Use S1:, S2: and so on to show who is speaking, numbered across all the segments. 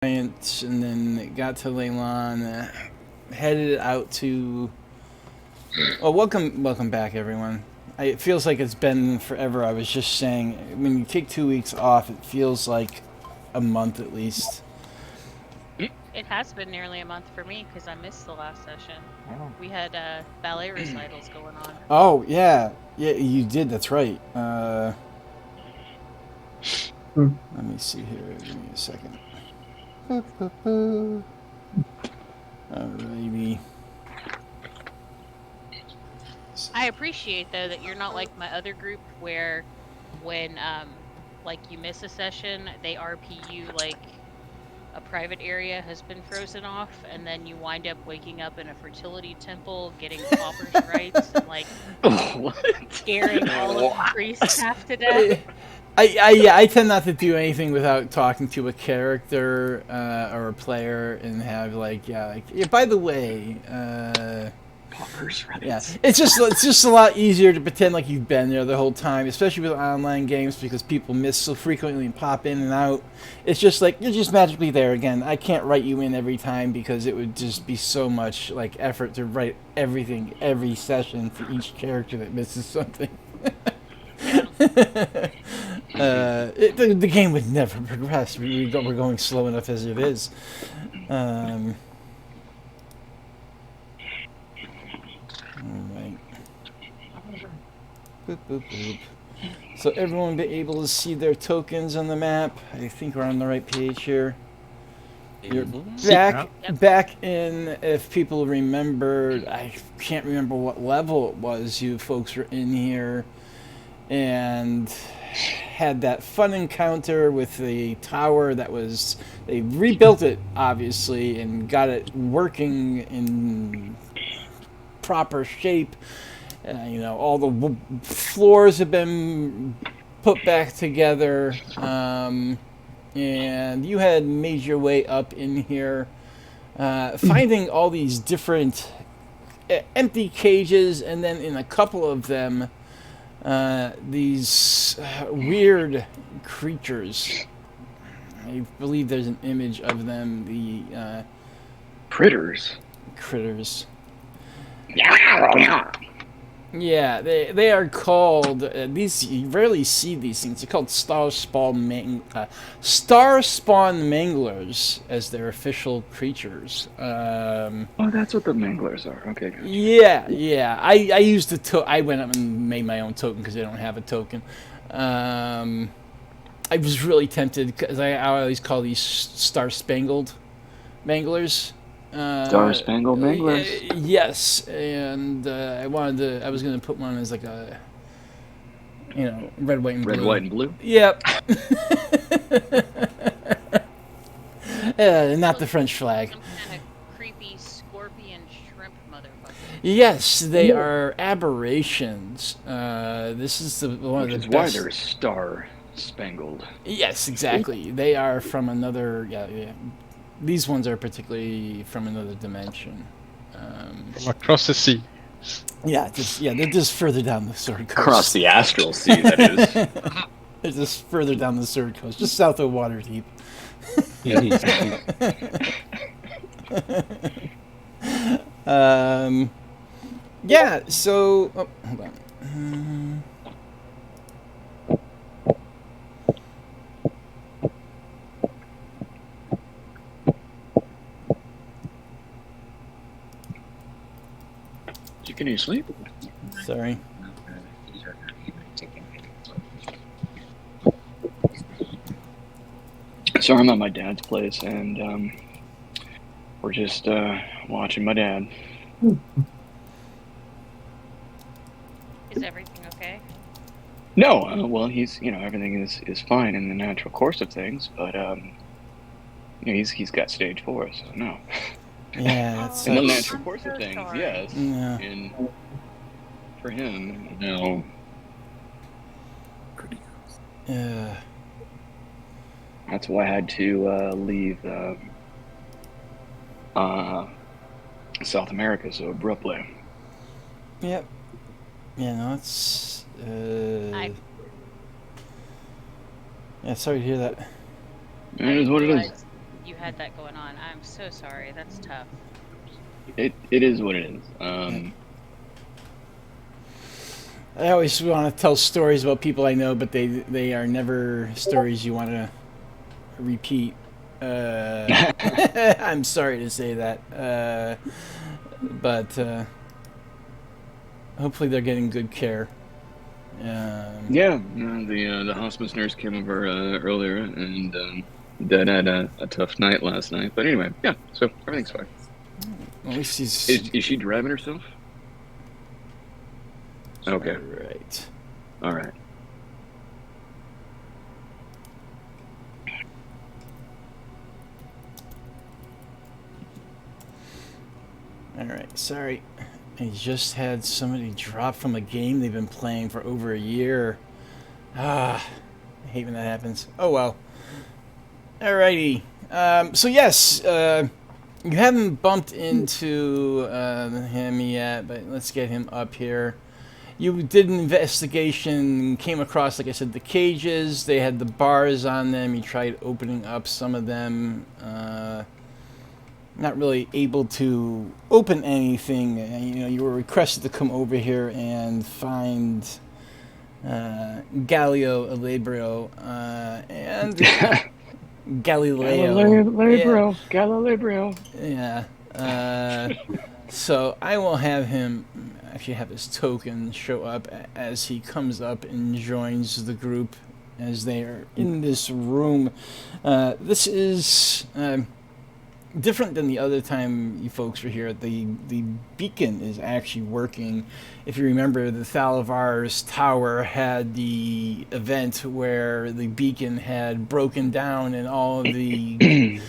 S1: Giants, and then got to Leylon, headed out to. Well, welcome back, everyone. It feels like it's been forever. I was just saying, when you take 2 weeks off, it feels like a month at least.
S2: It has been nearly a month for me because I missed the last session.
S3: Oh.
S2: We had ballet recitals going on.
S1: Oh yeah, you did. That's right. Let me see here. Give me a second. Alrighty.
S2: I appreciate though that you're not like my other group where when like you miss a session, they RP you like a private area has been frozen off, and then you wind up waking up in a fertility temple, getting pauper's rights, and like scaring all of the priests half to death.
S1: I tend not to do anything without talking to a character or a player and have yeah, by the way, yeah, it's just a lot easier to pretend like you've been there the whole time, especially with online games because people miss so frequently and pop in and out. It's just like you're just magically there again. I can't write you in every time because it would just be so much like effort to write everything every session for each character that misses something. The game would never progress. We're going slow enough as it is. Alright. Boop, boop, boop. So everyone will be able to see their tokens on the map. I think we're on the right page here. You're back in, if people remember, I can't remember what level it was, you folks were in here and had that fun encounter with the tower that was, they rebuilt it obviously and got it working in proper shape. All the floors have been put back together, and you had made your way up in here, finding all these different empty cages, and then in a couple of them, these weird creatures. I believe there's an image of them, the
S3: critters.
S1: Yeah, they are called these. You rarely see these things. They're called star spawn manglers as their official creatures.
S3: Oh, that's what the manglers are. Okay. Gotcha.
S1: Yeah. I used I went up and made my own token because they don't have a token. I was really tempted because I always call these star spangled manglers.
S3: Star Spangled Manglers.
S1: Yes, and I was going to put one as like a, red, white, and blue.
S3: Red, white, and blue.
S1: Yep. Not the French flag.
S2: Some kind of creepy scorpion shrimp motherfucker.
S1: Yes, they are aberrations. This is one of the best.
S3: Why they're star spangled.
S1: Yes, exactly. They are from another. Yeah. These ones are particularly from another dimension.
S4: From across the sea.
S1: Yeah, they're just further down the Sword Coast.
S3: Across the astral sea, that is.
S1: They're just further down the Sword Coast, just south of Waterdeep. Yeah, so... Oh, hold on.
S3: Can you sleep?
S1: Sorry.
S3: So I'm at my dad's place, and we're just watching my dad.
S2: Is everything okay?
S3: No, well, he's everything is fine in the natural course of things, but he's got stage 4, so no.
S1: Yeah, that's
S3: in the natural course of things,
S2: sorry.
S3: yes.
S1: Yeah.
S3: And for him, no.
S1: Yeah.
S3: That's why I had to leave South America so abruptly.
S1: Yep. Yeah, no, it's... Yeah, sorry to hear that.
S3: It is what it is.
S2: you had that going on. I'm so sorry. That's tough.
S3: It is what it is.
S1: I always want to tell stories about people I know, but they are never stories you want to repeat. I'm sorry to say that, but hopefully they're getting good care.
S3: Yeah, the hospice nurse came over earlier, and Dad had a tough night last night. But anyway, yeah, so everything's fine.
S1: At least he's...
S3: Is she driving herself? Okay.
S1: Right.
S3: All right.
S1: All right. Sorry. I just had somebody drop from a game they've been playing for over a year. I hate when that happens. Oh well. Alrighty. So yes, you haven't bumped into him yet, but let's get him up here. You did an investigation, came across, like I said, the cages. They had the bars on them. You tried opening up some of them. Not really able to open anything. You were requested to come over here and find Galileo Alebrio and Galileo.
S3: Galileo.
S1: Yeah. So I will have him actually have his token show up as he comes up and joins the group as they are in this room. This is different than the other time you folks were here. The beacon is actually working. If you remember, the Thalivar's tower had the event where the beacon had broken down and all of the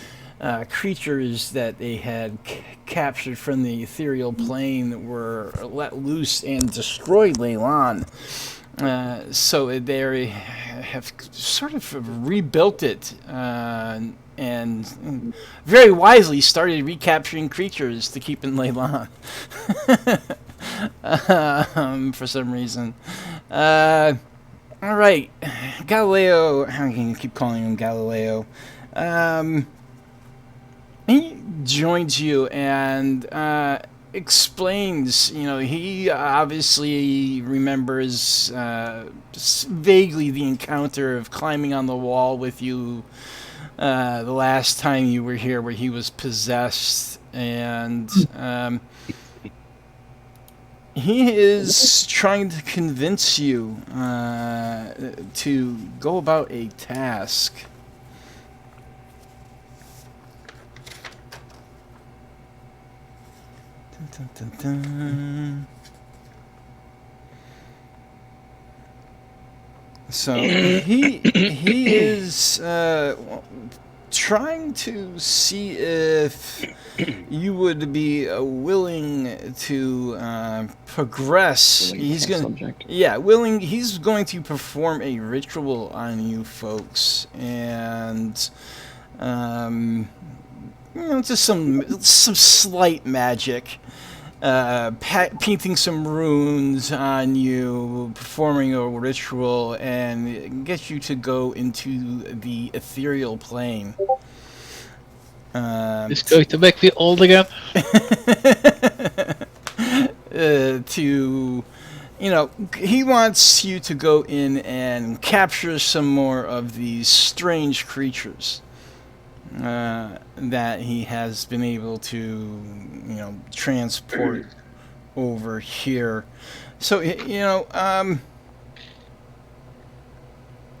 S1: creatures that they had captured from the ethereal plane were let loose and destroyed Leyland. So they have sort of rebuilt it and very wisely started recapturing creatures to keep in Leyland for some reason. All right, Galileo. I'm going to keep calling him Galileo. He joins you and explains, he obviously remembers vaguely the encounter of climbing on the wall with you the last time you were here where he was possessed, and he is trying to convince you to go about a task. Dun, dun, dun. So he is trying to see if you would be willing to progress. He's willing. He's going to perform a ritual on you folks, and just some slight magic. Painting some runes on you, performing a ritual, and get you to go into the ethereal plane.
S4: It's going to make me old again.
S1: He wants you to go in and capture some more of these strange creatures that he has been able to, transport over here. So,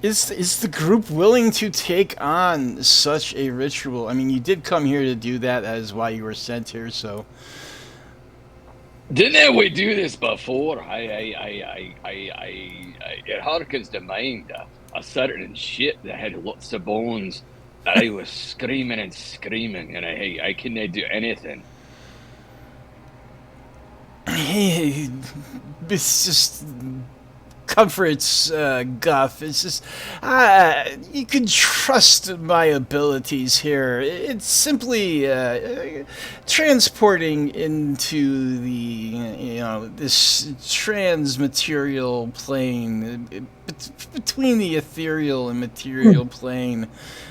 S1: is the group willing to take on such a ritual? I mean, you did come here to do that. That is why you were sent here. So,
S5: didn't we do this before? It harkens to mind a certain ship that had lots of bones. That I was screaming and screaming, and I couldn't do anything.
S1: It's just comforts Guff. It's just you can trust my abilities here. It's simply transporting into the this transmaterial plane between the ethereal and material plane,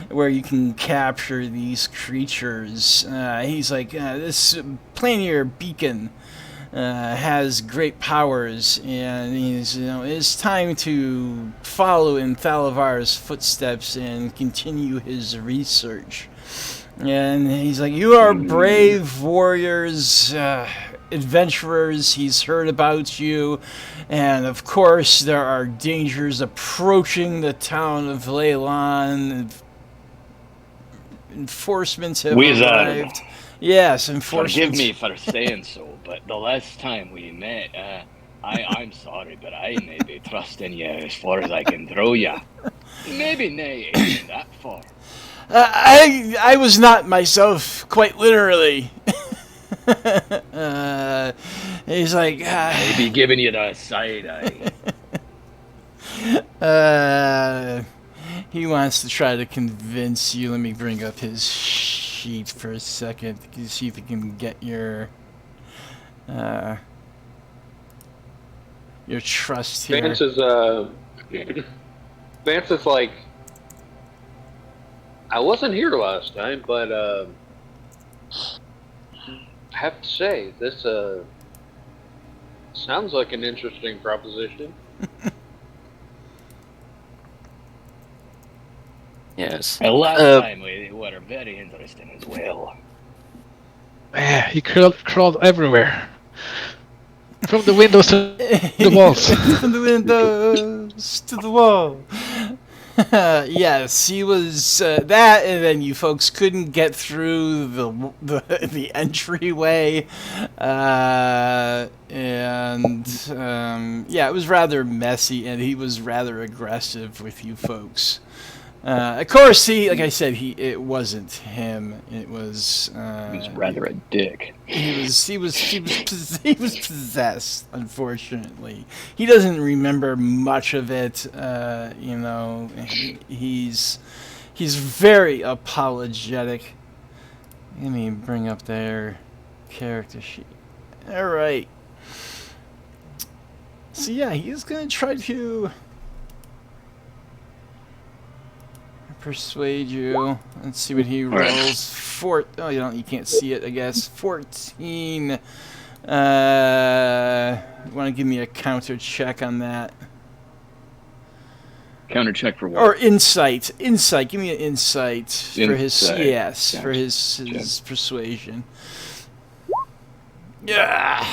S1: where you can capture these creatures. He's like, this planar beacon has great powers, and it's time to follow in Thalivar's footsteps and continue his research. And he's like, you are brave warriors, adventurers. He's heard about you, and of course there are dangers approaching the town of Leylon. Enforcements have arrived. Yes, enforcements.
S5: Forgive me for saying so, but the last time we met, I'm sorry, but I may be trusting you as far as I can throw you. Maybe nay, ain't that far.
S1: I was not myself, quite literally. He's like,
S5: Maybe giving you the side eye.
S1: He wants to try to convince you. Let me bring up his sheet for a second to see if he can get your trust here.
S6: Vance is like, I wasn't here last time, but I have to say, this sounds like an interesting proposition.
S7: Yes.
S5: And last time we were very interesting as well.
S4: Yeah, he crawled everywhere. From the windows to the walls.
S1: From the windows to the wall. Yes, he was that, and then you folks couldn't get through the entryway, yeah, it was rather messy, and he was rather aggressive with you folks. Of course, like I said, it wasn't him. It was.
S5: He was rather a dick.
S1: He was possessed. Unfortunately, he doesn't remember much of it. He's very apologetic. Let me bring up their character sheet. All right. So yeah, he's gonna try to persuade you. Let's see what he rolls. Oh, you can't see it, I guess. 14. You want to give me a counter check on that?
S3: Counter check for what?
S1: Or insight. Insight. Give me an insight for his. Yes,
S3: Gotcha.
S1: for his persuasion. Yeah.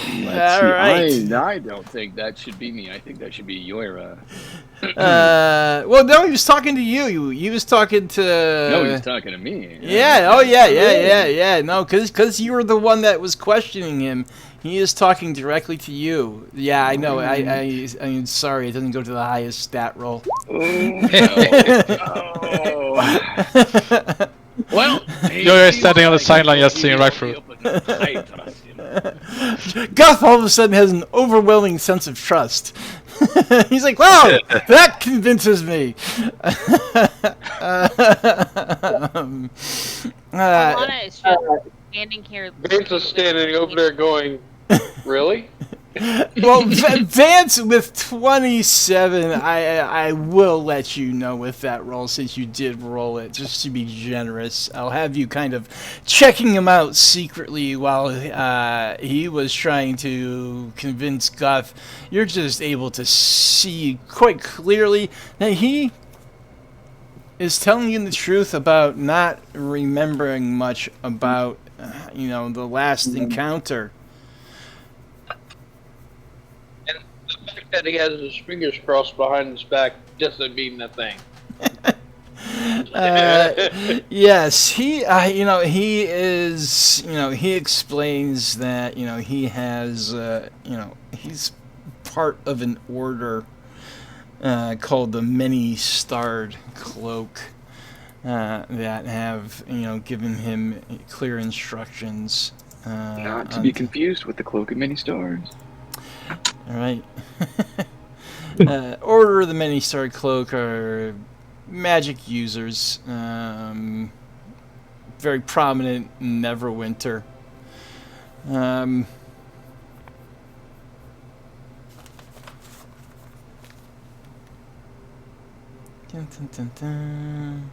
S1: All right.
S3: I don't think that should be me. I think that should be your.
S1: Well, no, he was talking to you. He was talking to.
S3: No, he was talking to me.
S1: Yeah. Oh, yeah. No, because you were the one that was questioning him. He is talking directly to you. Yeah, I know. I'm sorry. It doesn't go to the highest stat roll.
S5: Well,
S4: You're standing on the sideline just seeing right through.
S1: Guff all of a sudden has an overwhelming sense of trust. He's like, wow, that convinces me.
S2: Alana is just standing here.
S6: Vance is standing over there going, really?
S1: Well, Vance with 27, I will let you know with that roll, since you did roll it, just to be generous. I'll have you kind of checking him out secretly while he was trying to convince Guff. You're just able to see quite clearly that he is telling you the truth about not remembering much about, the last encounter.
S6: That he has his fingers crossed behind his back doesn't mean a thing.
S1: Yes, he is, he explains that, he has, he's part of an order called the Many-Starred Cloak that have, given him clear instructions.
S3: Not to be confused with the Cloak of Many Stars.
S1: All right. Order of the Many-Starred Cloak are magic users. Very prominent in Neverwinter. Dun, dun, dun, dun.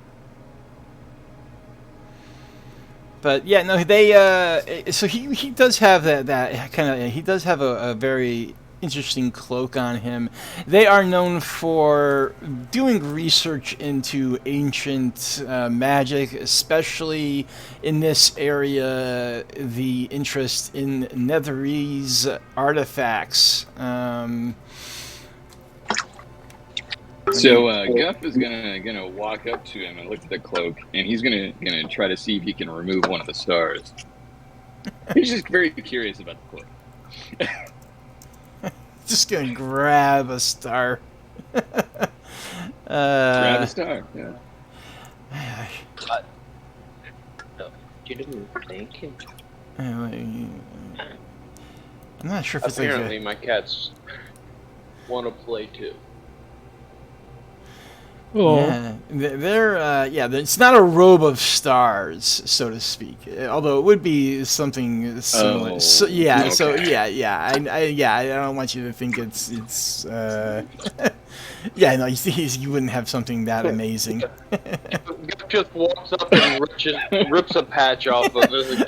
S1: But yeah, no, they. So he does have that kind of. He does have a very interesting cloak on him. They are known for doing research into ancient magic, especially in this area. The interest in Netherese artifacts.
S3: So Guff is gonna walk up to him and look at the cloak, and he's gonna try to see if he can remove one of the stars. He's just very curious about the cloak.
S1: Just gonna grab a star.
S3: Grab a star. Yeah.
S6: You didn't think it.
S1: I'm not sure if it's like
S6: Apparently, my cats want to play too.
S4: Oh.
S1: Yeah, it's not a robe of stars, so to speak. Although it would be something similar.
S3: Oh,
S1: So, yeah,
S3: okay.
S1: so I don't want you to think it's yeah, no, you wouldn't have something that amazing.
S6: Guff just walks up and rips a patch off of his.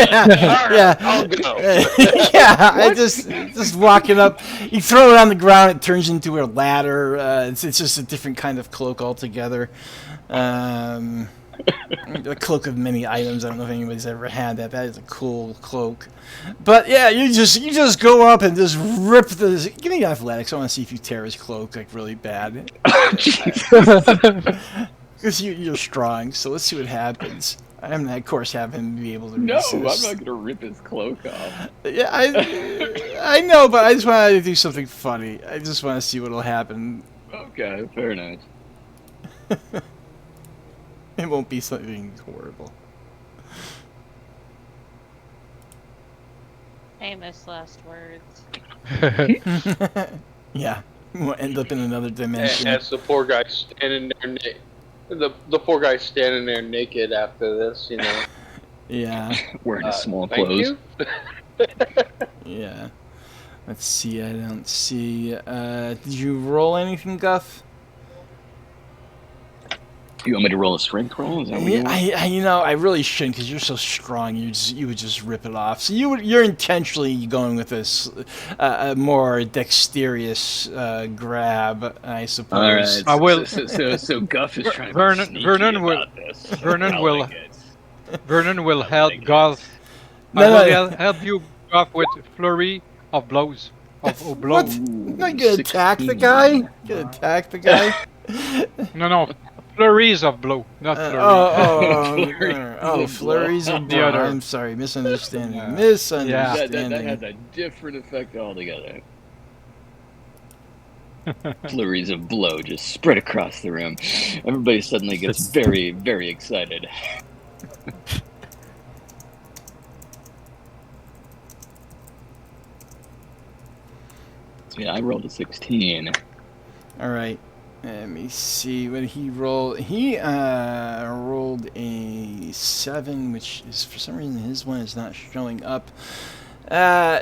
S1: Yeah,
S6: I'll go.
S1: yeah. I just walking up. You throw it on the ground, it turns into a ladder. It's just a different kind of cloak altogether. A cloak of many items. I don't know if anybody's ever had that. That is a cool cloak. But yeah, you just go up and just rip the. Give me athletics. I want to see if you tear his cloak like really bad. Because you're strong. So let's see what happens. I'm not, of course, have him be able to
S3: No,
S1: resist.
S3: I'm not gonna rip his cloak off.
S1: Yeah, I know, but I just want to do something funny. I just want to see what'll happen.
S3: Okay, fair enough.
S1: It won't be something horrible.
S2: Famous last words.
S1: Yeah, we'll end up in another dimension.
S6: As the poor guy standing there, the poor guy standing there naked after this, you know.
S1: Yeah,
S3: Wearing his small
S6: Thank
S3: clothes.
S6: you.
S1: yeah. Let's see. I don't see. Did you roll anything, Guff?
S3: You want me to roll a strength roll? Is that what you want?
S1: I really shouldn't because you're so strong. You would just rip it off. So you're intentionally going with this a more dexterous grab, I suppose.
S3: All right.
S4: I will-
S3: So Guff is trying to
S4: Vernon-
S3: be sneaky
S4: Vernon will-
S3: about this.
S4: Vernon
S3: I
S4: will-
S3: like it.
S4: Vernon will
S3: I
S4: help
S3: like it.
S4: Golf.
S1: No,
S4: I will
S1: no.
S4: help you Golf with flurry of blows. Of
S1: What?
S4: blows.
S1: You're not gonna attack the guy? You're gonna attack the guy?
S4: No. Flurries of blow, not flurry.
S1: Flurries of
S4: The
S1: blow.
S4: other.
S1: I'm sorry, misunderstanding.
S4: Yeah.
S1: Misunderstanding.
S3: That has a different effect altogether. Flurries of blow just spread across the room. Everybody suddenly gets very, very excited. Yeah, I rolled a 16.
S1: All right. Let me see what he rolled. He rolled a 7, which is for some reason his one is not showing up.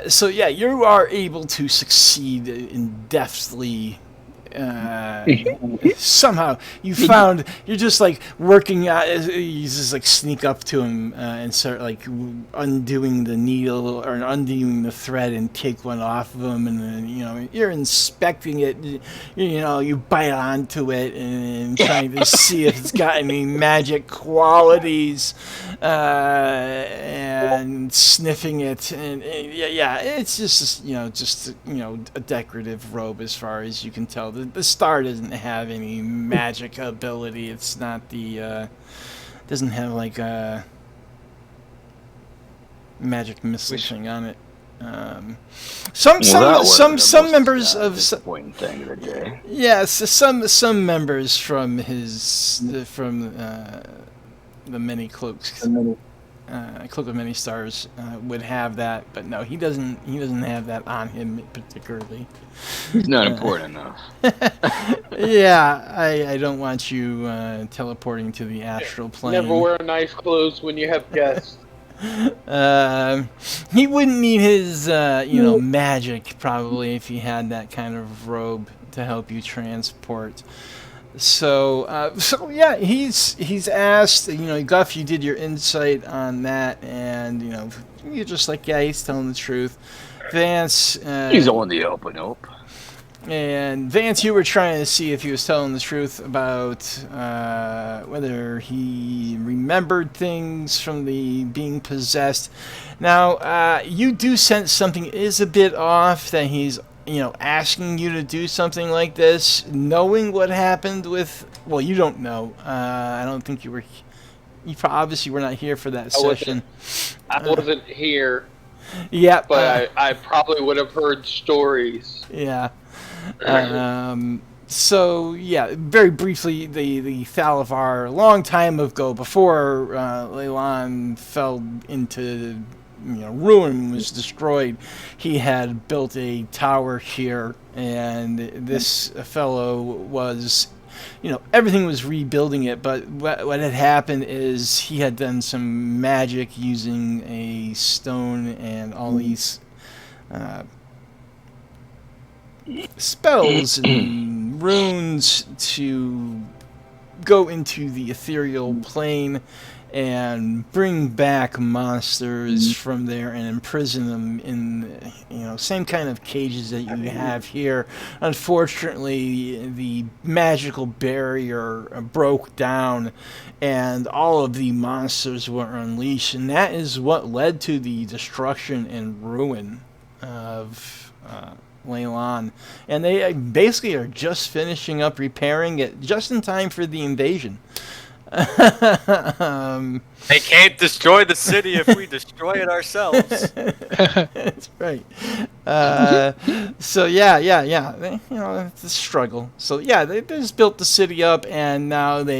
S1: So yeah, you are able to succeed in deftly. Somehow you found you're just like working out. You just like sneak up to him and start like undoing the needle or undoing the thread and take one off of him, and then you're inspecting it. You bite onto it and trying to see if it's got any magic qualities, and sniffing it, and yeah, it's just a decorative robe as far as you can tell. The star doesn't have any magic ability. It's not doesn't have like a magic missile thing on it. Some members of
S5: disappointing thing of the day.
S1: yes, some members from the many cloaks Cloak of Many Stars would have that, but no, he doesn't. He doesn't have that on him particularly.
S3: He's not important enough.
S1: Yeah, I don't want you teleporting to the astral plane.
S6: Never wear nice clothes when you have guests.
S1: He wouldn't need his magic probably if he had that kind of robe to help you transport. So yeah, he's asked. Guff, you did your insight on that, and you're just like, yeah, he's telling the truth. Vance,
S5: He's on the up and up.
S1: and Vance, you were trying to see if he was telling the truth about whether he remembered things from the being possessed. Now, you do sense something is a bit off, that he's asking you to do something like this, knowing what happened with. Well, you don't know. I don't think you were. You obviously were not here for that session.
S6: I wasn't here,
S1: Yeah,
S6: but I probably would have heard stories.
S1: yeah. So yeah, very briefly, the Thalivar, a long time ago, before Leylon fell into ruin, was destroyed, he had built a tower here, and this fellow was, everything was rebuilding it, but what had happened is he had done some magic using a stone and all these spells and runes to go into the ethereal plane and bring back monsters from there and imprison them in same kind of cages that you have here. Unfortunately, the magical barrier broke down and all of the monsters were unleashed, and that is what led to the destruction and ruin of Leylon. And they basically are just finishing up repairing it just in time for the invasion.
S7: They can't destroy the city if we destroy it ourselves.
S1: That's right. So yeah. It's a struggle. So yeah, they just built the city up, and now that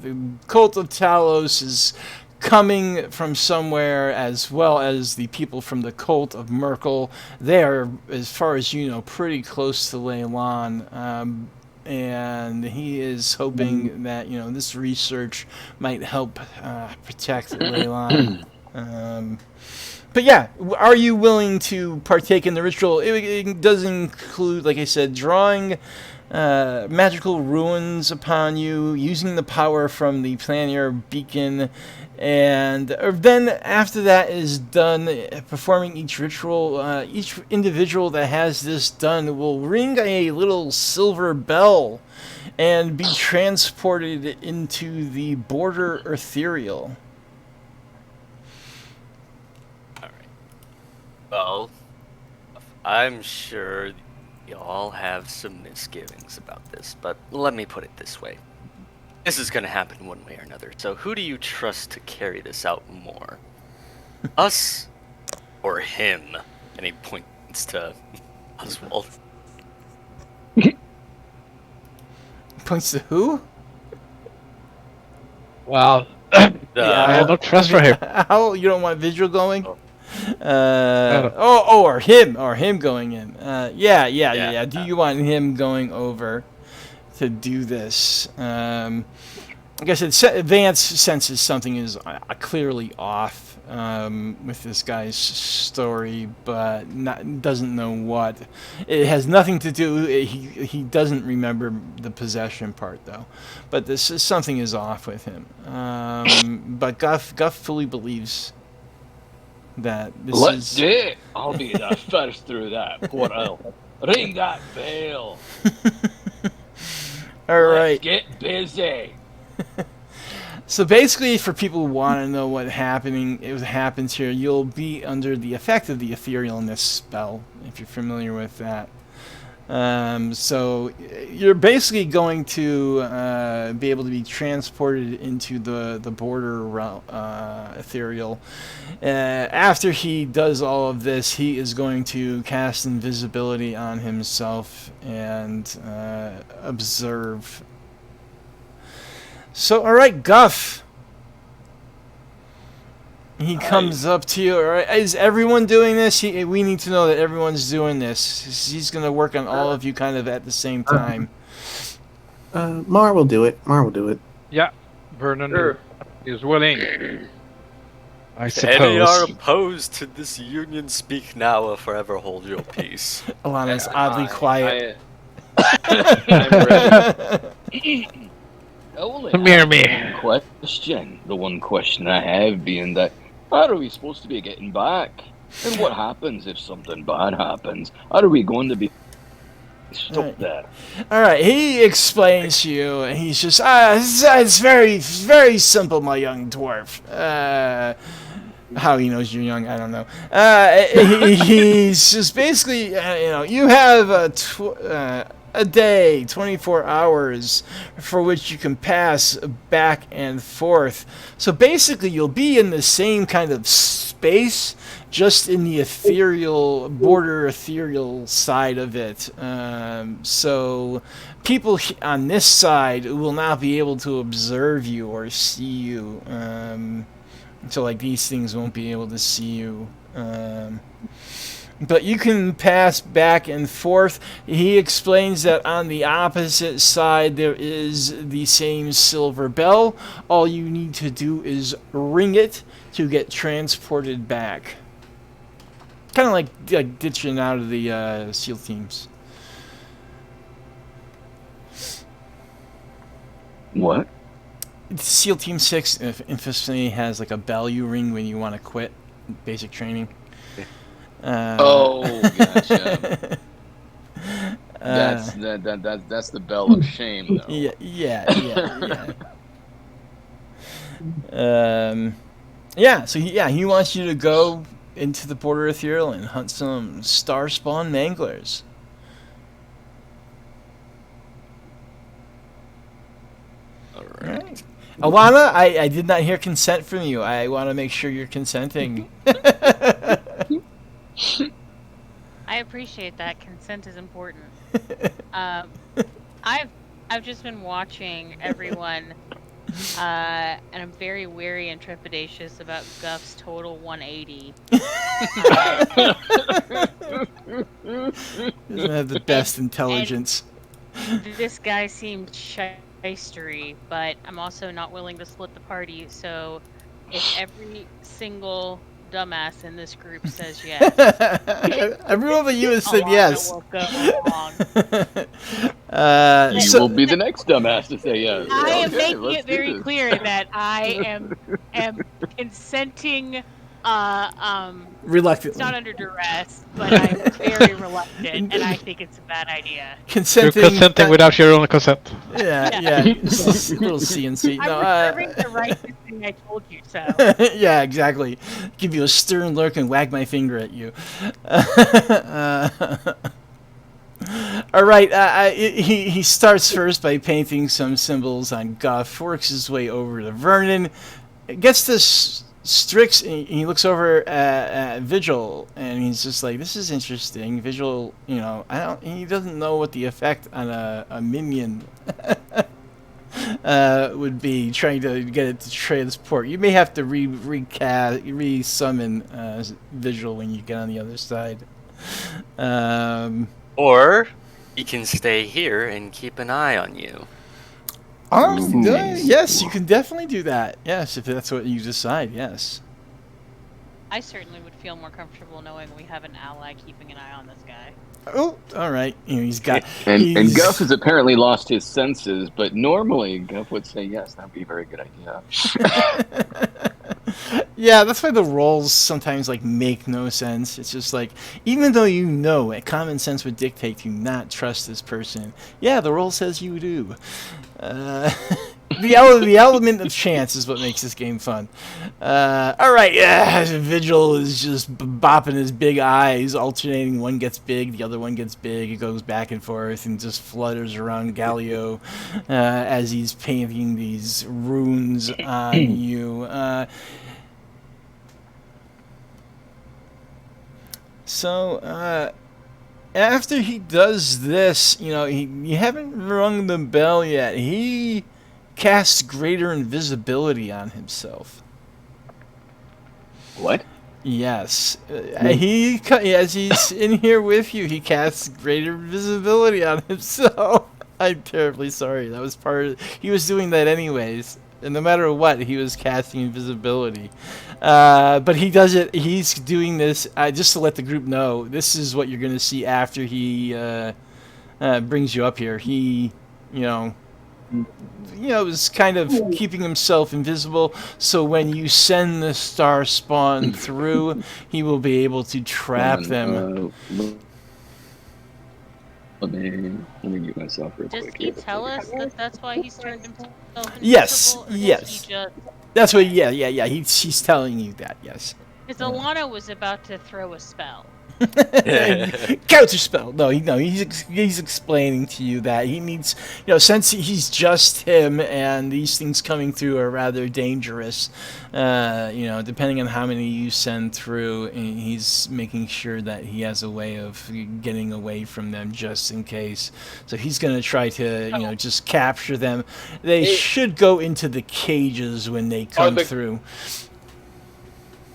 S1: the cult of Talos is coming from somewhere, as well as the people from the cult of Merkel. They are, as far as you know, pretty close to Leylon. And he is hoping that this research might help protect Leylon. But yeah, are you willing to partake in the ritual? It does include, like I said, drawing magical runes upon you, using the power from the Planier beacon, and then after that is done, performing each ritual, each individual that has this done will ring a little silver bell and be transported into the border ethereal.
S7: Alright. Well, I'm sure y'all have some misgivings about this, but let me put it this way. This is going to happen one way or another, so who do you trust to carry this out more? Us or him? And he points to Oswald.
S1: Points to who?
S4: Well, I have no trust for him.
S1: How, you don't want visual going?
S7: Oh.
S1: Or him going in. Yeah. Do you want him going over to do this? Like I said, Vance senses something is clearly off with this guy's story, but doesn't know what. It has nothing to do. He doesn't remember the possession part though, but something is off with him. But Guff fully believes that this
S5: Let's
S1: is.
S5: do it. I'll be the first through that portal. Ring that bell.
S1: All right.
S5: Let's get busy.
S1: So basically, for people who want to know what happens here, you'll be under the effect of the etherealness spell, if you're familiar with that. So you're basically going to be able to be transported into the border ethereal. After he does all of this, he is going to cast invisibility on himself and observe. So, all right, Guff. He comes up to you. All right, is everyone doing this? We need to know that everyone's doing this. He's going to work on all of you kind of at the same time.
S8: Mar will do it. Mar will do it.
S4: Yeah, Vernon
S6: Sure.
S4: is willing. I
S7: If any are
S4: suppose.
S7: opposed to this union, speak now or forever hold your peace.
S1: Alana's oddly quiet.
S6: I'm ready.
S5: Only
S4: Come near me.
S5: question. The one question I have being that, how are we supposed to be getting back? And what happens if something bad happens? How are we going to be stuck
S1: Right.
S5: there?
S1: All right, he explains to you, and he's just, it's very, very simple, my young dwarf. How he knows you're young, I don't know. He's just basically, you have a day, 24 hours, for which you can pass back and forth. So basically, you'll be in the same kind of space, just in the ethereal side of it. So people on this side will not be able to observe you or see you. So like these things won't be able to see you. But you can pass back and forth. He explains that on the opposite side there is the same silver bell. All you need to do is ring it to get transported back. Kind of like ditching out of the SEAL teams.
S5: What?
S1: SEAL Team 6 infamous has like a bell you ring when you want to quit basic training.
S3: Oh, gotcha. That's the bell of shame, though.
S1: Yeah. So he wants you to go into the border ethereal and hunt some star spawn manglers.
S7: All
S1: All
S7: right.
S1: right. Alana, I did not hear consent from you. I want to make sure you're consenting.
S2: I appreciate that. Consent is important. I've just been watching everyone, and I'm very wary and trepidatious about Guff's total 180.
S1: Doesn't have the best intelligence.
S2: This guy seemed shystery, but I'm also not willing to split the party. So, if every single dumbass in this group says yes,
S1: Everyone but you has said
S2: Alana
S1: yes.
S2: will go along.
S3: You will be the next dumbass to say yes.
S2: I am
S3: Okay,
S2: making
S3: let's
S2: it
S3: do
S2: very
S3: this.
S2: clear that I am consenting.
S1: Reluctantly.
S2: It's not under duress, but I'm very reluctant, and I think it's a bad idea.
S4: You're
S1: Consenting.
S4: consenting without your own consent.
S1: Yeah. Little CNC.
S2: I'm
S1: No,
S2: reserving the right to say I told you so.
S1: yeah, exactly. Give you a stern look and wag my finger at you. All right. He starts first by painting some symbols on Guff, works his way over to Vernon, gets this Strix, and he looks over at Vigil, and he's just like, "This is interesting." Vigil, he doesn't know what the effect on a minion would be, trying to get it to transport. You may have to re-summon Vigil when you get on the other side.
S7: Or he can stay here and keep an eye on you.
S1: Yes, you can definitely do that. Yes, if that's what you decide. Yes.
S2: I certainly would feel more comfortable knowing we have an ally keeping an eye on this guy.
S1: Oh, all right. He's got.
S3: And Guff has apparently lost his senses, but normally Guff would say yes. That'd be a very good idea.
S1: Yeah, that's why the rolls sometimes make no sense. It's just like, even though common sense would dictate to not trust this person. Yeah, the roll says you do. The element of chance is what makes this game fun. All right, Vigil is just bopping his big eyes, alternating. One gets big, the other one gets big. It goes back and forth and just flutters around Galio as he's painting these runes on you. So after he does this, you haven't rung the bell yet. He casts greater invisibility on himself.
S3: What?
S1: Yes. As he's in here with you, he casts greater visibility on himself. I'm terribly sorry. That was he was doing that anyways. And no matter what, he was casting invisibility. But he does it. He's doing this just to let the group know. This is what you're going to see after he brings you up here. He, is kind of keeping himself invisible, so when you send the star spawn through, he will be able to trap them.
S3: Let me get myself real
S2: Does
S3: quick.
S2: he tell us that that's why he's turned himself invisible?
S1: Yes,
S2: or
S1: yes.
S2: Does he just...
S1: That's what. Yeah. He's telling you that. Yes.
S2: Because Alana was about to throw a spell.
S1: Counter spell. No, he's explaining to you that he needs, since he's just him, and these things coming through are rather dangerous. Depending on how many you send through, he's making sure that he has a way of getting away from them just in case. So he's gonna try to, just capture them. They should go into the cages when they come through.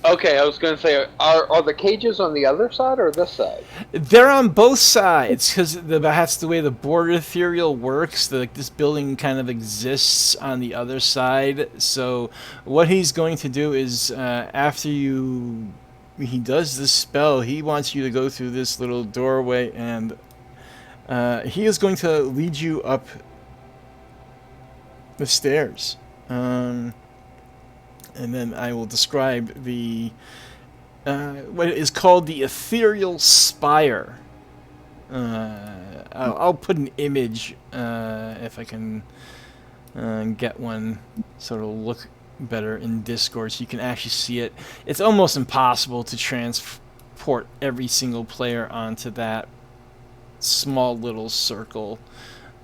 S6: Okay, I was going to say, are the cages on the other side or this side?
S1: They're on both sides, because that's the way the border ethereal works. This building kind of exists on the other side. So what he's going to do is, after he does this spell, he wants you to go through this little doorway, and he is going to lead you up the stairs. And then I will describe what is called the ethereal spire. I'll put an image if I can get one so it'll look better in Discord so you can actually see it. It's almost impossible to transport every single player onto that small little circle.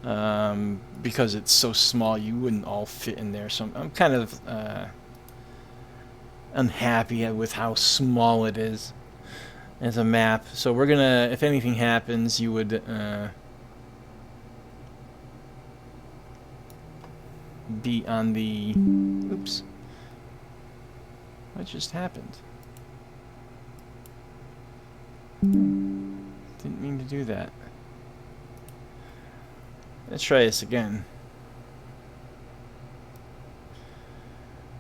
S1: Because it's so small, you wouldn't all fit in there. So I'm kind of unhappy with how small it is as a map. So we're gonna, if anything happens, you would be on the... Oops. What just happened? Didn't mean to do that. Let's try this again.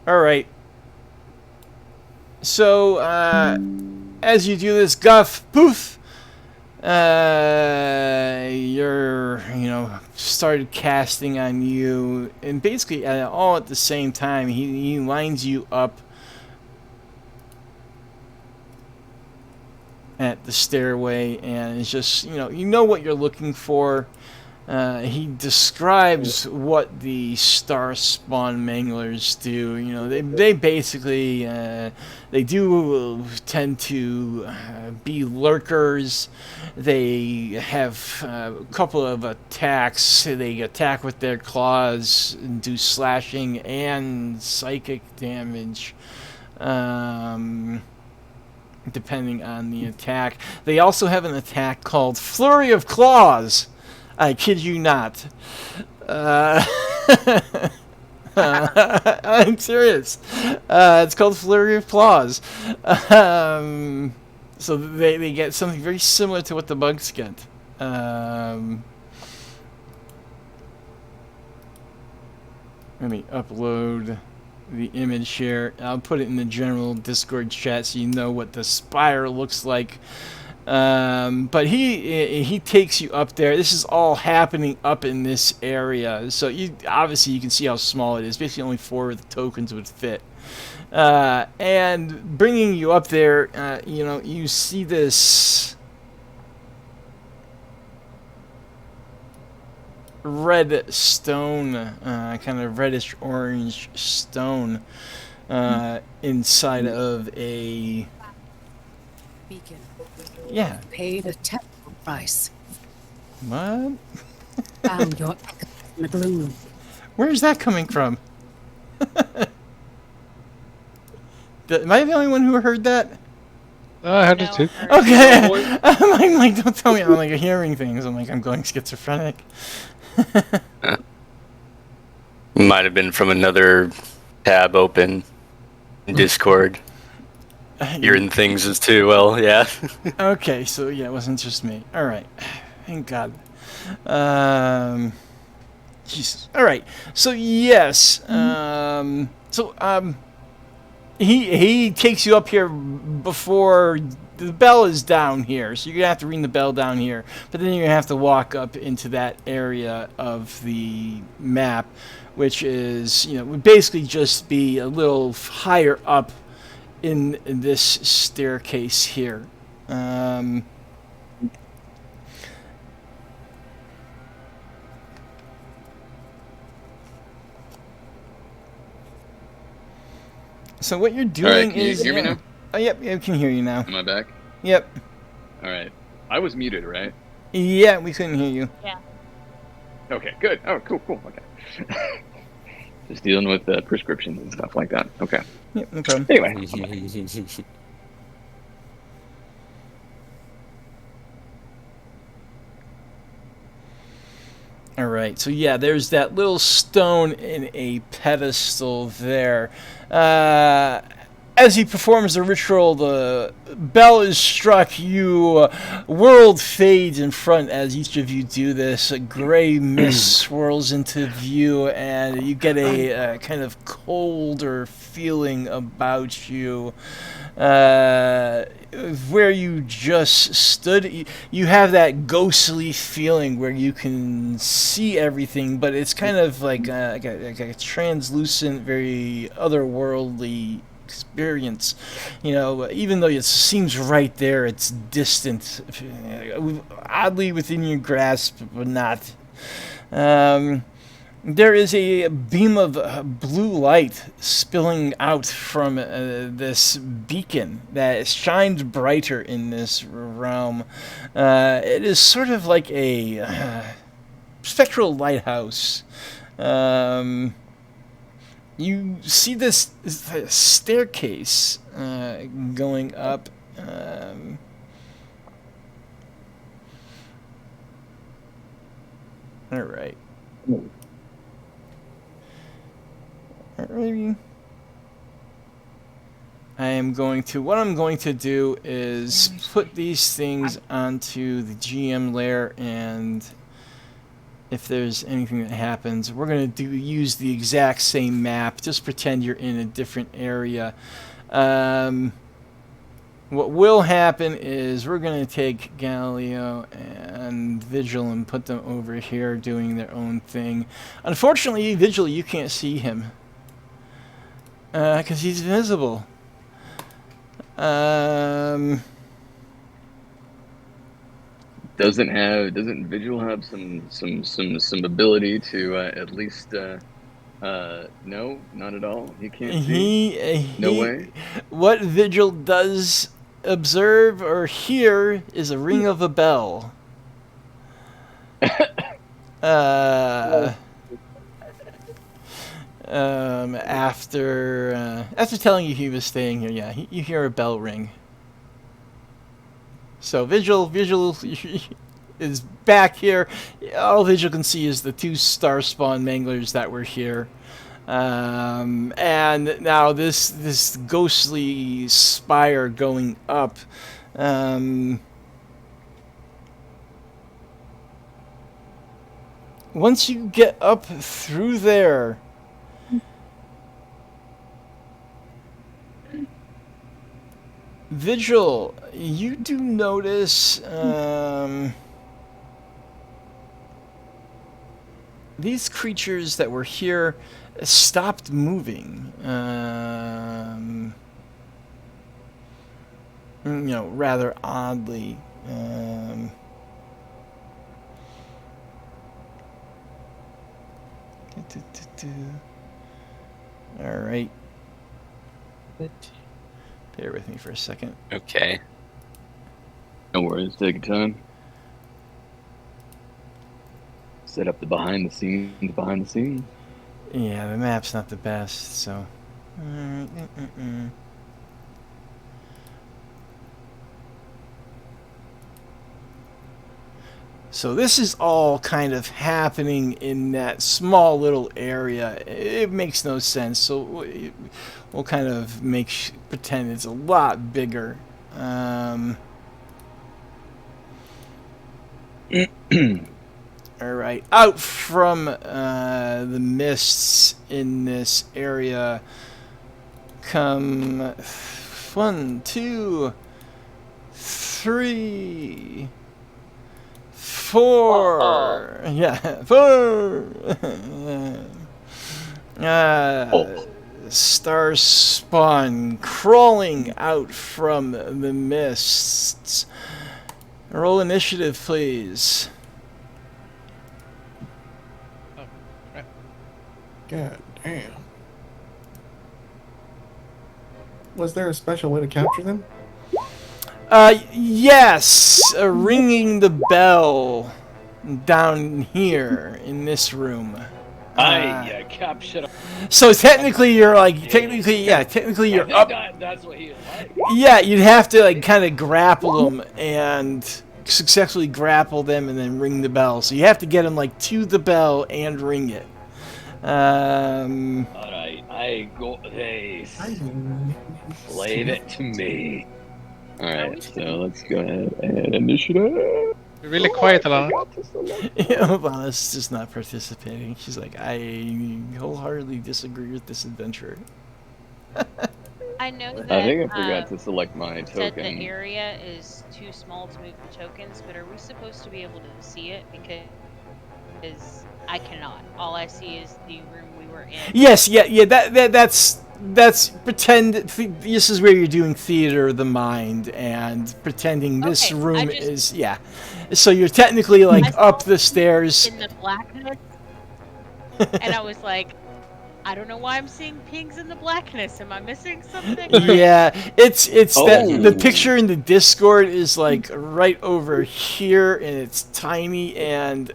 S1: Alright. So, as you do this, Guff, poof, you're, started casting on you, and basically all at the same time, he lines you up at the stairway, and it's just, you know what you're looking for. He describes what the star spawn manglers do. They basically they do tend to be lurkers. They have a couple of attacks. They attack with their claws and do slashing and psychic damage. Depending on the attack. They also have an attack called Flurry of Claws. I kid you not. I'm serious. It's called Flurry of Claws. So they get something very similar to what the bugs get. Let me upload the image here. I'll put it in the general Discord chat so you know what the spire looks like. But he takes you up there. This is all happening up in this area. So obviously you can see how small it is. Basically only 4 of the tokens would fit. And bringing you up there, you see this red stone, kind of reddish orange stone, inside of a
S9: beacon.
S1: Yeah.
S9: Paid a terrible price.
S1: What?
S9: Found your echo in the gloom.
S1: Where's that coming from? Am I the only one who heard that?
S4: I heard it too.
S1: Okay. I'm like, don't tell me I'm like hearing things. I'm like, I'm going schizophrenic.
S7: Might have been from another tab open in Discord. hearing things as too well. Yeah.
S1: Okay, so yeah, it wasn't just me. All right, thank God. Jesus. All right. So yes. He takes you up here before the bell is down here, so you're gonna have to ring the bell down here. But then you're gonna have to walk up into that area of the map, which is would basically just be a little higher up in this staircase here. So what you're doing
S3: All right, can
S1: is
S3: you hear me now?
S1: Oh, yep, I can hear you now.
S3: Am I back?
S1: Yep.
S3: All right. I was muted, right?
S1: Yeah, we couldn't hear you.
S2: Yeah.
S3: Okay, good. Oh, cool. Okay. Just dealing with prescriptions and stuff like that. Okay.
S1: Yep, no problem.
S3: Anyway.
S1: All right, so yeah, there's that little stone in a pedestal there. As he performs the ritual, the bell is struck. World fades in front as each of you do this. A gray mist swirls into view, and you get a kind of colder feeling about you. Where you just stood, you have that ghostly feeling where you can see everything, but it's kind of like a translucent, very otherworldly experience. Even though it seems right there, it's distant, oddly within your grasp, but not. There is a beam of blue light spilling out from this beacon that shines brighter in this realm. It is sort of like a spectral lighthouse. You see this staircase going up. All right. Alrighty. What I'm going to do is put these things onto the GM layer, and if there's anything that happens, we're going to use the exact same map. Just pretend you're in a different area. What will happen is we're going to take Galileo and Vigil and put them over here doing their own thing. Unfortunately, Vigil, you can't see him. Because he's invisible.
S3: Doesn't Vigil have some ability to at least no, not at all. He can't see. No way.
S1: What Vigil does observe or hear is a ring of a bell. After telling you he was staying here, yeah, you hear a bell ring. So Vigil is back here. All Vigil can see is the two star spawn manglers that were here. And now this ghostly spire going up. Once you get up through there, Vigil, you do notice these creatures that were here stopped moving. Rather oddly. All right. Bear with me for a second.
S7: Okay.
S3: No worries. Take your time. Set up the behind the scenes.
S1: Yeah, the map's not the best, so. So this is all kind of happening in that small little area. It makes no sense. So we'll kind of pretend it's a lot bigger. All right, out from the mists in this area come 1, 2, 3, 4. Yeah, 4. Stars spawn crawling out from the mists. Roll initiative, please.
S8: God damn. Was there a special way to capture them?
S1: Yes, ringing the bell down here in this room.
S5: I captured.
S1: So technically, you're up.
S5: That's what he was like.
S1: Yeah, you'd have to like kind of grapple them and successfully grapple them and then ring the bell. So you have to get them like to the bell and ring it.
S5: All right, I go. Hey, leave it to me.
S3: All right, so let's go ahead and initiative.
S4: You're really quiet, Alana.
S1: Alana's just not participating. She's like, I wholeheartedly disagree with this adventure.
S2: I know that.
S3: I think I forgot to select my
S2: said
S3: token.
S2: the area is too small to move the tokens, but are we supposed to be able to see it? Because I cannot. All I see is the room we were in.
S1: Yes, yeah. That's pretend. This is where you're doing theater of the mind and pretending this room is So you're technically like up the stairs
S2: in the blackness, and I was like, I don't know why I'm seeing pings in the blackness. Am I missing something?
S1: Yeah, it's that the picture in the Discord is like right over here, and it's tiny, and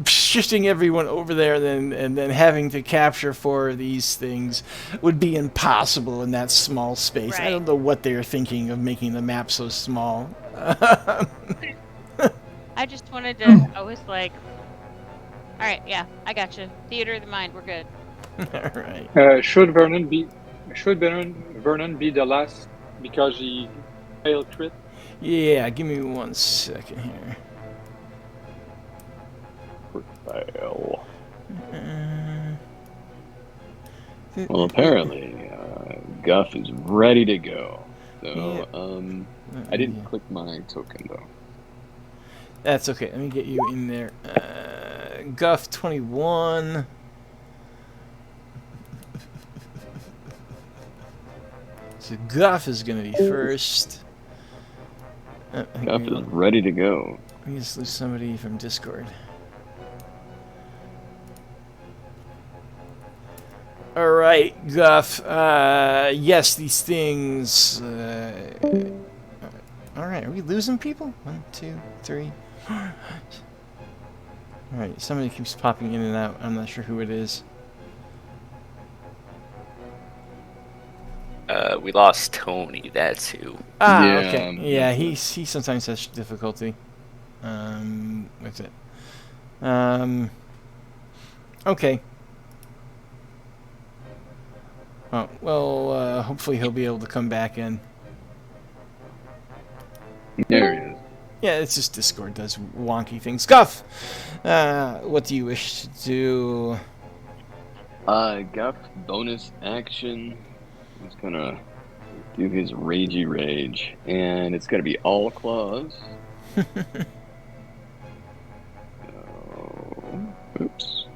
S1: shifting everyone over there, and then having to capture 4 of these things would be impossible in that small space.
S2: Right.
S1: I don't know what they were thinking of making the map so small.
S2: I just wanted to. I was like, all right, yeah, I got you. Theater of the mind, we're good.
S1: All right.
S10: Should Vernon be the last because he failed crit?
S1: Yeah, give me 1 second here.
S3: Fail. Well, apparently, Guff is ready to go. So, I didn't click my token though.
S1: That's okay. Let me get you in there. Guff 21. So Guff is going to be first.
S3: Guff is ready to go.
S1: Let me just lose somebody from Discord. All right, Guff. Yes, these things. All right, are we losing people? 1, 2, 3. All right, somebody keeps popping in and out. I'm not sure who it is.
S7: We lost Tony. That's who.
S1: Ah, okay. Yeah, he sometimes has difficulty with it. Okay. Oh, well, hopefully he'll be able to come back in.
S3: There he is.
S1: Yeah, it's just Discord does wonky things. Guff, what do you wish to do?
S3: Guff, bonus action. He's gonna do his ragey rage, and it's gonna be all claws. Oops.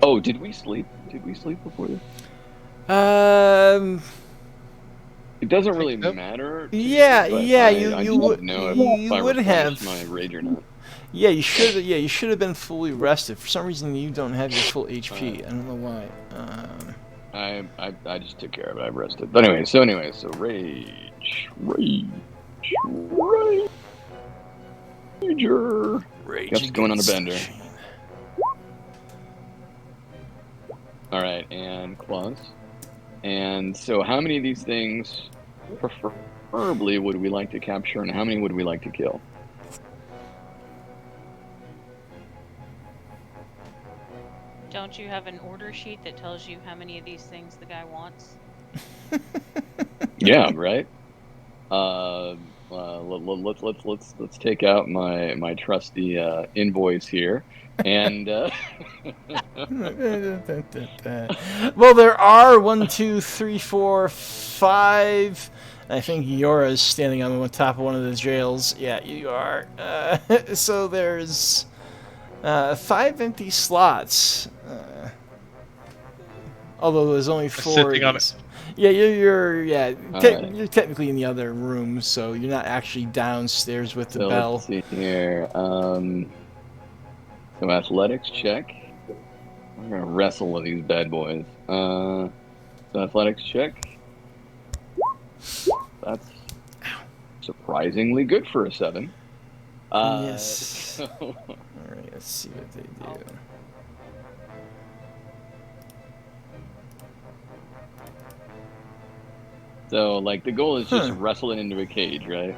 S3: Oh, did we sleep? Did we sleep before this? It doesn't really matter.
S1: Yeah, yeah,
S3: you would know if I
S1: would have
S3: my rage or not.
S1: Yeah, you should. Yeah, you should have been fully rested. For some reason, you don't have your full HP. I don't know why.
S3: I just took care of it. I rested. But anyway, so rager. Guff's going on a bender. All right, and claws. And so, how many of these things prefer preferably would we like to capture, and how many would we like to kill?
S2: Don't you have an order sheet that tells you how many of these things the guy wants?
S3: Yeah, right. Let's take out my trusty invoice here, and
S1: Well, there are 1, 2, 3, 4, 5. I think Yora's standing on the top of one of the jails. Yeah, you are. So there's 5 empty slots. Although there's only 4.
S4: Sitting on it.
S1: Yeah,
S3: right.
S1: you're technically in the other room, so you're not actually downstairs with the bell.
S3: Let's see here. So athletics check. I'm gonna wrestle with these bad boys. So athletics check. That's surprisingly good for a 7.
S1: Yes.
S3: So,
S1: All right, let's see what they do.
S3: so like the goal is just wrestle it into a cage, right?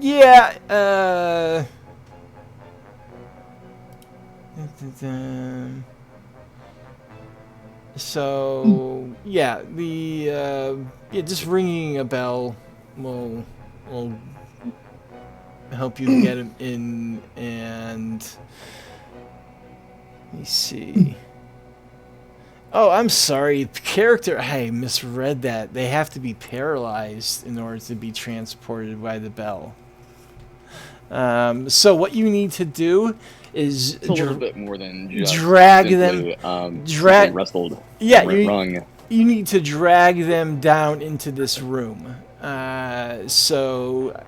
S1: Yeah. So yeah, just ringing a bell will help you get him in, and let me see. Oh, I'm sorry. Character, I misread that. They have to be paralyzed in order to be transported by the bell. So what you need to do is
S3: It's a little bit more than just
S1: drag
S3: simply,
S1: them.
S3: wrestled.
S1: Yeah,
S3: rung.
S1: you need to drag them down into this room. So,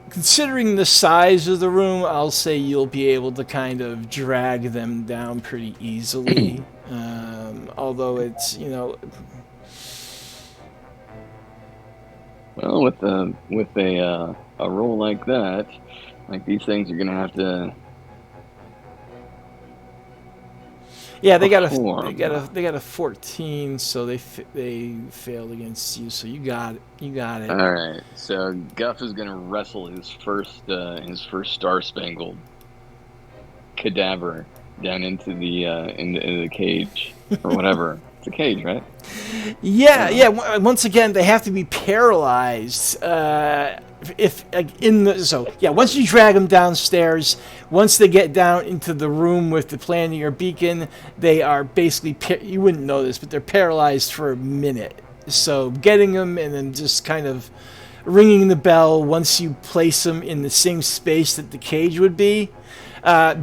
S1: considering the size of the room, I'll say you'll be able to kind of drag them down pretty easily. Although it's,
S3: Well, with a roll like that, like these things are gonna have to.
S1: Yeah, they got
S3: perform.
S1: they got a 14, so they failed against you. So you got it.
S3: All right, so Guff is gonna wrestle his first Star Spangled cadaver down into the cage or whatever. It's a cage, right?
S1: Yeah. Once again, they have to be paralyzed. Once you drag them downstairs, once they get down into the room with the planar beacon, they are basically you wouldn't know this, but they're paralyzed for a minute. So getting them and then just kind of ringing the bell once you place them in the same space that the cage would be.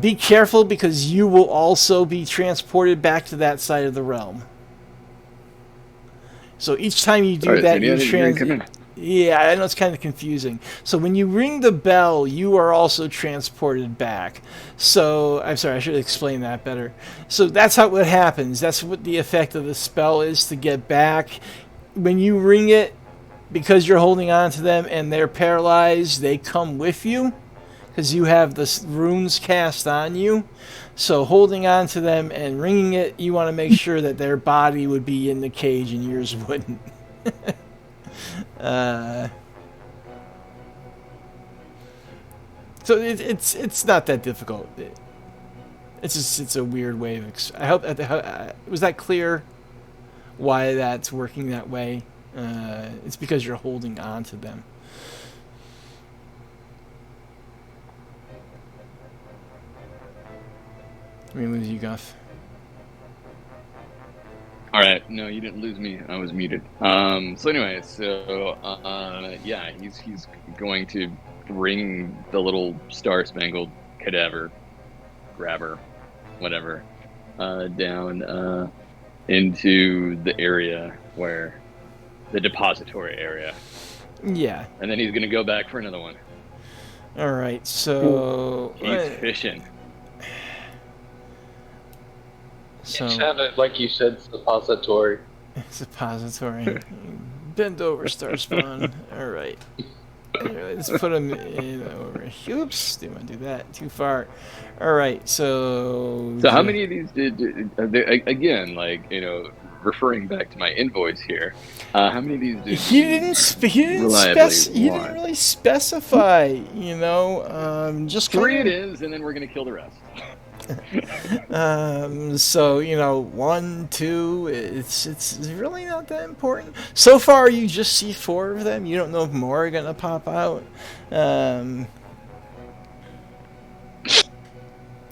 S1: Be careful because you will also be transported back to that side of the realm. So each time you do that, Yeah, I know it's kind of confusing. So when you ring the bell, you are also transported back. So, I'm sorry, I should explain that better. So that's how it happens. That's what the effect of the spell is, to get back. When you ring it, because you're holding on to them and they're paralyzed, they come with you, because you have the runes cast on you. So holding on to them and ringing it, you want to make sure that their body would be in the cage and yours wouldn't. So it's not that difficult. It's a weird way of. I hope was that clear. Why that's working that way? It's because you're holding on to them. Let me lose you, Guff.
S3: All right, no, you didn't lose me. I was muted. So anyway, yeah, he's going to bring the little star-spangled cadaver, grabber, whatever, down into the area where the depository area.
S1: Yeah.
S3: And then he's going to go back for another one.
S1: All right, so
S3: he's fishing.
S6: So, it sounded like you said suppository.
S1: Suppository. Bend over, star spawn. All right. Let's put them in over here. Oops, didn't want to do that. Too far. All right, so.
S3: So how many of these did again? Like referring back to my invoice here, how many of these do
S1: He didn't really specify. You know, just
S3: 3
S1: kinda,
S3: it is, and then we're gonna kill the rest.
S1: So you know, 1, 2. It's really not that important. So far, you just see 4 of them. You don't know if more are gonna pop out.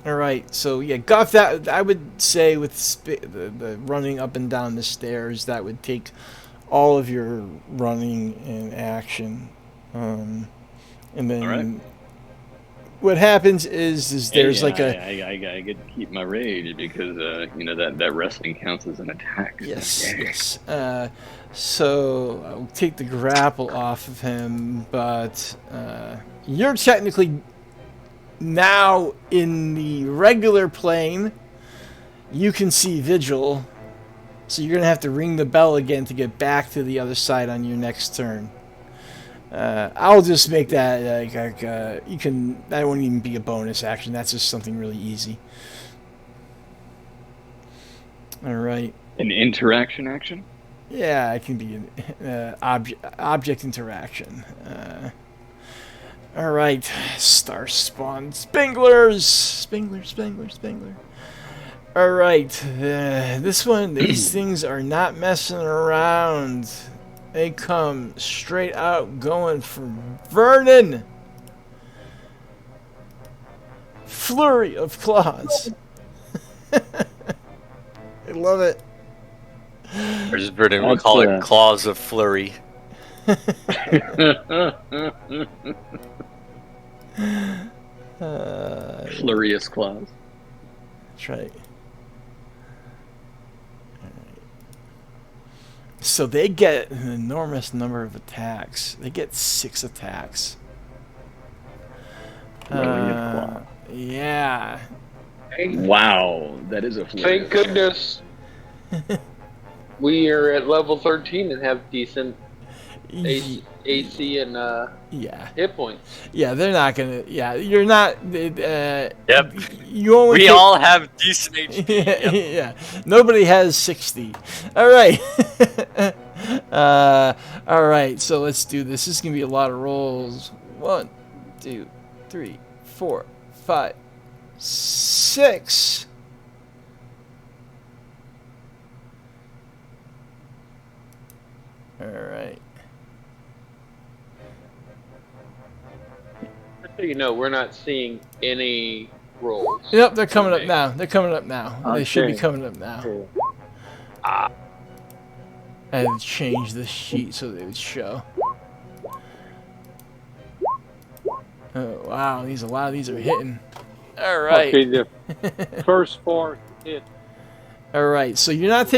S1: All right, so yeah, Guff. That I would say with the running up and down the stairs, that would take all of your running and action, and then
S3: All right.
S1: what happens is there's like
S3: I get to keep my rage because you know that wrestling counts as an attack.
S1: yes. So I'll take the grapple off of him, but you're technically now in the regular plane. You can see Vigil, so you're gonna have to ring the bell again to get back to the other side on your next turn. I'll just make that you can. That won't even be a bonus action. That's just something really easy. All right.
S3: An interaction action.
S1: Yeah, it can be an object interaction. All right, star spawn Spangler. All right, this one, these things are not messing around. They come straight out going for Vernon. Flurry of claws. I love it.
S7: There's Vernon. We call it Claws of Flurry.
S3: Flurious claws.
S1: That's right. So they get an enormous number of attacks. They get 6 attacks. Yeah.
S3: Wow, that is a flurry.
S6: Thank goodness we are at level 13 and have decent AC and hit points.
S1: Yeah, they're not gonna. Yeah, you're not.
S7: Yep.
S1: You only.
S7: We all have decent HP. Yep.
S1: Yeah. Nobody has 60. All right. All right. So let's do this. This is gonna be a lot of rolls. 1, 2, 3, 4, 5, 6. All right.
S6: So you know, we're not seeing any rolls.
S1: Yep, they're coming up now. They're coming up now.
S10: Okay.
S1: They should be coming up now.
S10: Cool.
S1: I had to change the sheet so they would show. Oh wow, a lot of these are hitting. All right.
S10: Okay, the first 4 hit.
S1: All right. So you're not.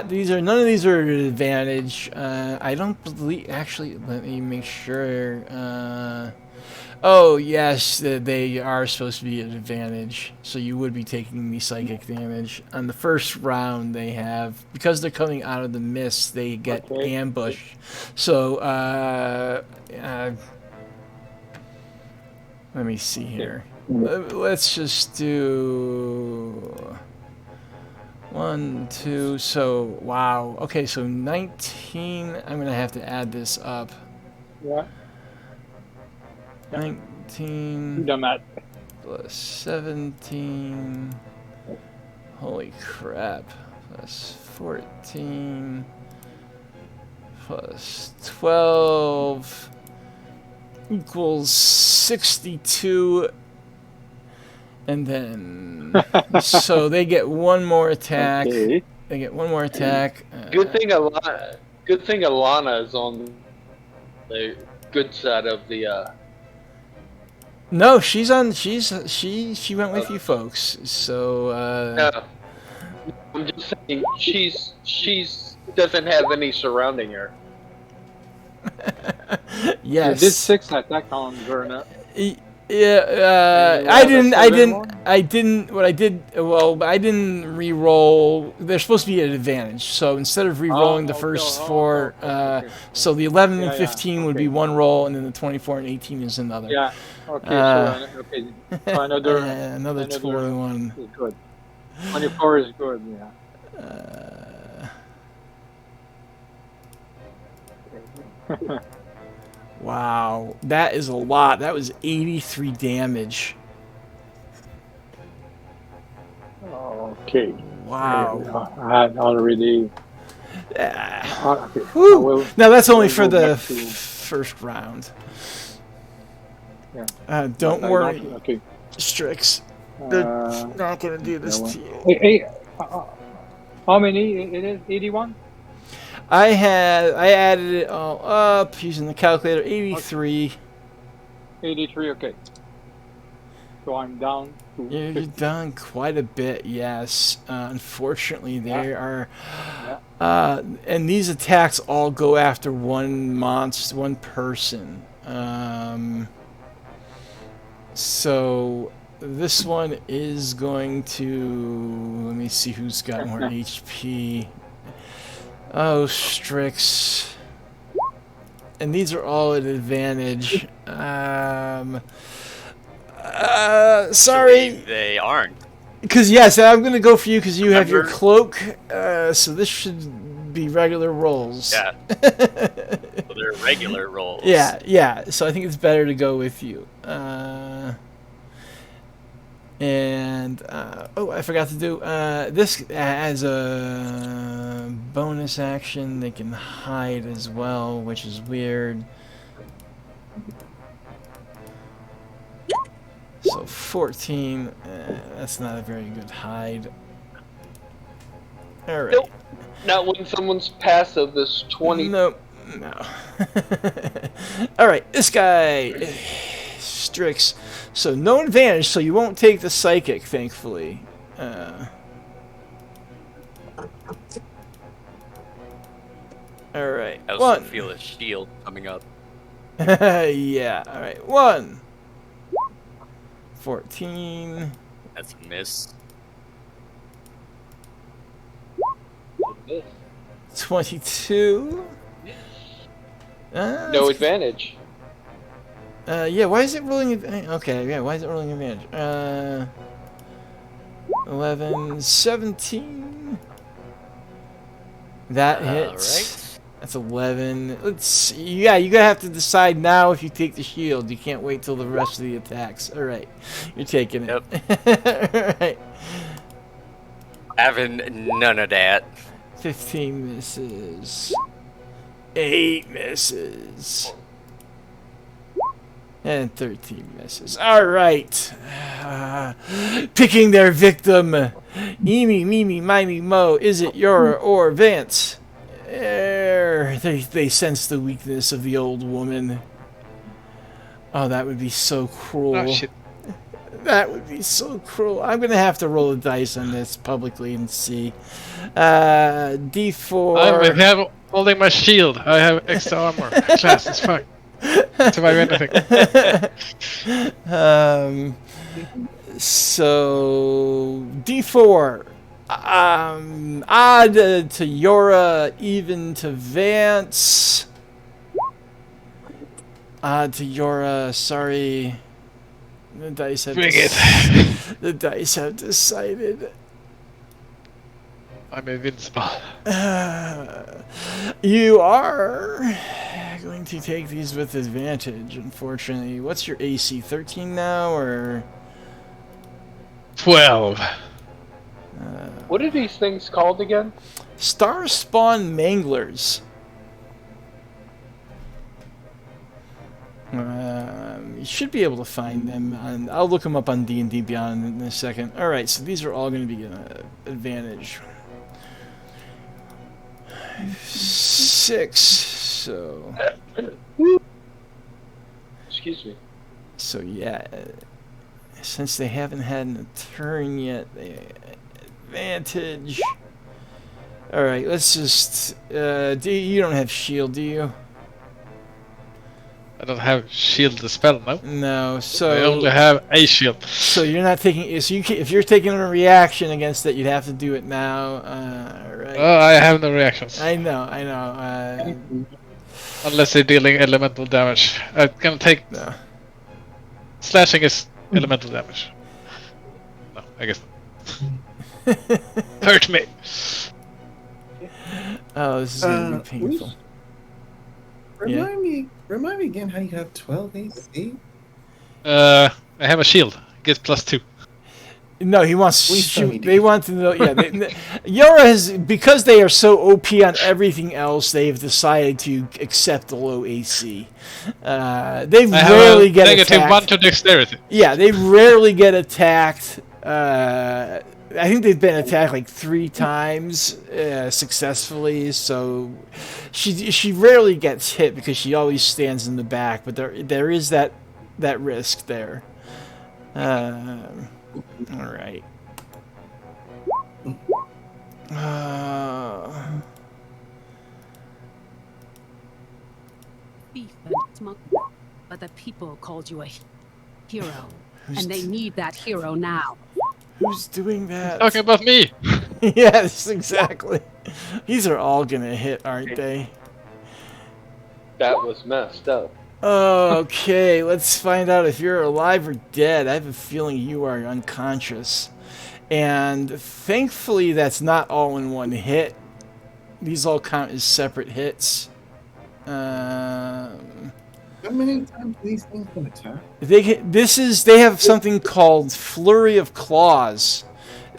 S1: These are none of these are at an advantage. I don't believe. Actually, let me make sure. Oh yes, they are supposed to be at an advantage. So you would be taking the psychic damage on the first round. They have, because they're coming out of the mist, they get ambushed. So let me see here. Let's just do 1, 2. So wow. Okay, so 19. I'm gonna have to add this up.
S10: Yeah.
S1: 19
S10: Done that.
S1: plus 17. Holy crap. Plus 14 plus 12 equals 62. And then so they get one more attack.
S10: Okay.
S1: They get one more attack.
S6: Good thing Alana is on the good side of the.
S1: No, she went with you folks. So
S6: No, I'm just saying she's doesn't have any surrounding her.
S1: yes.
S10: You did 6 attack on Verna.
S1: Yeah, I didn't. What I did, well, I didn't re-roll. They're supposed to be at an advantage. So instead of re-rolling the first 4, so the 11 and 15 would be one roll, and then the 24 and 18 is another.
S10: Yeah. Okay. So another
S1: another 21.
S10: is good. 24 is good. Yeah.
S1: Wow, that is a lot. That was 83 damage.
S10: Okay.
S1: Wow.
S10: I had already. Okay. I
S1: Whew.
S10: will.
S1: Now that's
S10: I
S1: only
S10: will
S1: for
S10: go
S1: the
S10: back to-
S1: first round.
S10: Yeah.
S1: Don't
S10: I
S1: worry,
S10: don't- Okay.
S1: Strix. They're
S10: Uh,
S1: not gonna do this
S10: yeah, well.
S1: to you.
S10: Hey, how many? It is 81.
S1: I added it all up using the calculator. 83.
S10: 83. Okay. So I'm down to.
S1: You're
S10: 50.
S1: done quite a bit, yes. Unfortunately, there are, and these attacks all go after one monster, one person. So this one is going to. Let me see who's got more HP. Oh, Strix. And these are all at advantage. Sorry.
S7: Actually, they aren't.
S1: Because, yes, I'm going to go for you because you have your
S7: Remember?
S1: cloak. So this should be regular rolls.
S7: Yeah. Well, they're regular rolls.
S1: Yeah. So I think it's better to go with you. Oh, I forgot to do this as a bonus action. They can hide as well, which is weird. So 14, that's not a very good hide. All right.
S6: Nope. Not when someone's passive is 20.
S1: No. All right, this guy, Strix. So no advantage, so you won't take the psychic, thankfully. All right.
S7: I also feel a shield coming up.
S1: Yeah. All right. 1. 14.
S7: That's a miss.
S1: 22.
S6: No advantage.
S1: Yeah, why is it rolling advantage? Okay, yeah, why is it rolling advantage? 11, 17. That hits.
S7: Right.
S1: That's 11. Let's see. Yeah, you're going to have to decide now if you take the shield. You can't wait till the rest of the attacks. All right. You're taking it.
S7: Yep.
S1: All right.
S7: Having none of that.
S1: 15 misses. 8 misses. And 13 misses. All right. Picking their victim. Eeny, meeny, miny, mo. Is it Yora or Vance? They sense the weakness of the old woman. Oh, that would be so cruel.
S4: Oh, shit.
S1: That would be so cruel. I'm going to have to roll a dice on this publicly and see. D4.
S4: I have holding my shield. I have extra armor. Class is fuck. Survive anything.
S1: So D4. Odd to Yora, even to Vance. Odd to Yora, sorry. The dice have the dice have decided.
S4: I'm invincible.
S1: You are going to take these with advantage, unfortunately. What's your AC? 13 now, or
S4: 12.
S6: What are these things called again?
S1: Star Spawn Manglers. You should be able to find them, and I'll look them up on D&D Beyond in a second. All right, so these are all going to be an advantage. 6. So.
S6: Excuse me.
S1: So yeah, since they haven't had a turn yet, they advantage. All right, let's just. You don't have shield, do you?
S4: I don't have shield the spell, no?
S1: No, so
S4: I only have a shield.
S1: So you're not taking. So if you're taking a reaction against it, you'd have to do it now. Right.
S4: Oh, I have no reactions.
S1: I know.
S4: Unless they're dealing elemental damage. I'm gonna take.
S1: No.
S4: Slashing is elemental damage. No, I guess not. Hurt me.
S1: Oh, this is gonna be painful.
S8: Remind me again how you have 12 AC?
S4: I have a shield. Gets +2.
S1: No, he wants to
S8: Please tell me,
S1: shoot.
S8: dude.
S1: They want to know. Yeah, Yora has, because they are so OP on everything else. They've decided to accept the low AC. They rarely get
S4: negative
S1: attacked.
S4: -1 to dexterity.
S1: Yeah, they rarely get attacked. I think they've been attacked like 3 times successfully. So she rarely gets hit because she always stands in the back. But there is that risk there. All right.
S9: Beef and smoke, but the people called you a hero, and they need that hero now.
S1: Who's doing that?
S4: Talking about me.
S1: Yes, exactly. These are all gonna hit, aren't they?
S6: That was messed up.
S1: Okay, let's find out if you're alive or dead. I have a feeling you are unconscious. And thankfully that's not all in one hit. These all count as separate hits.
S8: How many times do these things can attack?
S1: They have something called Flurry of Claws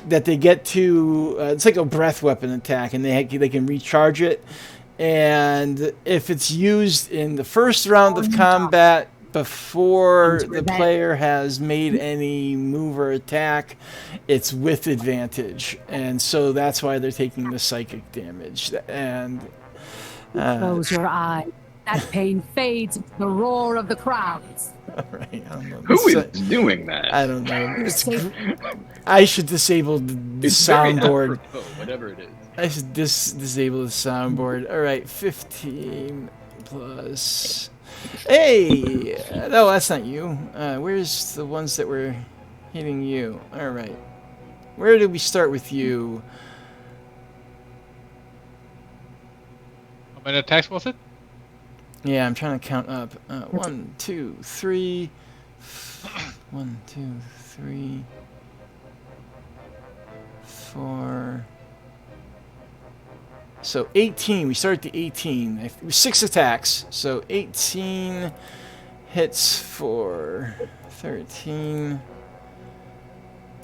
S1: that they get to. It's like a breath weapon attack, and they can recharge it. And if it's used in the first round of combat before the player has made any move or attack, it's with advantage, and so that's why they're taking the psychic damage. And
S9: Close your eye. That pain fades into the roar of the crowds.
S1: right, I don't know.
S3: Who is doing that?
S1: I don't know. I should disable the
S3: It's very
S1: soundboard.
S3: apropos, whatever it is.
S1: I should disable the soundboard. All right, 15 plus. Hey, no, that's not you. Where's the ones that were hitting you? All right, where did we start with you?
S4: How many attacks was it?
S1: Yeah, I'm trying to count up. 1, 2, 3. 1, 2, 3, 4. So 18. We started at the 18. 6 attacks. So 18 hits for 13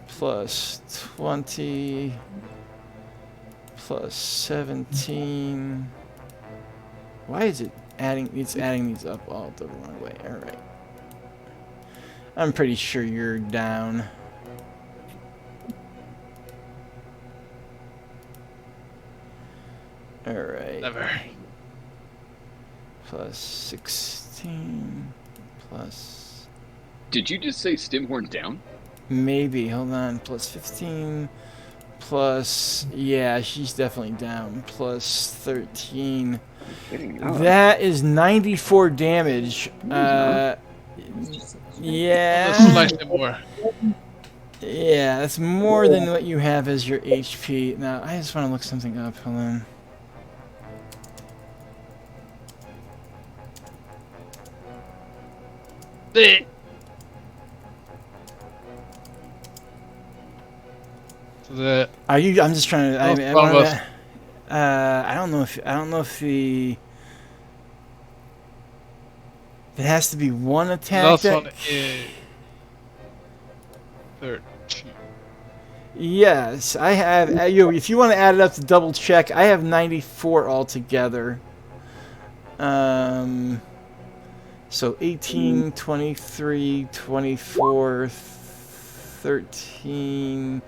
S1: plus 20 plus 17. Why is it adding? It's adding these up all the wrong way. All right. I'm pretty sure you're down. All right.
S4: Never.
S1: Plus 16 plus.
S3: Did you just say Stimhorn down?
S1: Maybe. Hold on. Plus 15 plus. Yeah, she's definitely down. Plus 13. That is 94 damage. Yeah.
S4: Slightly more.
S1: Yeah, that's more than what you have as your HP. Now, I just want to look something up. Hold on. Are you? I'm just trying to. I don't know if the. It has to be one attack.
S4: Last one is 13.
S1: Yes, I have. If you want to add it up to double check, I have 94 altogether. So 18, 23, 24, 13,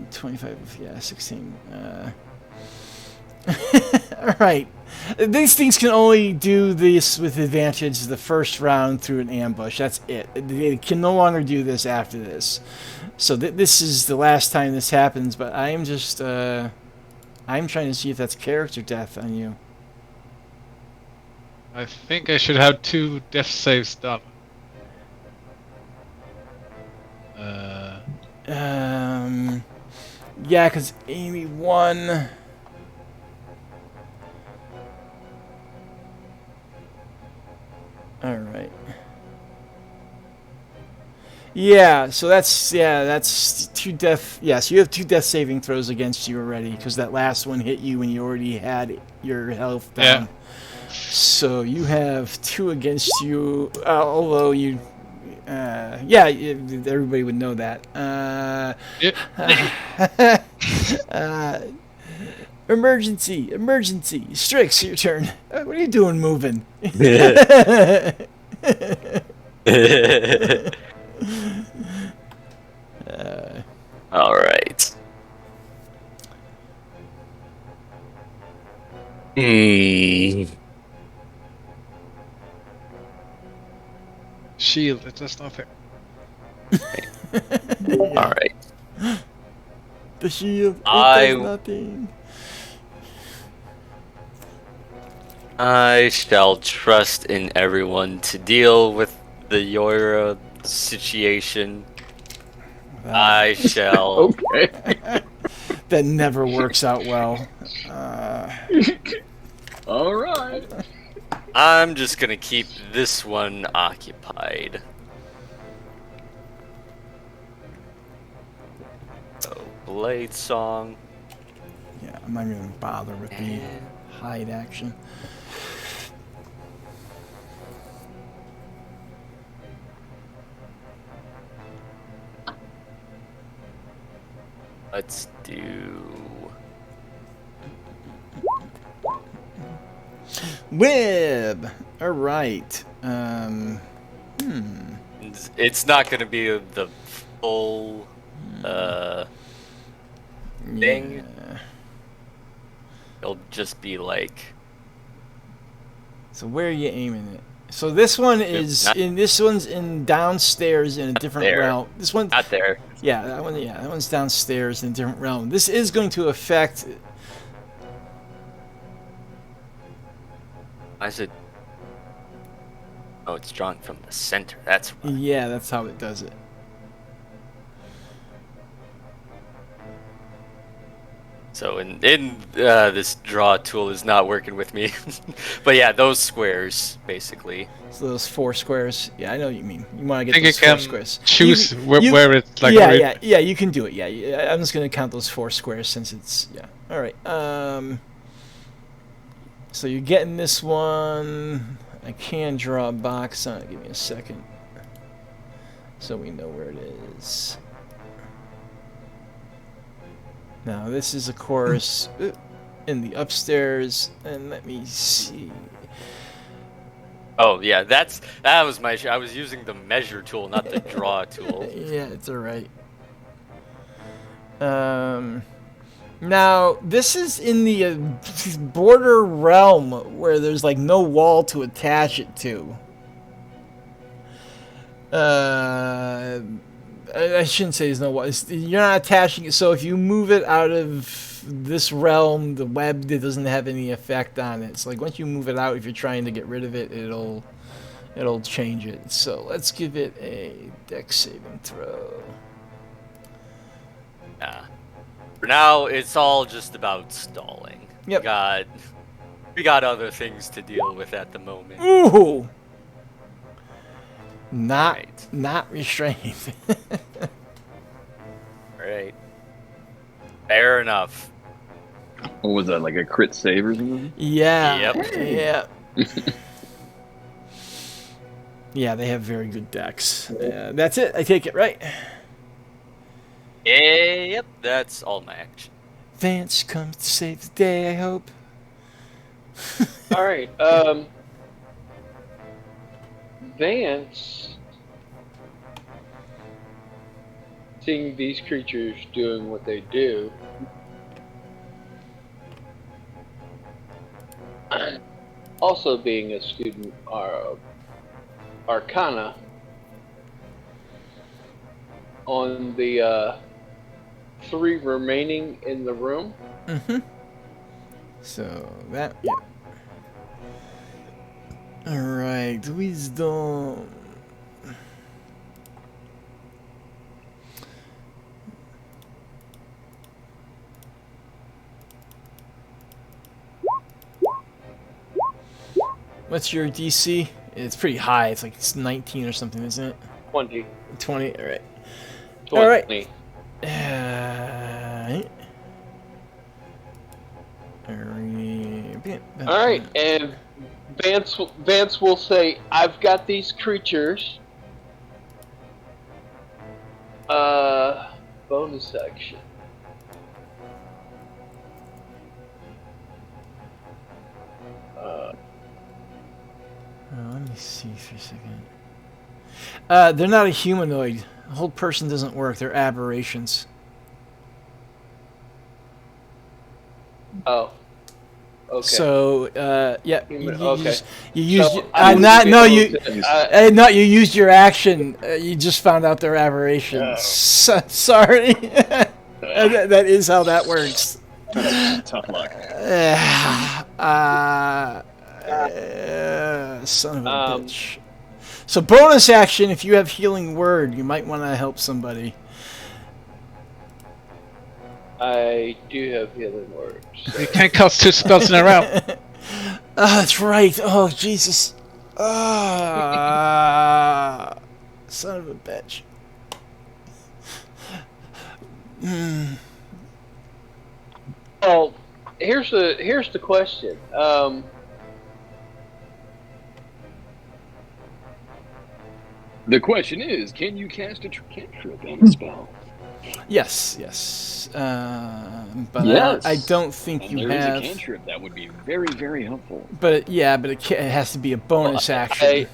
S1: 25, yeah, 16. Alright. These things can only do this with advantage the first round through an ambush. That's it. They can no longer do this after this. So this is the last time this happens, but I am just, I'm trying to see if that's character death on you.
S4: I think I should have 2 death saves done.
S1: Yeah, because Amy won. All right. Yeah, so that's 2 death. Yeah, so you have 2 death saving throws against you already because that last one hit you when you already had your health down.
S4: Yeah.
S1: So you have 2 against you, although you, yeah, everybody would know that. Emergency, Strix, your turn. What are you doing moving?
S7: All right.
S4: Shield, that's not fair.
S7: All right.
S1: The shield, it
S7: I-
S1: does nothing.
S7: I shall trust in everyone to deal with the Yora situation. I shall.
S3: Okay.
S1: That never works out well.
S3: All right.
S7: I'm just gonna keep this one occupied. So, Blade Song.
S1: Yeah, I'm not gonna bother with the hide action.
S7: Let's do.
S1: Web. All right.
S7: It's not gonna be the full thing.
S1: Yeah.
S7: It'll just be like.
S1: So where are you aiming it? So this one is
S7: Not-
S1: in. This one's in downstairs in a different
S7: there.
S1: realm. This one.
S7: Not there.
S1: Yeah, that one. Yeah, that one's downstairs in a different realm. This is going to affect.
S7: Why is it? Oh, it's drawn from the center. That's why.
S1: Yeah, that's how it does it.
S7: So in this draw tool is not working with me. But yeah, those squares basically.
S1: So those 4 squares. Yeah, I know what you mean. You want to
S4: I
S1: get
S4: think you
S1: those 4
S4: can
S1: squares.
S4: choose where it's like.
S1: Yeah,
S4: already-
S1: yeah, you can do it. Yeah, I'm just gonna count those 4 squares since it's All right. So you're getting this one. I can draw a box on it. Give me a second, so we know where it is. Now this is, of course, in the upstairs. And let me see.
S7: Oh yeah, that was my. I was using the measure tool, not the draw tool.
S1: Yeah, it's all right. Now this is in the border realm where there's like no wall to attach it to. I shouldn't say there's no wall. You're not attaching it, so if you move it out of this realm, the web, it doesn't have any effect on it. So like once you move it out, if you're trying to get rid of it, it'll change it. So let's give it a dex saving throw.
S7: Yeah. For now, it's all just about stalling.
S1: Yep.
S7: We got other things to deal with at the moment.
S1: Ooh. Not
S7: Right.
S1: not restrained.
S7: Right. Fair enough.
S3: What was that, like a crit save or something?
S1: Yeah.
S7: Yep.
S1: Yeah. Yeah, they have very good decks. That's it. I take it, right?
S7: Yep, that's all my action.
S1: Vance comes to save the day, I hope.
S6: All right. Vance, seeing these creatures doing what they do, also being a student of Arcana, on the 3 remaining in the room.
S1: Mm-hmm. So that, yeah. All right, wisdom. What's your DC? It's pretty high. It's like 19 or something, isn't it?
S6: 20.
S1: 20. All right.
S6: 20.
S1: All right.
S6: All right, and Vance will say, "I've got these creatures." Bonus action.
S1: Let me see for a second. They're not a humanoid. The whole person doesn't work. They're aberrations.
S6: Oh. Okay.
S1: So, yeah,
S6: Okay.
S1: you used
S6: So I
S1: you used your action. You just found out they're aberrations. Sorry, that is how that works.
S3: Tough luck.
S1: Son of a bitch. So bonus action, if you have healing word, you might want to help somebody.
S6: I do have healing words. So.
S4: You can't cast 2 spells in a round.
S1: That's right. Oh, Jesus. Son of a bitch.
S6: Well, here's the question.
S3: The question is, can you cast a cantrip on a spell?
S1: Yes, yes. But
S3: Yes.
S1: I don't think you
S3: there
S1: have.
S3: There is a cantrip that would be very, very helpful.
S1: But it has to be a bonus action.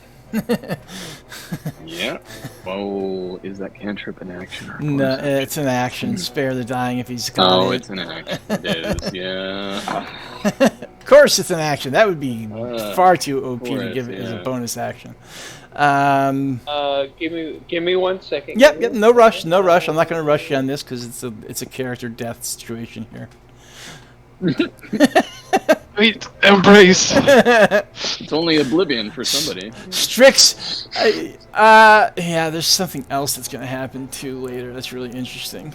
S3: Yeah. Oh, is that cantrip an action? Or
S1: No, it's an action. Spare the dying if he's got it.
S3: Oh, it's an action. It is, yeah.
S1: Of course it's an action. That would be far too OP to give it as a
S3: yeah.
S1: bonus action.
S6: Give me 1 second.
S1: Yep, no rush, no rush. I'm not going to rush you on this because it's a character death situation here.
S4: Sweet embrace.
S3: It's only oblivion for somebody.
S1: Strix, yeah, there's something else that's going to happen too later. That's really interesting.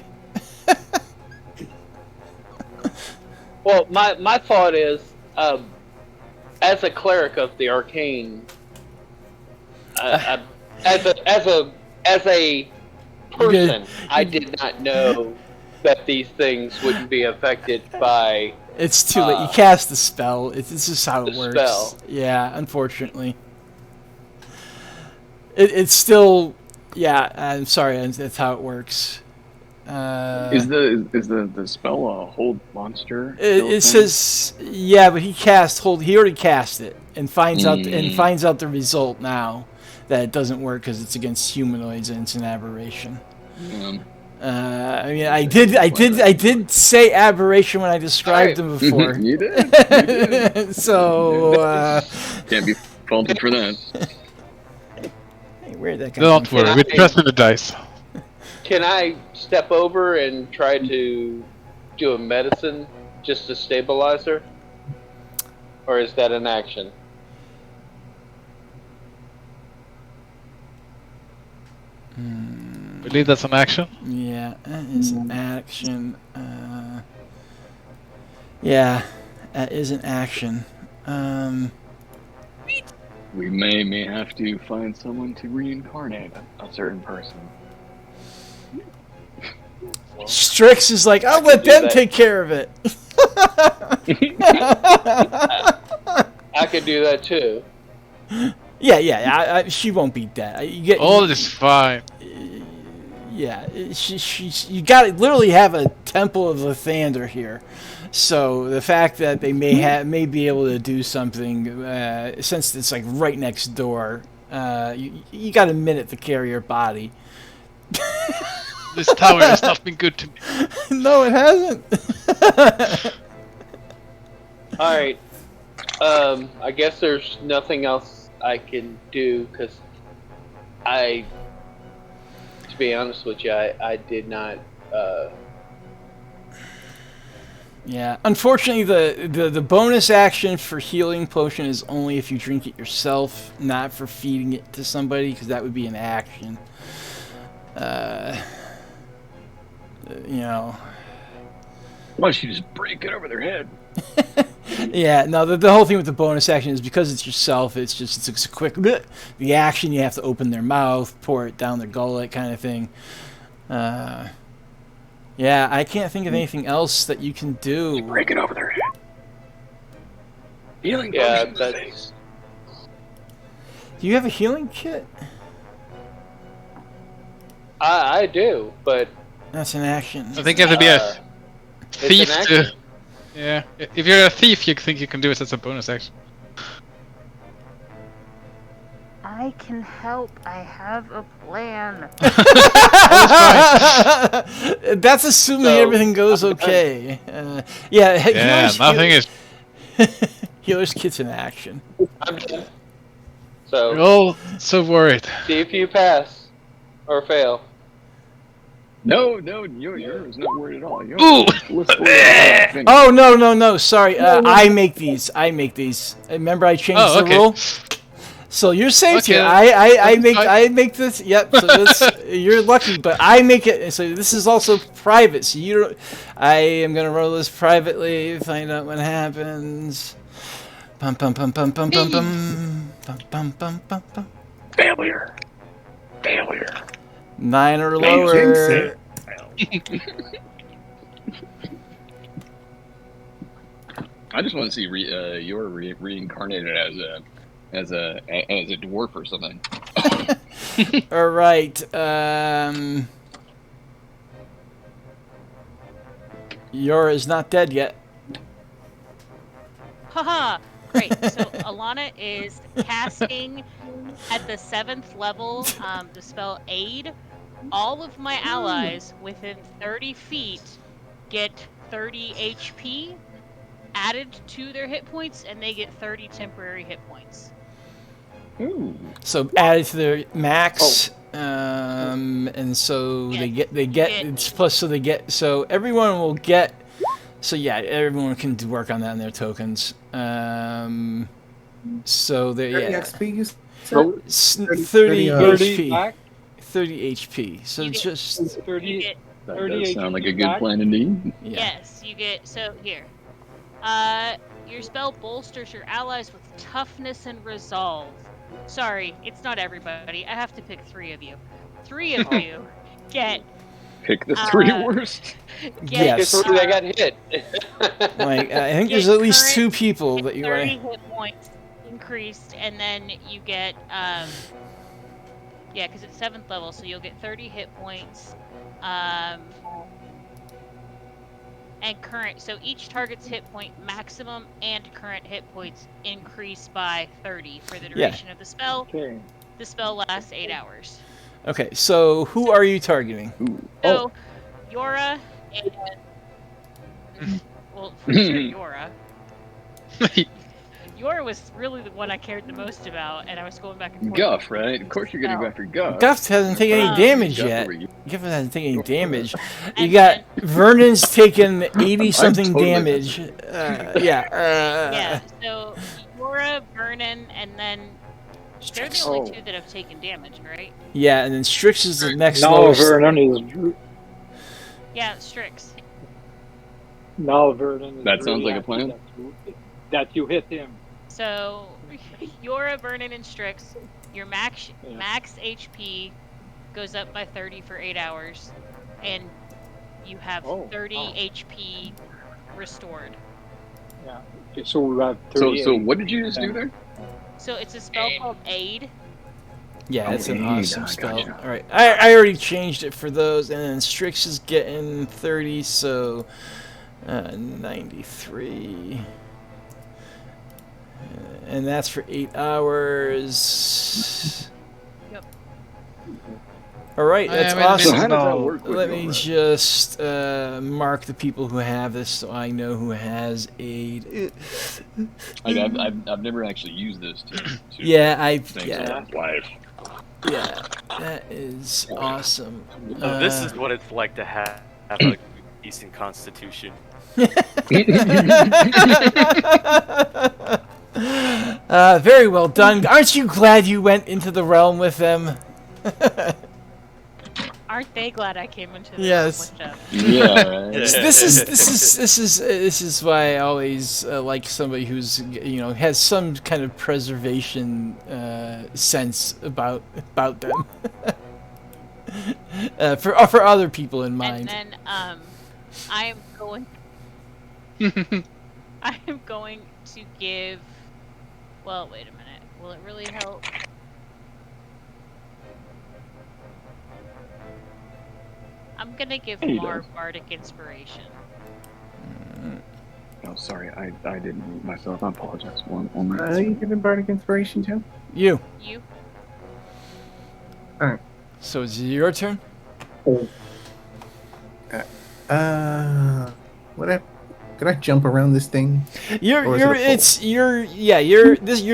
S6: Well, my thought is, as a cleric of the arcane, as a person, I did not know that these things wouldn't be affected by.
S1: It's too late. You cast the spell. It's just how it works.
S6: Spell.
S1: Yeah, unfortunately. It's still. Yeah, I'm sorry. That's how it works.
S3: Is the spell a hold monster?
S1: It says but he cast hold. He already cast it and finds out the result now that it doesn't work because it's against humanoids and it's an aberration. I mean, I did say aberration when I described them before.
S3: You did.
S1: So
S3: Can't be faulted for that.
S1: Hey, where'd that go?
S4: Don't worry, we're pressing the dice.
S6: Can I step over and try to do a medicine just to stabilize her? Or is that an action?
S4: I believe that's an action.
S1: Yeah, that is an action. Yeah, that is an action.
S3: We may have to find someone to reincarnate a certain person.
S1: Strix is like, I'll let them take care of it.
S6: I could do that too.
S1: Yeah. She won't be dead.
S4: All is fine.
S1: Yeah, you got to literally have a Temple of Lathander here. So the fact that they may be able to do something, since it's like right next door, you got a minute to carry your body.
S4: This tower has not been good to me.
S1: No, it hasn't.
S6: All right. I guess there's nothing else I can do because to be honest with you, I did not.
S1: Yeah, unfortunately, the bonus action for healing potion is only if you drink it yourself, not for feeding it to somebody, because that would be an action. You know.
S3: Why don't you just break it over their head?
S1: Yeah, no, the whole thing with the bonus action is because it's yourself, it's a quick bleh. The action, you have to open their mouth, pour it down their gullet kind of thing. Yeah, I can't think of anything else that you can do.
S3: Just break it over their head. Healing
S6: Yeah,
S3: potion in the face.
S1: Do you have a healing kit?
S6: I do, but
S1: That's an action.
S4: I think you have to be a thief
S6: it's an
S4: to.
S6: action.
S4: Yeah, if you're a thief, you think you can do it as a bonus action.
S2: I can help. I have a plan.
S1: That's assuming
S6: So,
S1: everything goes okay. Yeah,
S4: Yeah, nothing is.
S1: Healer's kit's in action.
S6: I'm done.
S4: We're
S6: So
S4: all so worried.
S6: see if you pass or fail.
S3: No, yours not worried at all. Yours,
S4: Ooh!
S3: let's pull it out.
S1: Oh no! Sorry, I make these. Remember, I changed
S4: Oh,
S1: the
S4: okay.
S1: rule. So you're safe
S4: Okay.
S1: here. I
S4: Fine.
S1: make this. Yep. So this, you're lucky, but I make it. So this is also private. So you don't. I am gonna roll this privately. Find out what happens. Bum bum bum bum bum bum bum bum bum bum bum bum.
S3: Failure.
S1: 9 or
S8: Jinx
S1: lower.
S8: it.
S3: I just want to see you're reincarnated as a dwarf or something.
S1: All right. Yora is not dead yet.
S2: Haha. Great. So Alana is casting at the 7th level the spell Aid. All of my allies within 30 feet get 30 HP added to their hit points, and they get 30 temporary hit points.
S3: Ooh.
S1: So added to their max, and so
S2: Yeah,
S1: they get it's plus. So they get everyone will get. So yeah, everyone can work on that in their tokens. So they
S8: 30
S1: yeah,
S8: XP, you said?
S10: So
S1: 30
S10: 30
S1: HP,
S10: back,
S1: 30 HP. So
S2: You get-
S1: just
S2: You
S10: 30.
S2: get,
S3: That
S10: 30
S3: does sound like a
S10: HP
S3: good
S10: back.
S3: plan indeed.
S1: yeah.
S2: Yes, you get. So here. Your spell bolsters your allies with toughness and resolve. Sorry, it's not everybody. I have to pick 3 of you. 3 of you get
S3: Pick the 3
S2: Uh,
S3: worst.
S1: Yes.
S6: Guess where I got hit.
S1: Like I think
S2: Get
S1: there's at least
S2: current-
S1: 2 people that you
S2: 30
S1: want.
S2: hit points increased, and then you get yeah, because it's 7th level, so you'll get 30 hit points. And current, so each target's hit point maximum and current hit points increase by 30 for the duration of the spell.
S10: Okay.
S2: The spell lasts 8 hours.
S1: Okay, so who are you targeting?
S2: So, Yora and well, for sure Yora. Yora was really the one I cared the most about, and I was going back and forth.
S3: Guff, right? Of course you're gonna go after Guff.
S1: Guff hasn't taken any damage
S3: Guff
S1: yet.
S3: over you.
S1: Guff hasn't taken any damage. You
S2: And
S1: got Vernon's taken 80 something
S3: totally
S1: damage.
S2: Yeah, so Yora, Vernon, and then they're the only 2 that have taken damage, right?
S1: Yeah, and then Strix is the next
S10: Now
S1: lowest.
S10: Vernon is
S2: Yeah, Strix.
S3: That sounds like a plan.
S10: That you hit him.
S2: So, Yora, Vernon, and Strix, your max HP goes up by 30 for 8 hours, and you have 30 HP restored.
S10: Yeah. Okay, so we have
S3: So
S10: 38.
S3: what did you just do there?
S2: So it's a spell called Aid.
S1: Yeah, it's an
S3: Oh,
S1: awesome
S3: gotcha.
S1: spell. Alright, I already changed it for those, and then Strix is getting 30, so 93. And that's for 8 hours.
S2: Yep.
S1: Alright, that's
S4: wait a minute.
S1: awesome.
S3: So how does that work with
S1: Let
S3: your
S1: me
S3: rep?
S1: just mark the people who have this so I know who has aid.
S3: Like I've never actually used this to
S1: Yeah,
S3: things
S1: yeah,
S3: in life.
S1: yeah, that is awesome.
S7: So this is what it's like to have a decent constitution.
S1: Very well done. Aren't you glad you went into the realm with them?
S2: Aren't they glad I came into the
S1: Yes.
S2: room with them?
S3: Yeah, right.
S1: This is why I always like somebody who's has some kind of preservation sense about them for other people in mind.
S2: And then I am going I am going to give, well, wait a minute. Will it really help? I'm gonna give
S3: He
S2: Mar
S3: does.
S2: bardic inspiration.
S3: Oh, sorry, I didn't mute myself. I apologize. One minute.
S8: Are you giving Bardic Inspiration too?
S1: You.
S2: You?
S8: Alright.
S1: So it's your turn.
S8: What? Could I jump around this thing? Or is it a
S1: You're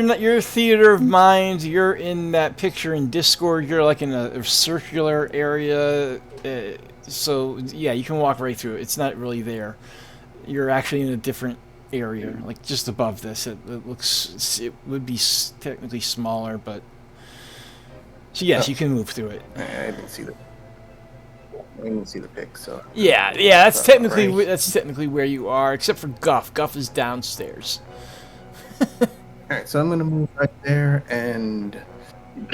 S1: not, you're a theater of mind. You're in that picture in Discord. You're like in a circular area. So yeah, you can walk right through it. It's not really there. You're actually in a different area, like just above this. It would be technically smaller, but so yes, you can move through it.
S8: I didn't see the. I didn't see the pic, so.
S1: Yeah, that's technically
S8: right.
S1: that's technically where you are, except for Guff. Guff is downstairs.
S8: Alright, so I'm gonna move right there, and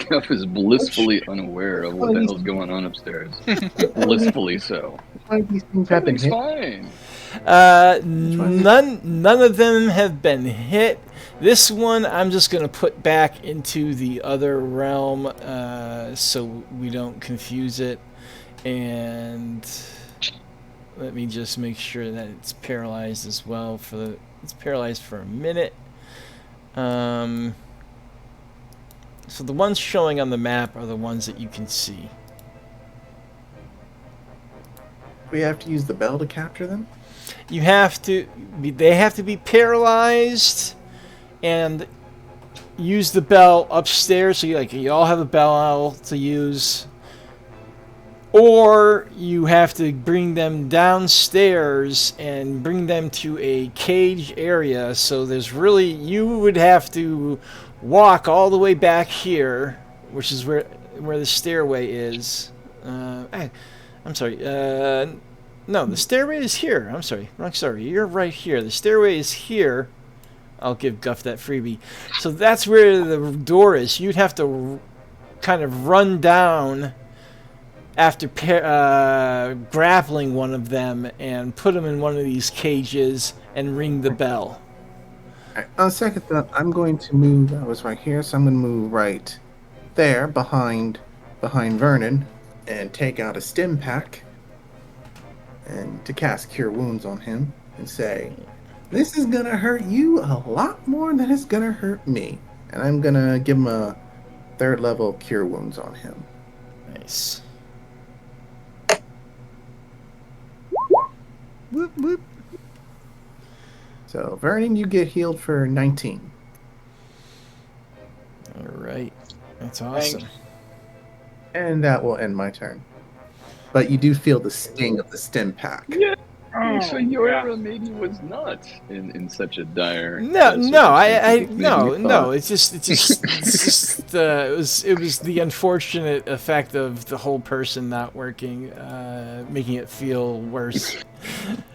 S3: Guff is blissfully unaware of what the hell's going on upstairs. Blissfully so.
S8: one of these things have been
S3: Everything's
S8: hit.
S3: fine.
S1: None of them have been hit. This one I'm just gonna put back into the other realm, so we don't confuse it. And let me just make sure that it's paralyzed as well. It's paralyzed for a minute. So the ones showing on the map are the ones that you can see.
S8: We have to use the bell to capture them?
S1: They have to be paralyzed and use the bell upstairs. So you all have a bell to use. Or you have to bring them downstairs and bring them to a cage area. So you would have to walk all the way back here, which is where the stairway is. I'm sorry. No, the stairway is here. I'm sorry. You're right here. The stairway is here. I'll give Guff that freebie. So that's where the door is. You'd have to kind of run down after grappling one of them and put them in one of these cages and ring the bell.
S8: Alright, on second thought, I'm going to move. I was right here, so I'm going to move right there behind Vernon and take out a stim pack and to cast Cure Wounds on him and say, "This is going to hurt you a lot more than it's going to hurt me." And I'm going to give him a 3rd level Cure Wounds on him.
S1: Nice. Whoop, whoop.
S8: So, Vernon, you get healed for 19.
S1: Alright. That's awesome.
S10: Thanks.
S8: And that will end my turn. But you do feel the sting of the stim pack.
S3: Yeah.
S10: Oh,
S3: So your
S10: yeah.
S3: era maybe was not in such a dire.
S1: No,
S3: circumstance as
S1: It's just it was the unfortunate effect of the whole person not working, making it feel worse.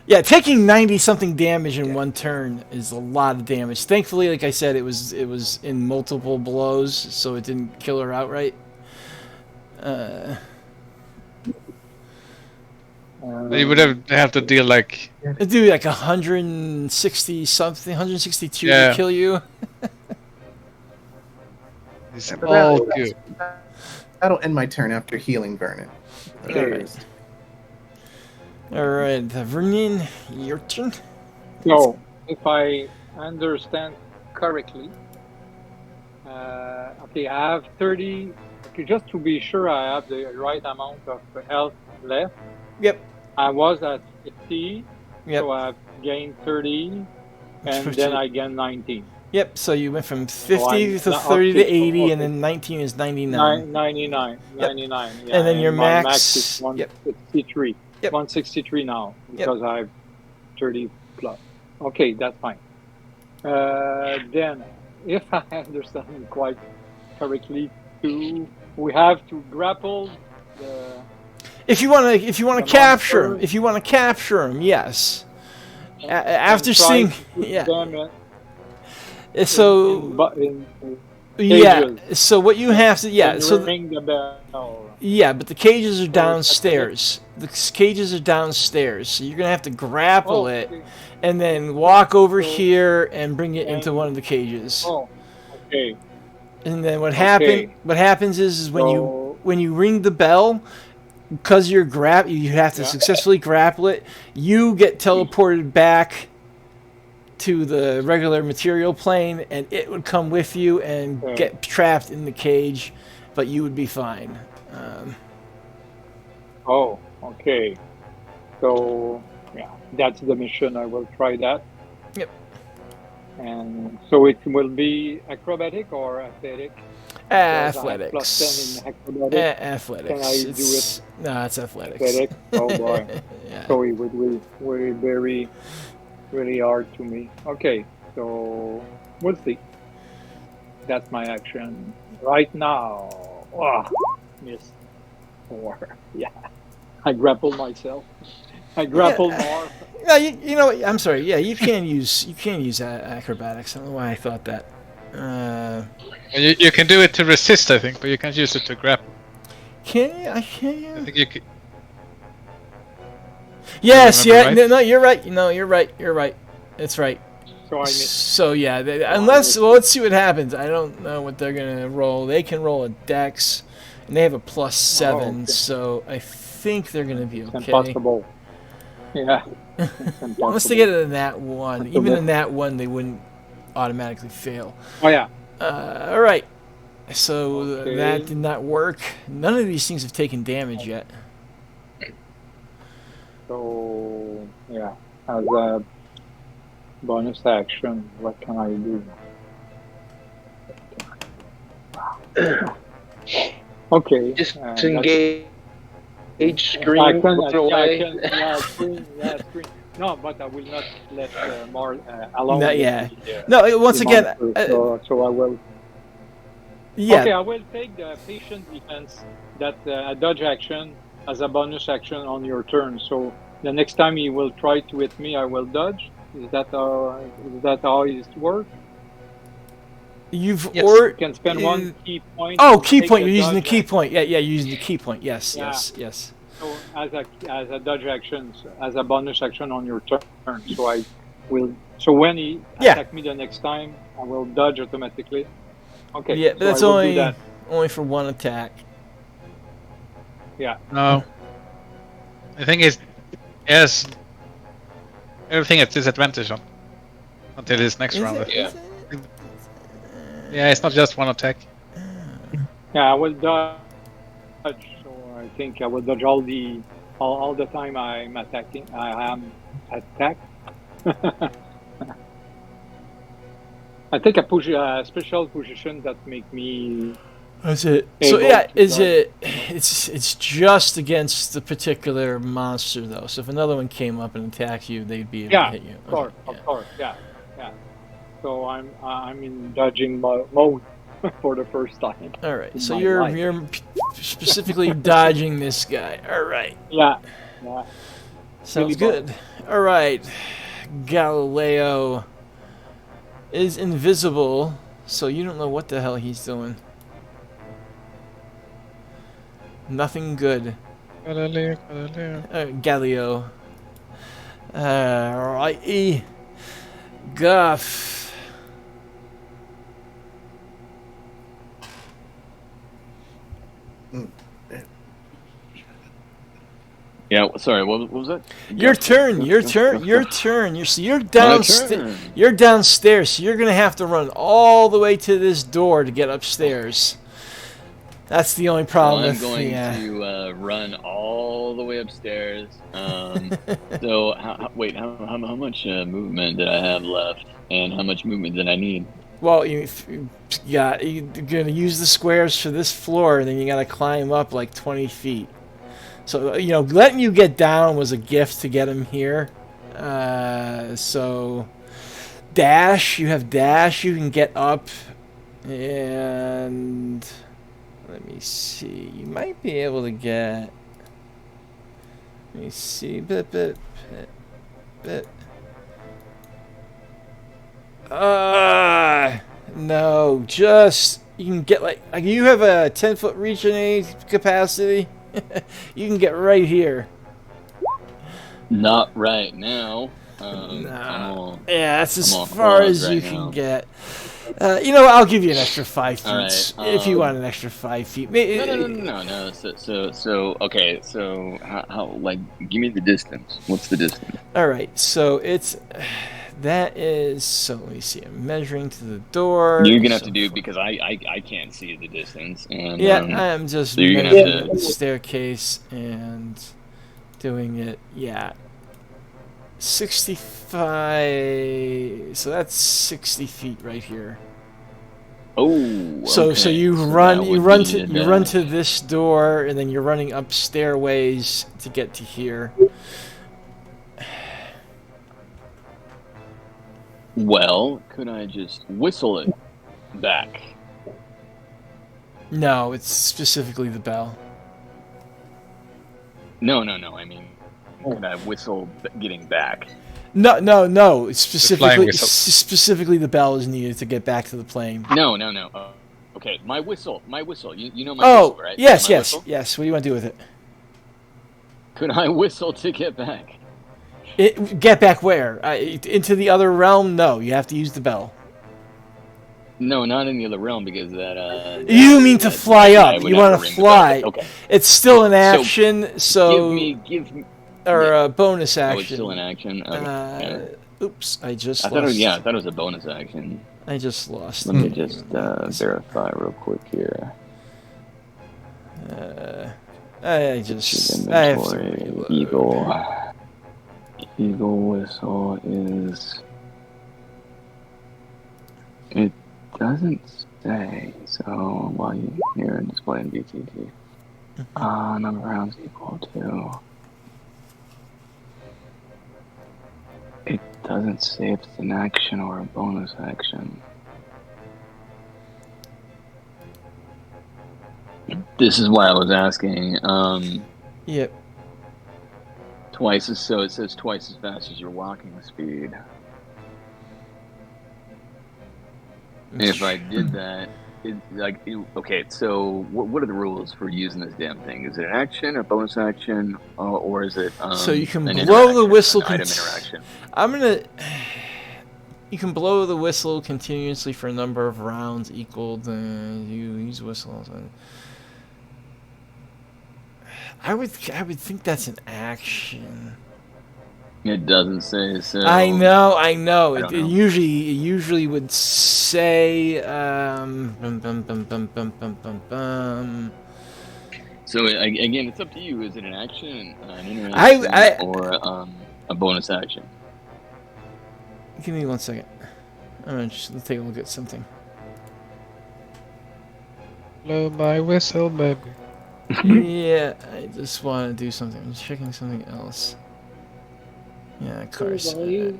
S1: Yeah, taking 90-something damage in one turn is a lot of damage. Thankfully, like I said, it was in multiple blows, so it didn't kill her outright.
S4: You would have to deal like.
S1: It'd do like 160 something, 162
S4: Yeah.
S1: to kill you.
S4: It's all good.
S8: That'll end my turn after healing Vernon.
S1: Alright. Alright, Vernon, your turn.
S10: So, if I understand correctly, okay, I have 30. Okay, just to be sure I have the right amount of health left.
S1: Yep.
S10: I was at 50,
S1: Yep.
S10: so I've gained 30, and
S1: 50.
S10: then I gained 19.
S1: Yep, so you went from 50
S10: I'm
S1: to
S10: not-
S1: 30 to
S10: okay,
S1: 80,
S10: okay.
S1: and then 19 is 99.
S10: 99.
S1: Yep.
S10: 99. Yeah,
S1: And then your
S10: my
S1: max-
S10: is
S1: yep.
S10: 163.
S1: Yep.
S10: 163 now, because I have 30 plus. Okay, that's fine. Then, if I understand quite correctly, we have to grapple the...
S1: If you want to
S10: The
S1: capture him,
S10: monster.
S1: yes. After
S10: and try
S1: seeing,
S10: to put
S1: yeah.
S10: them
S1: So
S10: in
S1: yeah.
S10: cages.
S1: So what you have to, yeah.
S10: and
S1: So
S10: ring the bell.
S1: yeah, but the cages are downstairs. The cages are downstairs, so you're gonna have to grapple it,
S10: okay.
S1: and then walk over
S10: So-
S1: here and bring it into
S10: and-
S1: one of the cages.
S10: Oh, okay.
S1: And then what
S10: Okay.
S1: happens is when
S10: So-
S1: you ring the bell, because you have to successfully grapple it. You get teleported back to the regular material plane, and it would come with you and get trapped in the cage, but you would be fine.
S10: Oh, okay. So, yeah, that's the mission. I will try that.
S1: Yep.
S10: And so it will be acrobatic or athletic?
S1: Athletics.
S10: Plus 10 in acrobatic.
S1: Athletics.
S10: Can I do it?
S1: No, it's athletics.
S10: Athletic? Oh boy.
S1: Yeah.
S10: So it would be very, really hard to me. Okay, so we'll see. That's my action right now. Oh, miss 4. Yeah, I grappled myself. I grappled more.
S1: Yeah, you know what? I'm sorry. Yeah, you can use acrobatics. I don't know why I thought that.
S4: You can do it to resist, I think, but you can't use it to grapple.
S1: Can you? I can't.
S4: I think you can.
S1: Yes. Yeah.
S4: Right?
S1: No, you're right. No, you're right. You're right. It's right.
S10: So I missed.
S1: So yeah, unless let's see what happens. I don't know what they're gonna roll. They can roll a dex, and they have a +7.
S10: okay.
S1: So I think they're gonna be okay.
S10: It's impossible. Yeah.
S1: Unless they get it in that one. Even in that one, they wouldn't automatically fail.
S10: Oh yeah.
S1: All right. So
S10: Okay.
S1: that did not work. None of these things have taken damage yet.
S10: So yeah, as a bonus action, what can I do? Okay.
S6: Just
S10: that's-
S6: engage screen,
S10: I can,
S6: run away.
S10: screen. No, but I will not let more alone.
S1: No, yeah. No, once
S10: the
S1: again,
S10: monster, so I will.
S1: yeah.
S10: Okay, I will take the patient defense, that a dodge action as a bonus action on your turn. So the next time he will try to hit me, I will dodge. Is that how it works?
S1: You've
S4: Yes.
S10: You can spend one key point.
S1: Oh,
S10: to
S1: key
S10: take
S1: point.
S10: the
S1: You're using the
S10: dodge
S1: key
S10: action.
S1: point. Yeah, using the key point. Yes,
S10: Yeah.
S1: yes.
S10: So as a dodge action, as a bonus action on your turn. So I will. So when he attack me the next time, I will dodge automatically. Okay.
S1: Yeah, but
S10: so
S1: that's
S10: I will do that.
S1: only for one attack.
S10: Yeah.
S4: No. I think it's yes. Everything at disadvantage on until his next round. Yeah, it's not just one attack.
S10: Yeah, I will dodge. So I think I will dodge all the time I'm attacking. I am attacked. I take a special position that make me.
S1: That's it. So
S10: able
S1: yeah,
S10: to
S1: is
S10: dodge.
S1: it? It's just against the particular monster though. So if another one came up and attacked you, they'd be able to hit you.
S10: Of course, yeah. So I'm in dodging mode for the first time.
S1: All right.
S10: in
S1: So
S10: my
S1: you're
S10: life.
S1: specifically dodging this guy. All right.
S10: Yeah.
S1: Sounds
S10: Really
S1: good. All right. Galileo is invisible, so you don't know what the hell he's doing. Nothing good. Galileo. Alrighty. Guff.
S3: Yeah, sorry, what was that?
S1: Your turn. You're downstairs.
S3: turn.
S1: You're downstairs, so you're gonna have to run all the way to this door to get upstairs. That's the only problem.
S3: I'm going to run all the way upstairs. So, how much movement did I have left, and how much movement did I need?
S1: Well, you're gonna use the squares for this floor, and then you gotta climb up like 20 feet. So, letting you get down was a gift to get him here. So, dash, you have dash, you can get up, and let me see, you might be able to get, let me see, bit. No, just, you can get like you have a 10-foot reach in a capacity. You can get right here.
S3: Not right now.
S1: Yeah, that's as
S3: I'm all
S1: far as
S3: closed
S1: you
S3: right
S1: can
S3: now.
S1: get. You know, I'll give you an extra 5 feet
S3: All right,
S1: if you want an extra 5 feet.
S3: No. So okay. So how like give me the distance. What's the distance?
S1: All right, so that is, so let me see. I'm measuring to the door.
S3: You're gonna have
S1: so
S3: to do because I can't see the distance. And
S1: Yeah, I'm just
S3: so you're gonna
S1: measuring
S3: have to.
S1: the staircase and doing it. Yeah, 65. So that's 60 feet right here.
S3: Oh.
S1: So
S3: Okay.
S1: you
S3: So
S1: run
S3: that
S1: you
S3: would
S1: run
S3: be
S1: to
S3: a
S1: you run
S3: dash.
S1: to this door, and then you're running up stairways to get to here.
S3: Well, could I just whistle it back?
S1: No, it's specifically the bell.
S3: No. I mean, could I whistle getting back?
S1: No. It's specifically
S4: whistle.
S1: specifically the bell is needed to get back to the plane.
S3: No. Okay, my whistle. You know my
S1: Oh,
S3: whistle, right?
S1: yes.
S3: My whistle?
S1: What do you want to do with it?
S3: Could I whistle to get back?
S1: Get back where? Into the other realm? No, you have to use the bell.
S3: No, not in the other realm because that.
S1: You mean to fly
S3: I
S1: up?
S3: would
S1: You
S3: have
S1: want
S3: to
S1: to
S3: ring the bell.
S1: fly?
S3: Okay.
S1: It's still an action, so
S3: Give me.
S1: or a bonus action.
S3: Oh, it's still an action. Okay.
S1: Oops, I just
S3: I
S1: lost.
S3: thought it was a bonus action.
S1: I just lost.
S3: Let me just verify real quick here.
S1: I have to reload.
S3: Eagle whistle is. It doesn't say. So while you here and display in BTT, number of rounds equal to. It doesn't say if it's an action or a bonus action. This is why I was asking.
S1: Yep.
S3: So it says twice as fast as your walking speed. If I did that, okay. So what are the rules for using this damn thing? Is it an action, a bonus action, or is it?
S1: So you can
S3: an
S1: blow the whistle.
S3: an item interaction.
S1: You can blow the whistle continuously for a number of rounds equal to you use whistles. I would think that's an action.
S3: It doesn't say so.
S1: I know. It
S3: don't know.
S1: usually would say.
S3: So again, it's up to you. Is it an action, an interaction, or a bonus action?
S1: Give me 1 second. I'm gonna just take a look at something.
S4: Blow my whistle, baby.
S1: Yeah, I just want to do something. I'm just checking something else. Yeah, of course. This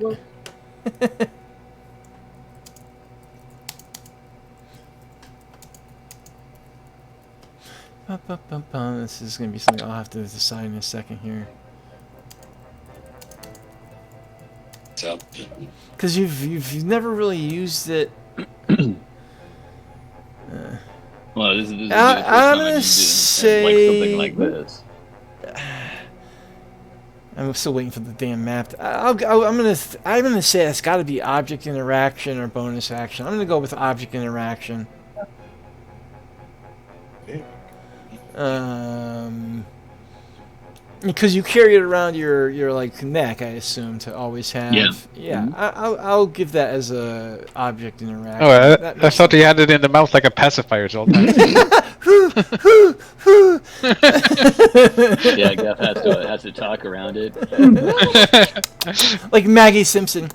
S1: is gonna be something I'll have to decide in a second here.
S3: So.
S1: Because you've never really used it.
S3: Well, this is
S1: I'm gonna say
S3: like something like this.
S1: I'm still waiting for the damn map. I'm gonna say it's got to be object interaction or bonus action. I'm gonna go with object interaction. Because you carry it around your like neck, I assume, to always have. Yeah. I'll give that as a object interaction.
S4: Oh, I thought he had it in the mouth like a pacifier all the
S3: time. Yeah, Guff has to talk around it.
S1: Like Maggie Simpson.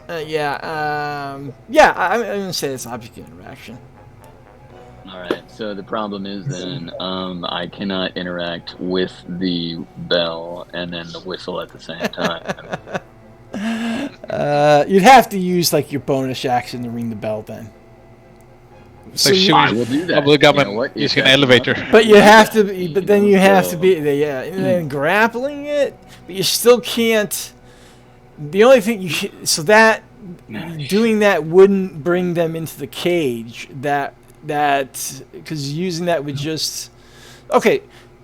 S1: I'm gonna say it's object interaction.
S3: Alright, so the problem is then I cannot interact with the bell and then the whistle at the same time.
S1: You'd have to use like your bonus action to ring the bell then.
S4: So
S3: I will do that.
S4: You know what? Using an elevator.
S1: But you have to be, and then grappling it, but you still can't. The only thing doing that wouldn't bring them into the cage. That because using that would just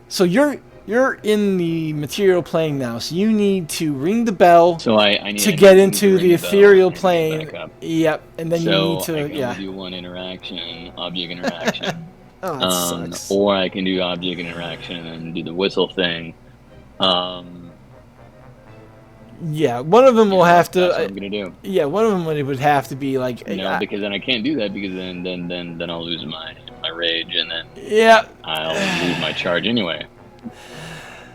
S1: so You're in the material plane now, so you need to ring the bell
S3: So I need
S1: to
S3: I
S1: get
S3: need
S1: into
S3: ring
S1: the
S3: bell
S1: ethereal
S3: and get
S1: plane.
S3: back up.
S1: Yep, and then you
S3: So
S1: need to
S3: I can only do one interaction, object interaction.
S1: Oh, that sucks.
S3: Or I can do object interaction and do the whistle thing.
S1: Yeah, one of them will have to.
S3: That's what I'm gonna do.
S1: Yeah, one of them would have to be like.
S3: No, because then I can't do that because then I'll lose my rage and then
S1: Yeah.
S3: I'll lose my charge anyway.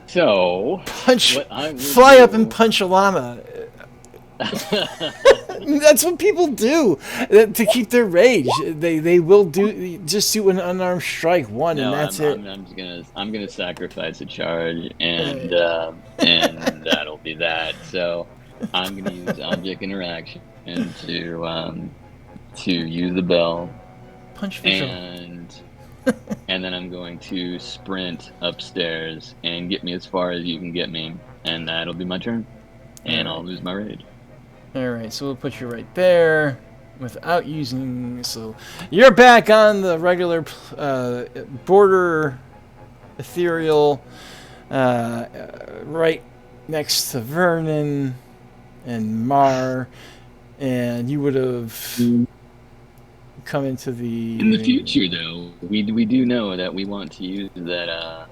S3: So
S1: Fly up and punch a llama. That's what people do to keep their rage. They will just do an unarmed strike one, and that's it.
S3: I'm gonna sacrifice a charge, and that'll be that. So I'm gonna use object interaction and to use the bell,
S1: punch visual,
S3: and then I'm going to sprint upstairs and get me as far as you can get me, and that'll be my turn, and I'll lose my rage.
S1: Alright, so we'll put you right there without using... So you're back on the regular border ethereal right next to Vernon and Mar, and you would have come into the...
S3: In the future, though, we do know that we want to use that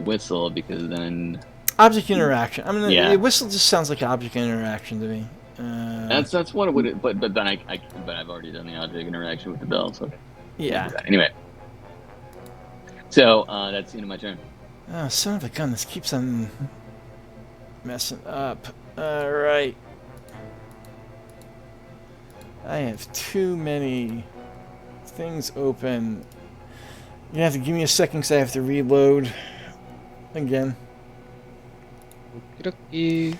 S3: whistle because then...
S1: Object interaction. I mean,
S3: yeah.
S1: Whistle just sounds like object interaction to me.
S3: That's what it would. But then I've already done the object interaction with the bell, so
S1: yeah.
S3: Anyway, so that's the end of my turn.
S1: Oh, son of a gun! This keeps on messing up. All right. I have too many things open. You have to give me a second because I have to reload again.
S4: Okie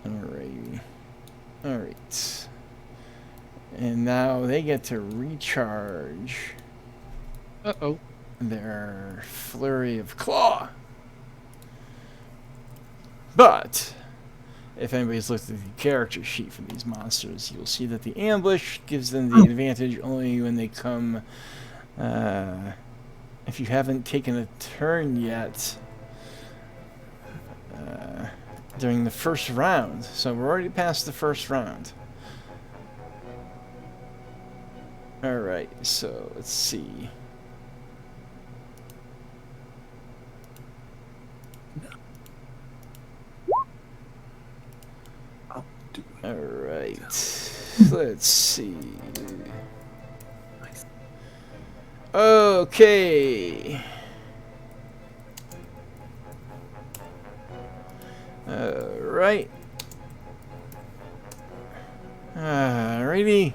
S1: Alrighty. Alright. And now they get to recharge.
S4: Uh-oh.
S1: Their flurry of claw. But if anybody's looked at the character sheet for these monsters, you'll see that the ambush gives them the advantage only when they come, if you haven't taken a turn yet, during the first round. So we're already past the first round. Alright, so let's see. Alright, let's see. Okay. Alright. Alrighty.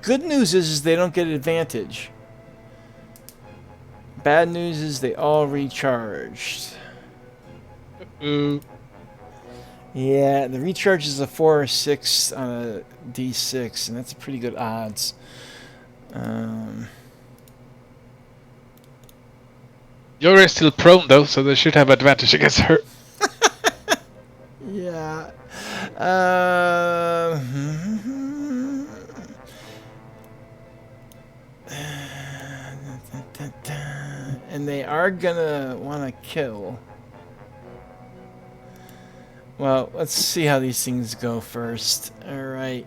S1: Good news is they don't get advantage. Bad news is they all recharged. Yeah, the recharge is a 4 or 6 on a D6, and that's pretty good odds.
S4: You're still prone though, so they should have advantage against her.
S1: Yeah. And they are gonna want to kill. Well, let's see how these things go first. Alright.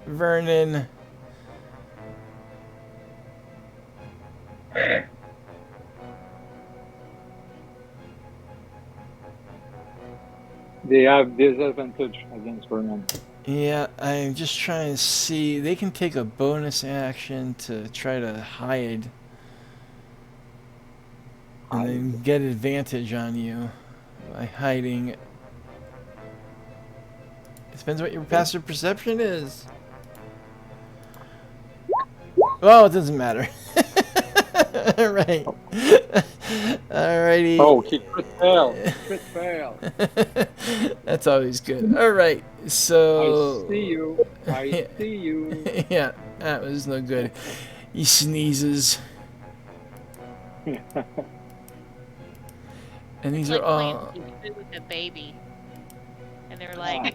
S1: Vernon.
S10: They have disadvantage against Vernon.
S1: Yeah, I'm just trying to see. They can take a bonus action to try to hide. And then get advantage on you by hiding. It depends what your passive perception is. Oh, it doesn't matter. Alright. Alrighty.
S10: Oh, he crit fail. Crit fail.
S1: That's always good. Alright, so...
S10: I see you. I see you.
S1: Yeah, that was no good. He sneezes. And these
S2: It's
S1: are
S2: like
S1: all.
S2: playing peekaboo with a baby, and they're like,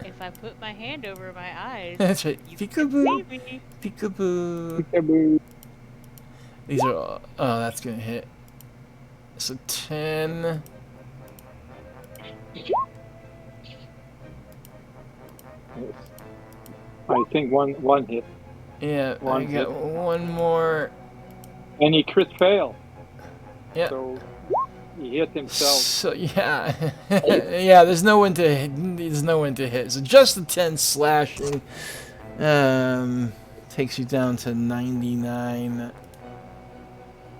S2: if I put my hand over my eyes,
S1: That's right.
S2: you can
S1: Peekaboo.
S2: see me.
S1: Peekaboo.
S10: Peekaboo.
S1: These are all. Oh, that's gonna hit. So 10.
S10: I think one hit.
S1: Yeah,
S10: One
S1: I got
S10: hit.
S1: one more.
S10: And he crit fail.
S1: Yeah.
S10: So he hit himself.
S1: So yeah, yeah. There's no one to hit. There's no one to hit. So just the 10 slashing takes you down to 99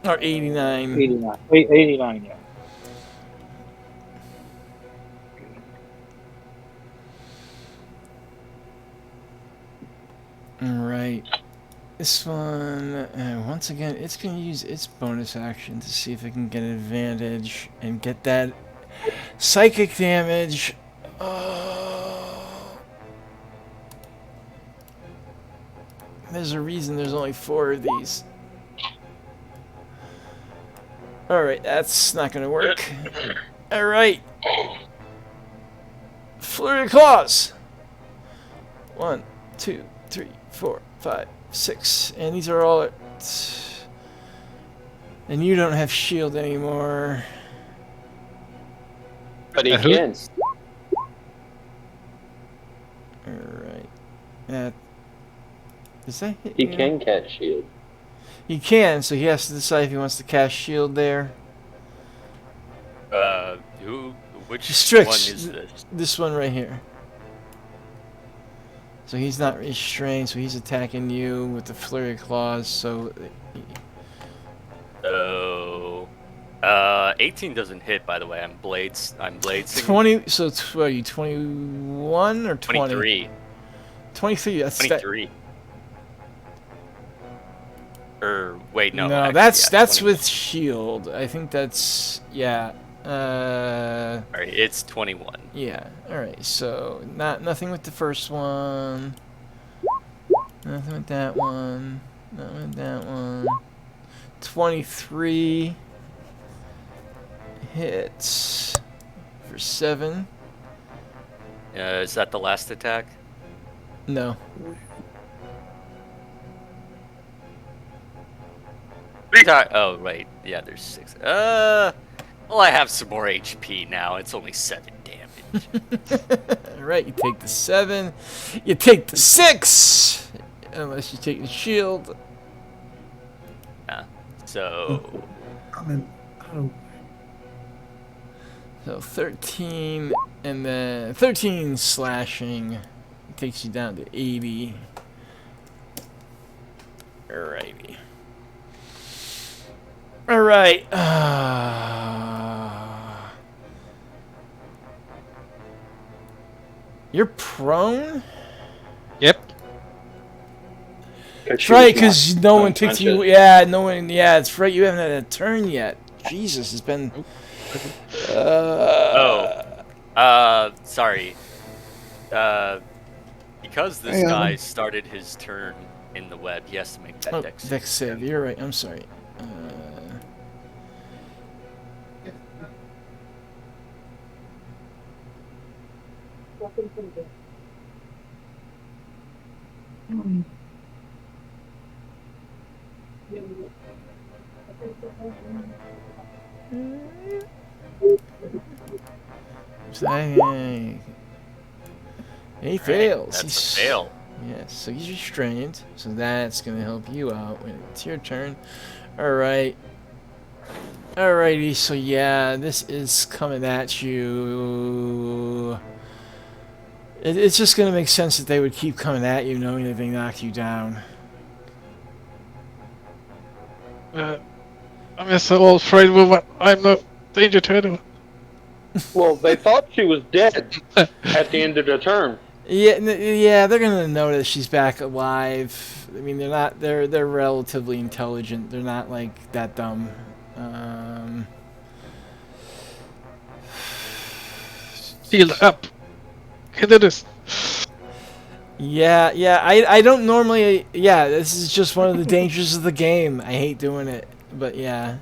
S1: or 89.
S10: 89. 89, yeah.
S1: All right. This one, once again, it's going to use its bonus action to see if it can get an advantage and get that psychic damage. Oh. There's a reason there's only 4 of these. Alright, that's not going to work. Alright. Flurry of Claws. 1, 2, 3, 4, 5, 6. And these are all at... And you don't have shield anymore.
S6: But he can.
S1: Alright. Does that hit
S6: He
S1: you?
S6: can catch shield.
S1: He can, so he has to decide if he wants to cast shield there.
S7: Which
S1: Strix,
S7: one is this?
S1: This one right here. So he's not restrained, so he's attacking you with the flurry of claws. So,
S7: Oh, 18 doesn't hit. By the way, I'm blades.
S1: 20. So what are you, 21 or 20?
S7: 23.
S1: 23. That's
S7: 23. Or wait, no.
S1: No,
S7: actually,
S1: that's
S7: yeah, 21.
S1: with shield. I think that's yeah.
S7: Alright, it's 21.
S1: Yeah. All right. So nothing with the first one. Nothing with that one. Nothing with that one. 23 hits for 7.
S7: Is that the last attack?
S1: No.
S7: Oh, right. Yeah, there's 6. Well, I have some more HP now. It's only 7 damage.
S1: Alright, you take the 7. You take the 6! Unless you take the shield.
S7: So...
S1: So 13, and then 13 slashing takes you down to 80. Alrighty. Alright. You're prone?
S4: Yep.
S1: That's right, because no one picked you. Yeah, no one. Yeah, it's right. You haven't had a turn yet. Jesus, it's been.
S7: Sorry. Because this guy started his turn in the web, he has to make that dex.
S1: Dex save. You're right. I'm sorry. He fails.
S7: That's a fail.
S1: Yes, so he's restrained. So that's gonna help you out when it's your turn. Alright. Alrighty, so yeah, this is coming at you. It's just gonna make sense that they would keep coming at you knowing that they knocked you down.
S4: I'm just so afraid I'm no danger to anyone.
S6: Well, they thought she was dead at the end of the turn.
S1: Yeah, they're gonna know that she's back alive. I mean, they're relatively intelligent. They're not like that dumb.
S4: Shield up. Can do this.
S1: Yeah, yeah. I don't normally. Yeah, this is just one of the dangers of the game. I hate doing it, but yeah.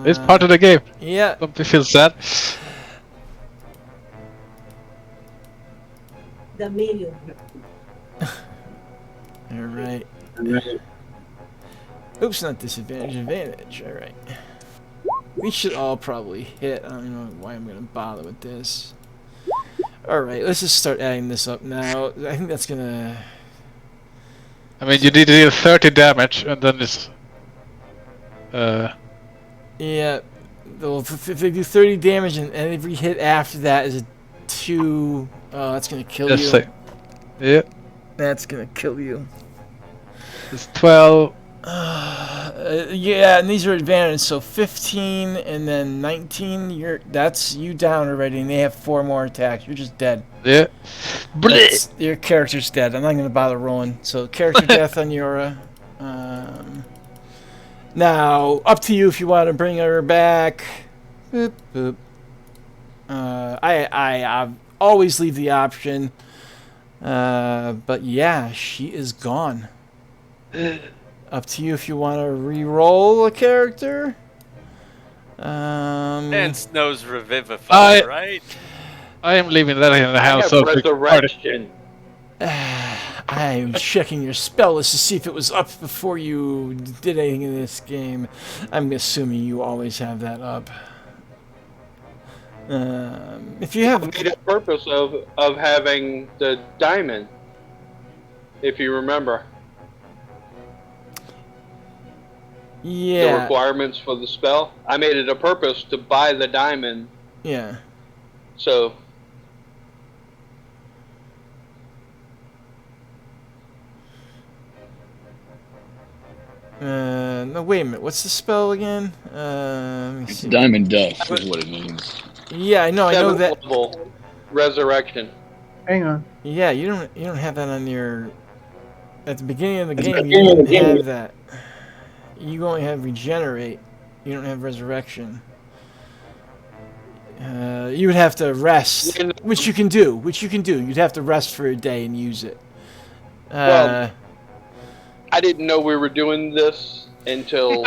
S4: It's part of the game.
S1: Yeah.
S4: Don't feel sad.
S11: The medium.
S1: All right. Oops, not disadvantage, advantage. All right. We should all probably hit. I don't know why I'm gonna bother with this. All right, let's just start adding this up now. I think that's gonna.
S4: I mean, you need to deal 30 damage, and then it's.
S1: Yeah. Well, if they do 30 damage, and every hit after that is a 2. Oh, that's gonna kill you.
S4: Yeah.
S1: That's gonna kill you.
S4: It's 12.
S1: Yeah, and these are advantage. So 15 and then 19. That's you down already, and they have 4 more attacks. You're just dead.
S4: Yeah.
S1: Your character's dead. I'm not gonna bother rolling. So character death on Yura. Now up to you if you want to bring her back. Boop, boop. I always leave the option. But yeah, she is gone. Up to you if you want to re-roll a character.
S7: And Snow's Revivify, right?
S4: I am leaving that in the house.
S6: I have Resurrection.
S1: I am checking your spell list to see if it was up before you did anything in this game. I'm assuming you always have that up. If you have...
S6: I made a purpose of having the diamond, if you remember.
S1: Yeah.
S6: The requirements for the spell. I made it a purpose to buy the diamond.
S1: Yeah.
S6: So...
S1: no, wait a minute. What's the spell again? Let me
S3: It's
S1: see.
S3: diamond dust is what it means.
S1: Yeah, I know that.
S6: Level resurrection.
S8: Hang on.
S1: Yeah, you don't have that on your. At the beginning of the game, you don't have that. You only have regenerate. You don't have resurrection. You would have to rest, which you can do. You'd have to rest for a day and use it.
S6: Well, I didn't know we were doing this until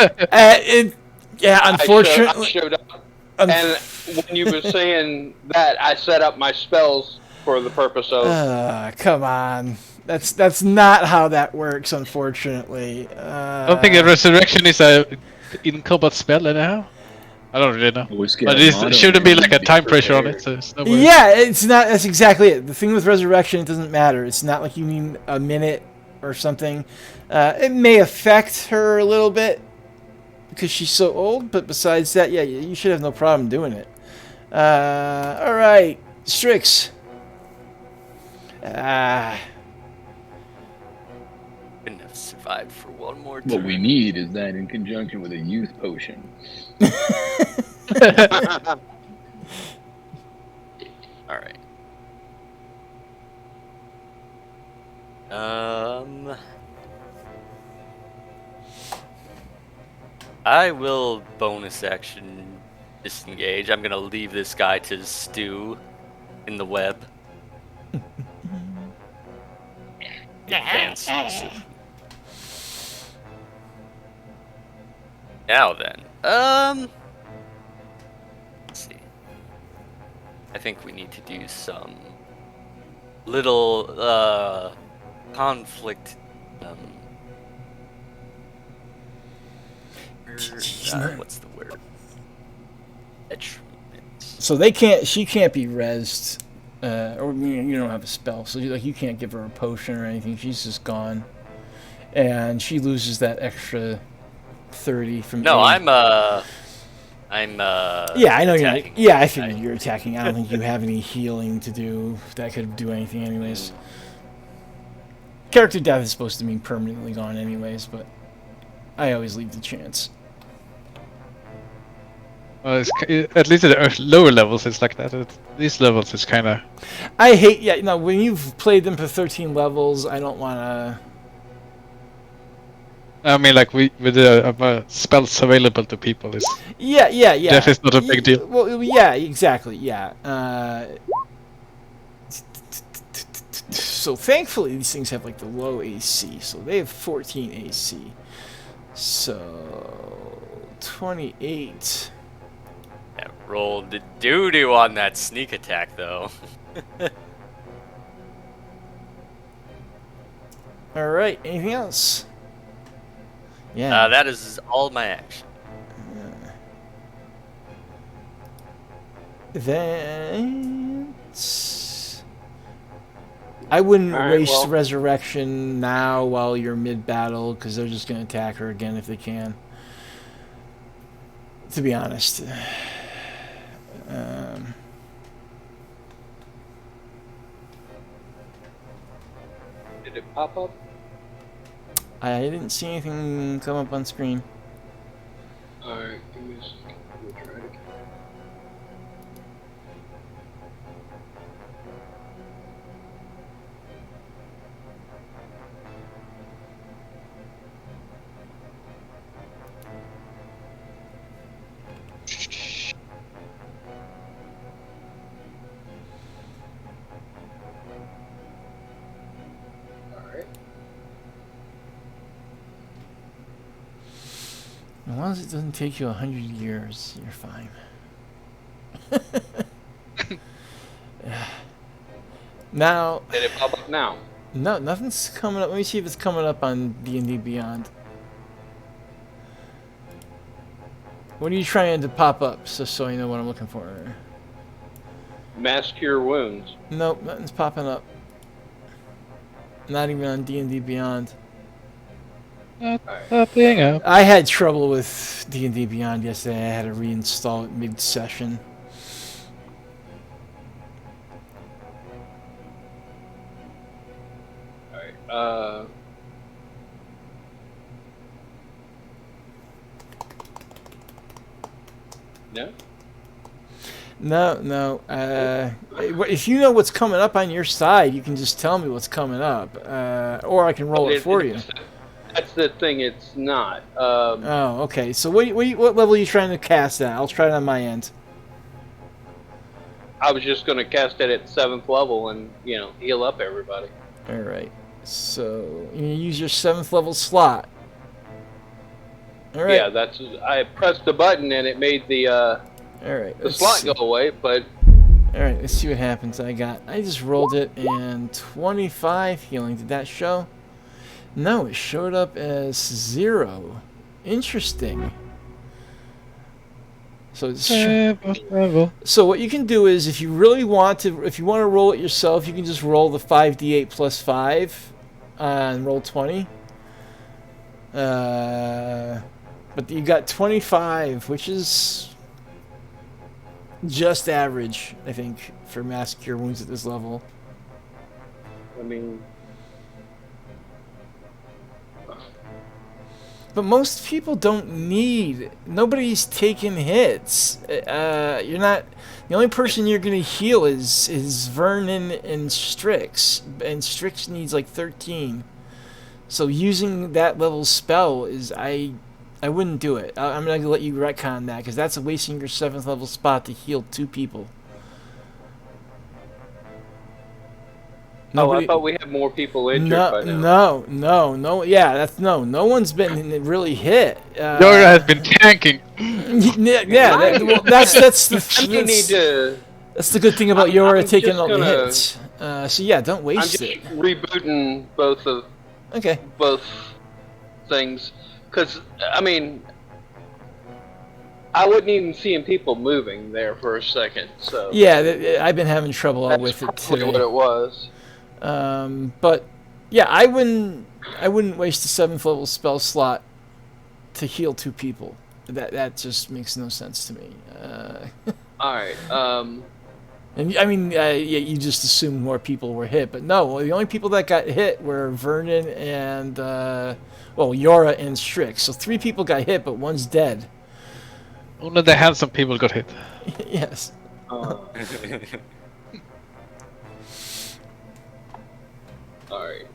S1: unfortunately,
S6: I showed up. And when you were saying that, I set up my spells for the purpose of.
S1: Come on, that's not how that works. Unfortunately,
S4: I don't think a resurrection is a in combat spell anyhow. I don't really know. But it shouldn't be like a time pressure on it. So it's no way.
S1: Yeah, it's not. That's exactly it. The thing with resurrection, it doesn't matter. It's not like you need a minute or something. It may affect her a little bit because she's so old, but besides that, yeah, you should have no problem doing it. All right, Strix.
S7: Couldn't have survived for one more turn.
S3: What we need is that in conjunction with a youth potion.
S7: All right. I will bonus action disengage. I'm gonna leave this guy to stew in the web. Advanced decision. Now then, let's see. I think we need to do some little conflict. What's the word?
S1: So they can't. She can't be rezzed, or you don't have a spell, so you can't give her a potion or anything. She's just gone, and she loses that extra 30 from.
S7: No,
S1: aid. Yeah, I know you're. Yeah, I figured you're attacking. I don't think you have any healing to do that could do anything, anyways. Character death is supposed to mean permanently gone, anyways, but I always leave the chance.
S4: Well, at least at the lower levels, it's like that. At these levels, it's kind of.
S1: I hate. Yeah, you know, when you've played them for 13 levels, I don't want to.
S4: I mean, like with the spells available to people is.
S1: Yeah.
S4: Death is not a big deal.
S1: Well, yeah, exactly. Yeah. So thankfully these things have like the low AC, so they have 14 AC. So 28.
S7: Yeah, rolled the doo-doo on that sneak attack, though.
S1: All right. Anything else? Yeah.
S7: That is all my action.
S1: Then I wouldn't waste resurrection now while you're mid-battle, because they're just going to attack her again if they can. To be honest.
S6: Did it pop up?
S1: I didn't see anything come up on screen.
S6: Alright, give me a second. We'll try it again.
S1: As long as it doesn't take you 100 years, you're fine. Now...
S6: Did it pop up now?
S1: No, nothing's coming up. Let me see if it's coming up on D&D Beyond. What are you trying to pop up, so you know what I'm looking for?
S6: Mask Cure Wounds.
S1: Nope, nothing's popping up. Not even on D&D Beyond.
S4: Nothing up.
S1: I had trouble with D&D Beyond yesterday. I had to reinstall it mid-session.
S6: Alright, No?
S1: No. If you know what's coming up on your side, you can just tell me what's coming up. Or I can roll it for you.
S6: That's the thing, it's not.
S1: Oh, okay. So what level are you trying to cast at? I'll try it on my end.
S6: I was just going to cast it at 7th level and, heal up everybody.
S1: Alright. So, you use your 7th level slot. Alright.
S6: Yeah, I pressed the button and it made the slot go away, but...
S1: Alright, let's see what happens. I just rolled it, and 25 healing. Did that show? No, it showed up as 0. Interesting. So so what you can do is, if you want to roll it yourself, you can just roll the 5d8 plus 5 and roll 20. But you got 25, which is just average, I think, for Mass Cure Wounds at this level.
S6: I mean...
S1: But most people don't need... Nobody's taking hits. You're not... The only person you're going to heal is Vernon and Strix. And Strix needs like 13. So using that level spell is... I wouldn't do it. I'm going to let you retcon that, because that's wasting your 7th level spot to heal 2 people.
S6: Nobody, I thought we had more people injured by
S1: now. No. Yeah, no one's been really hit.
S4: Yora has been tanking.
S1: That's the good thing about Yora taking all the hits. So yeah, don't waste it.
S6: I'm just rebooting both things, because I mean, I wasn't even seeing people moving there for a second. So
S1: yeah, I've been having trouble with it too.
S6: That's what it was.
S1: But yeah, I wouldn't waste a 7th level spell slot to heal 2 people. That just makes no sense to me.
S6: All right.
S1: And I mean, yeah, you just assumed more people were hit, but no. The only people that got hit were Vernon and Yora and Strix. So 3 people got hit, but 1's dead.
S4: Only the handsome people got hit.
S1: Yes.
S6: Alright,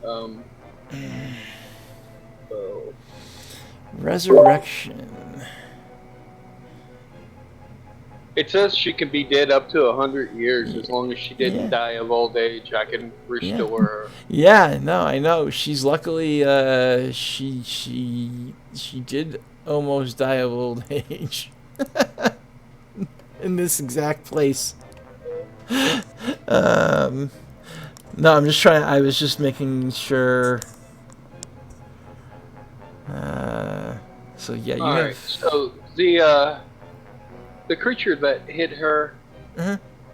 S6: so...
S1: Resurrection.
S6: It says she can be dead up to 100 years as long as she didn't die of old age. I can restore her.
S1: Yeah, no, I know. She's luckily she did almost die of old age in this exact place. No, I'm just trying. I was just making sure. So yeah, you
S6: Alright,
S1: have.
S6: so the creature that hit her,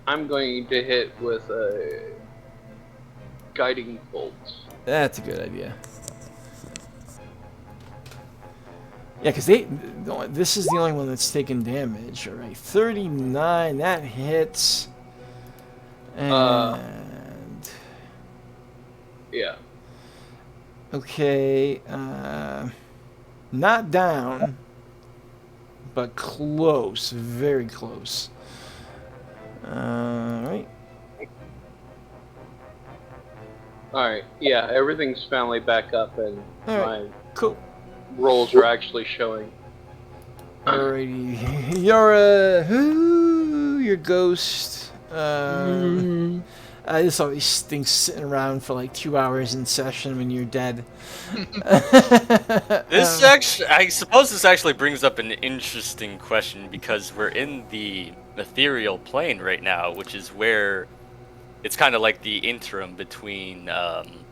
S6: I'm going to hit with a guiding bolt.
S1: That's a good idea. Yeah, because this is the only one that's taken damage. All right, 39. That hits. And
S6: yeah.
S1: Okay, not down, but close, very close. Right.
S6: Alright, yeah, everything's finally back up and my rolls are actually showing.
S1: Alrighty, Yara, your ghost. I just always think sitting around for like 2 hours in session when you're dead.
S7: This actually, I suppose this actually brings up an interesting question because we're in the ethereal plane right now, which is where it's kind of like the interim between.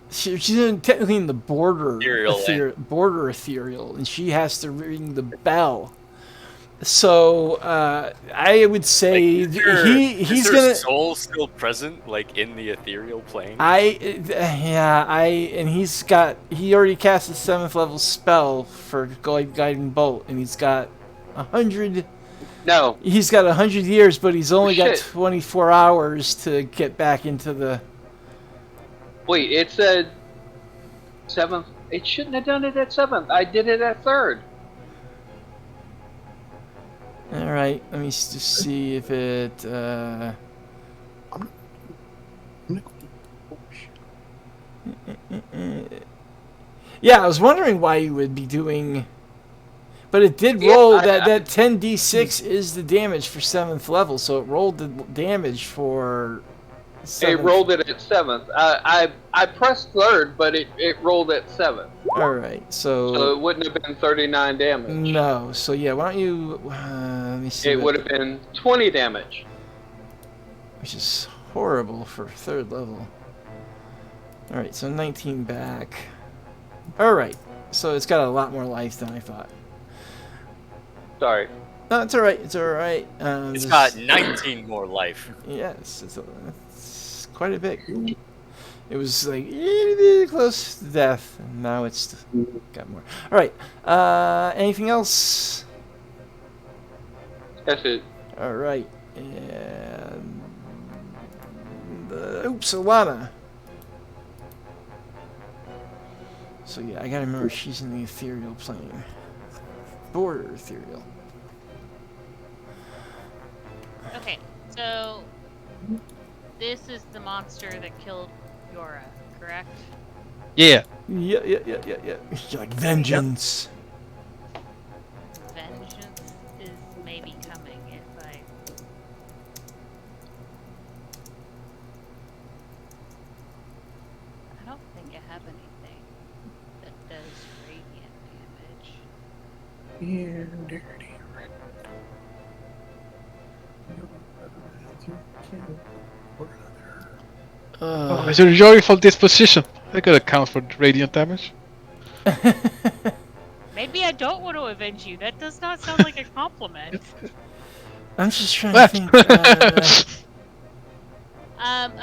S1: She's technically in the border ethereal, and she has to ring the bell. So I would say
S7: he's
S1: is gonna
S7: soul still present, like in the ethereal plane.
S1: And he already cast a 7th level spell for guiding bolt, and he's got 100.
S6: No,
S1: he's got 100 years, but he's only got 24 hours to get back into the.
S6: Wait, it said 7th. It shouldn't have done it at 7th. I did it at 3rd.
S1: All right, let me just see if it. Yeah, I was wondering why you would be doing. But it did roll that 10d6 is the damage for 7th level, so it rolled the damage for. 7th.
S6: It rolled it at 7th. I pressed 3rd, but it rolled at 7th.
S1: Alright,
S6: so it wouldn't have been 39 damage.
S1: No, so yeah, why don't you... let me see.
S6: It would have been 20 damage.
S1: Which is horrible for 3rd level. Alright, so 19 back. Alright, so it's got a lot more life than I thought.
S6: Sorry.
S1: No, it's alright, it's alright.
S7: It's got 19 more life.
S1: Yes, it's quite a bit. It was like close to death, and now it's got more. All right. Anything else?
S6: That's it.
S1: All right. And Alana. So yeah, I gotta remember she's in the ethereal plane. Border ethereal.
S2: Okay, so this is the monster that killed Yora, correct?
S4: Yeah.
S1: Yeah. Like vengeance.
S2: Vengeance is maybe coming if I. I don't think I have anything that does radiant damage.
S8: Yeah, dirty.
S4: It's a joyful disposition. I could account for radiant damage.
S2: Maybe I don't want to avenge you. That does not sound like a compliment.
S1: I'm just trying to think.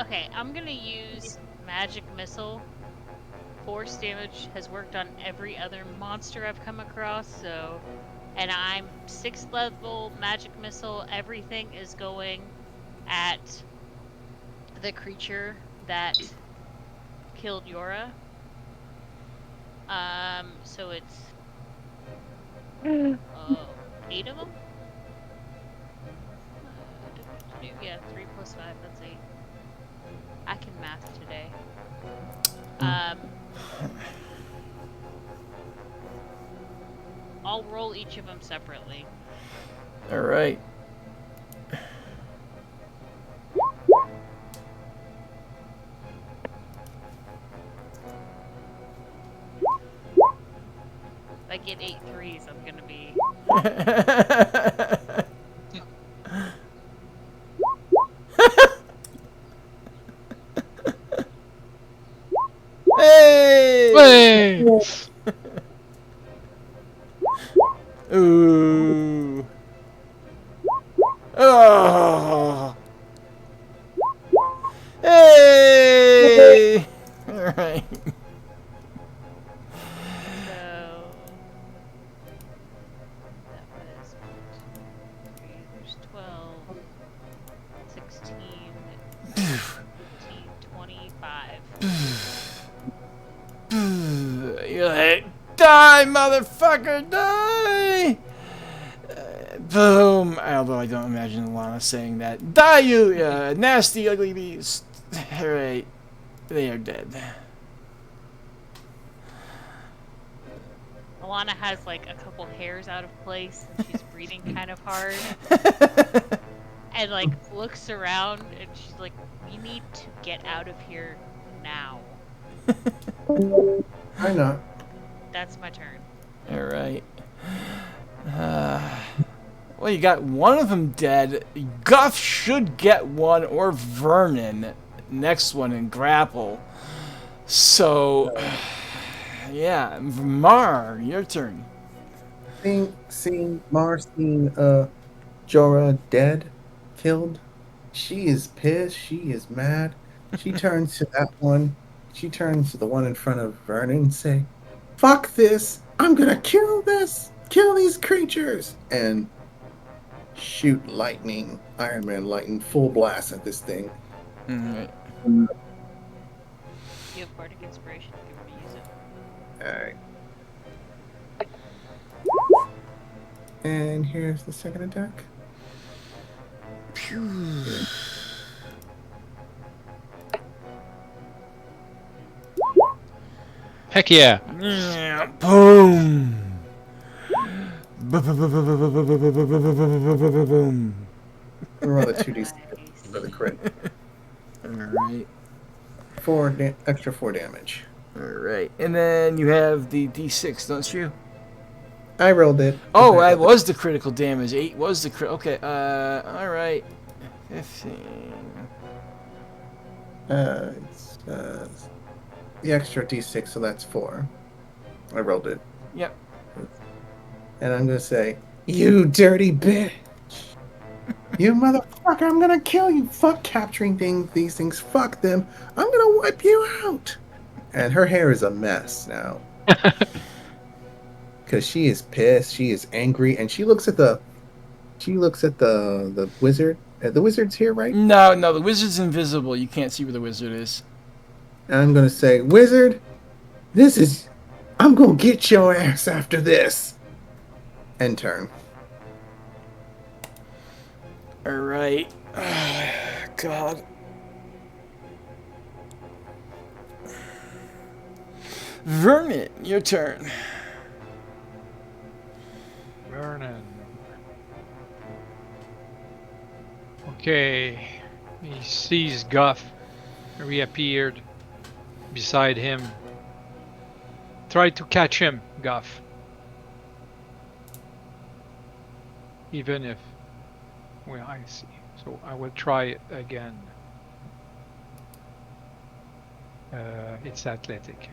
S2: Okay, I'm gonna use magic missile. Force damage has worked on every other monster I've come across, so. And I'm 6th level magic missile. Everything is going at the creature that killed Yora. So it's 8 of them? Yeah, 3 plus 5, that's 8. I can math today. I'll roll each of them separately.
S1: All right.
S2: get 8 threes, I'm gonna be.
S1: Hey!
S4: Hey!
S1: Ooh. Oh. Hey! All right.
S2: So that was 3, there's 12, 16, 18, 25.
S1: You're like, die, motherfucker, die! Boom. Although I don't imagine Lana saying that. Die, you nasty, ugly beast. Alright. They are dead.
S2: Alana has like a couple hairs out of place and she's breathing kind of hard. And like looks around and she's like, we need to get out of here now.
S8: Why not?
S2: That's my turn.
S1: Alright. Well, you got one of them dead. Guff should get one, or Vernon. Next one in grapple. So, yeah. Mar, your turn.
S8: Seeing Jorah dead, killed, she is pissed, she is mad. She turns to that one, she turns to the one in front of Vernon and say, fuck this, I'm gonna kill these creatures, and shoot lightning, Iron Man lightning, full blast at this thing.
S1: Alright.
S2: You have Bardic Inspiration if you want to use it.
S8: Alright. And here's the second attack.
S4: Heck yeah.
S1: Boom. Boom.
S8: Roll the 2d6 for the crit.
S1: Alright.
S8: Extra 4 damage.
S1: Alright. And then you have the d6, don't you?
S8: I rolled it.
S1: Oh, that was the critical damage. 8 was the crit. Okay, alright. 15.
S8: It's the extra d6, so that's 4. I rolled it.
S1: Yep.
S8: And I'm gonna say, you dirty bitch! You motherfucker, I'm gonna kill you! Fuck capturing these things, fuck them! I'm gonna wipe you out! And her hair is a mess now. Because she is pissed, she is angry, and she looks at the wizard. The wizard's here, right?
S1: No, the wizard's invisible. You can't see where the wizard is.
S8: And I'm gonna say, wizard, I'm gonna get your ass after this. End turn.
S1: Alright. God. Vermin, your turn.
S11: Vernon. Okay. He sees Guff reappeared beside him. Try to catch him, Guff. Even if... Well, I see. So I will try it again. It's athletic.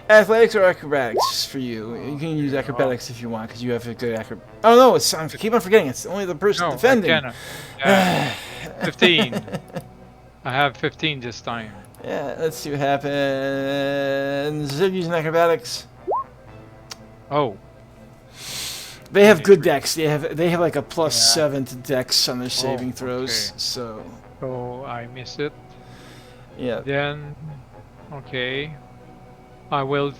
S1: Athletics or acrobatics for you? You can use acrobatics if you want, because you have a good acrobat. Oh no, I keep on forgetting. It's only the person defending.
S11: I cannot. 15. I have 15 this time.
S1: Yeah, let's see what happens. They're using acrobatics.
S11: Oh.
S1: They have good dex. They have like a +7 to dex on their saving throws.
S11: Okay.
S1: So
S11: I miss it.
S1: Yeah.
S11: Then, okay, I will.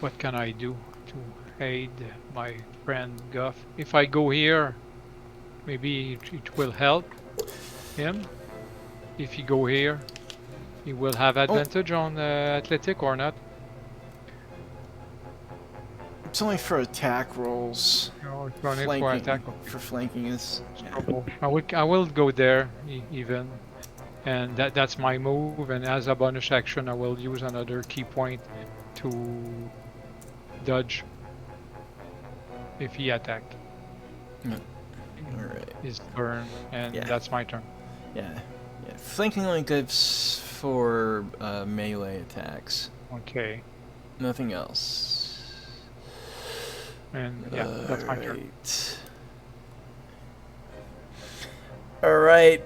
S11: What can I do to aid my friend Guff? If I go here, maybe it will help him. If he go here, he will have advantage on athletic or not.
S1: It's only for attack rolls.
S11: No, it's only for attack.
S1: For flanking is.
S11: Yeah. I will go there even. and that's my move. And as a bonus action, I will use another key point to dodge if he attacked.
S1: Alright.
S11: His turn, and
S1: Yeah.
S11: that's my turn.
S1: Yeah. Flanking only gives for melee attacks.
S11: Okay.
S1: Nothing else.
S11: And yeah, that's my turn.
S1: Alright.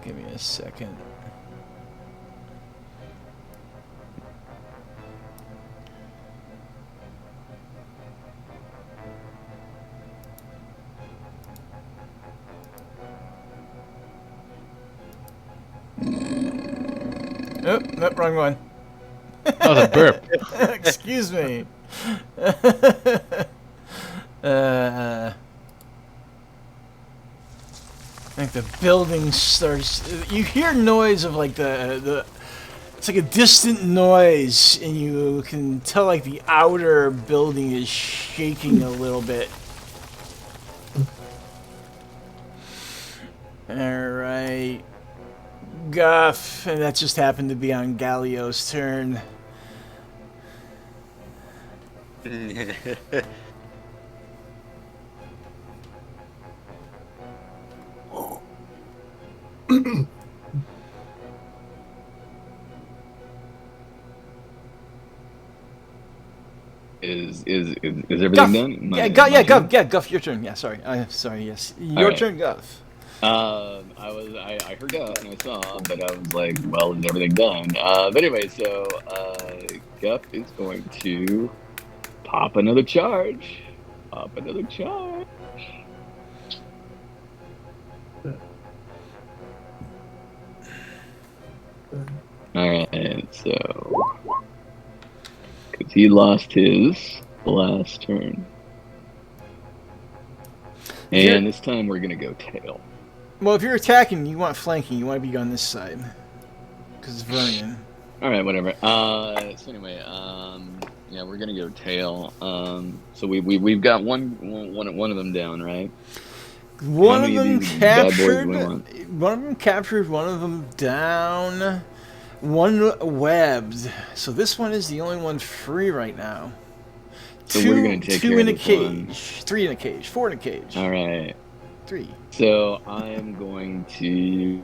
S1: Give me a second. Oh, nope, wrong one.
S4: That was a burp.
S1: Excuse me. Like the building starts. You hear noise of like the. It's like a distant noise, and you can tell like the outer building is shaking a little bit. All right, Guff, and that just happened to be on Galio's turn.
S3: Is everything done?
S1: Guff, your turn. Yeah, sorry. Sorry, yes. Your turn, Guff.
S3: I heard Guff and I saw, but I was like, well, is everything done? But anyway, so Guff is going to pop another charge. Pop another charge. Alright, so because he lost his last turn. And this time we're gonna go tail.
S1: Well, if you're attacking, you want flanking. You want to be on this side, because it's Vernon.
S3: All right, whatever. So anyway, yeah, we're gonna go tail. So we've got one of them down, right?
S1: One of them captured. One of them captured. One of them down. One webbed. So this one is the only one free right now.
S3: So we're gonna take
S1: two
S3: care
S1: in a
S3: of this
S1: cage,
S3: one.
S1: 3 in a cage, 4 in a cage.
S3: All right.
S1: 3.
S3: So I am going to.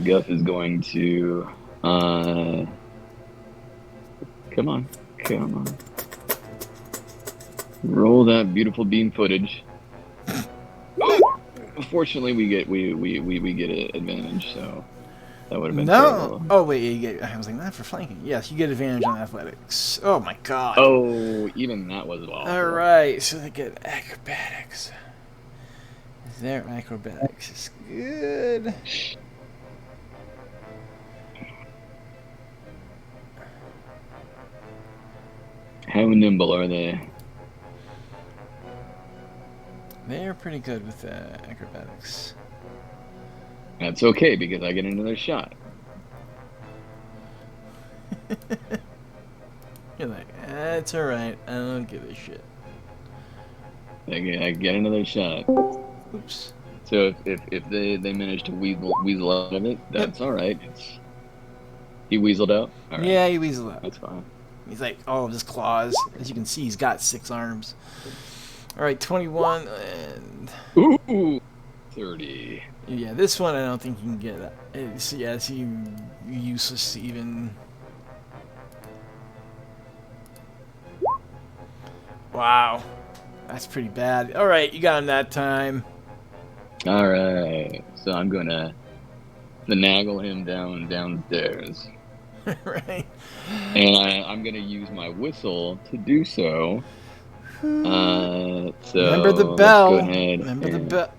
S3: Guff is going to. Come on. Roll that beautiful beam footage. Fortunately, we get an advantage, so that would have been terrible.
S1: Oh wait, you get. I was like, not for flanking. Yes, you get advantage on athletics. Oh my god.
S3: Oh, even that was awful.
S1: All right, so they get acrobatics. Their acrobatics is good.
S3: How nimble are they?
S1: They're pretty good with acrobatics.
S3: That's okay because I get another shot.
S1: You're like, it's alright. I don't give a shit.
S3: I get another shot.
S1: Oops.
S3: So if they manage to weasel out of it, that's all right. He weaseled out. All right.
S1: Yeah, he weaseled out.
S3: That's fine.
S1: He's like all of his claws. As you can see, he's got 6 arms. All right, 21 and.
S3: Ooh, 30.
S1: Yeah, this one I don't think you can get. It's useless to even. Wow, that's pretty bad. All right, you got him that time.
S3: All right, so I'm gonna finagle him downstairs.
S1: Right.
S3: And I'm gonna use my whistle to do so. So
S1: remember the bell.
S3: Remember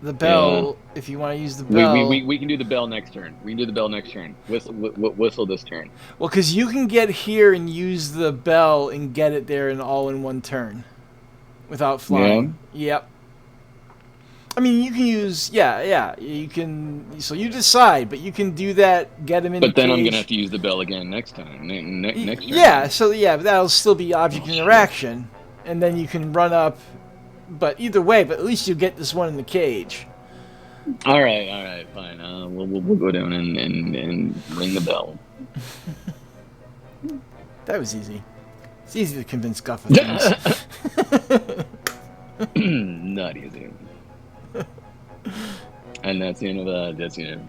S1: the bell. Yeah. If you want to use the bell,
S3: we can do the bell next turn. We can do the bell next turn. Whistle this turn.
S1: Well, because you can get here and use the bell and get it there and all in one turn, without flying.
S3: Yeah.
S1: Yep. I mean, you can use, yeah, you can, so you decide, but you can do that, get him in
S3: But
S1: the
S3: then
S1: cage.
S3: I'm gonna have to use the bell again next time. Next turn.
S1: Yeah, so yeah, but that'll still be object interaction, and then you can run up, but either way, but at least you get this one in the cage.
S3: All right, fine. We'll go down and ring the bell.
S1: That was easy. It's easy to convince Guff of things.
S3: Not easy. And that's the end of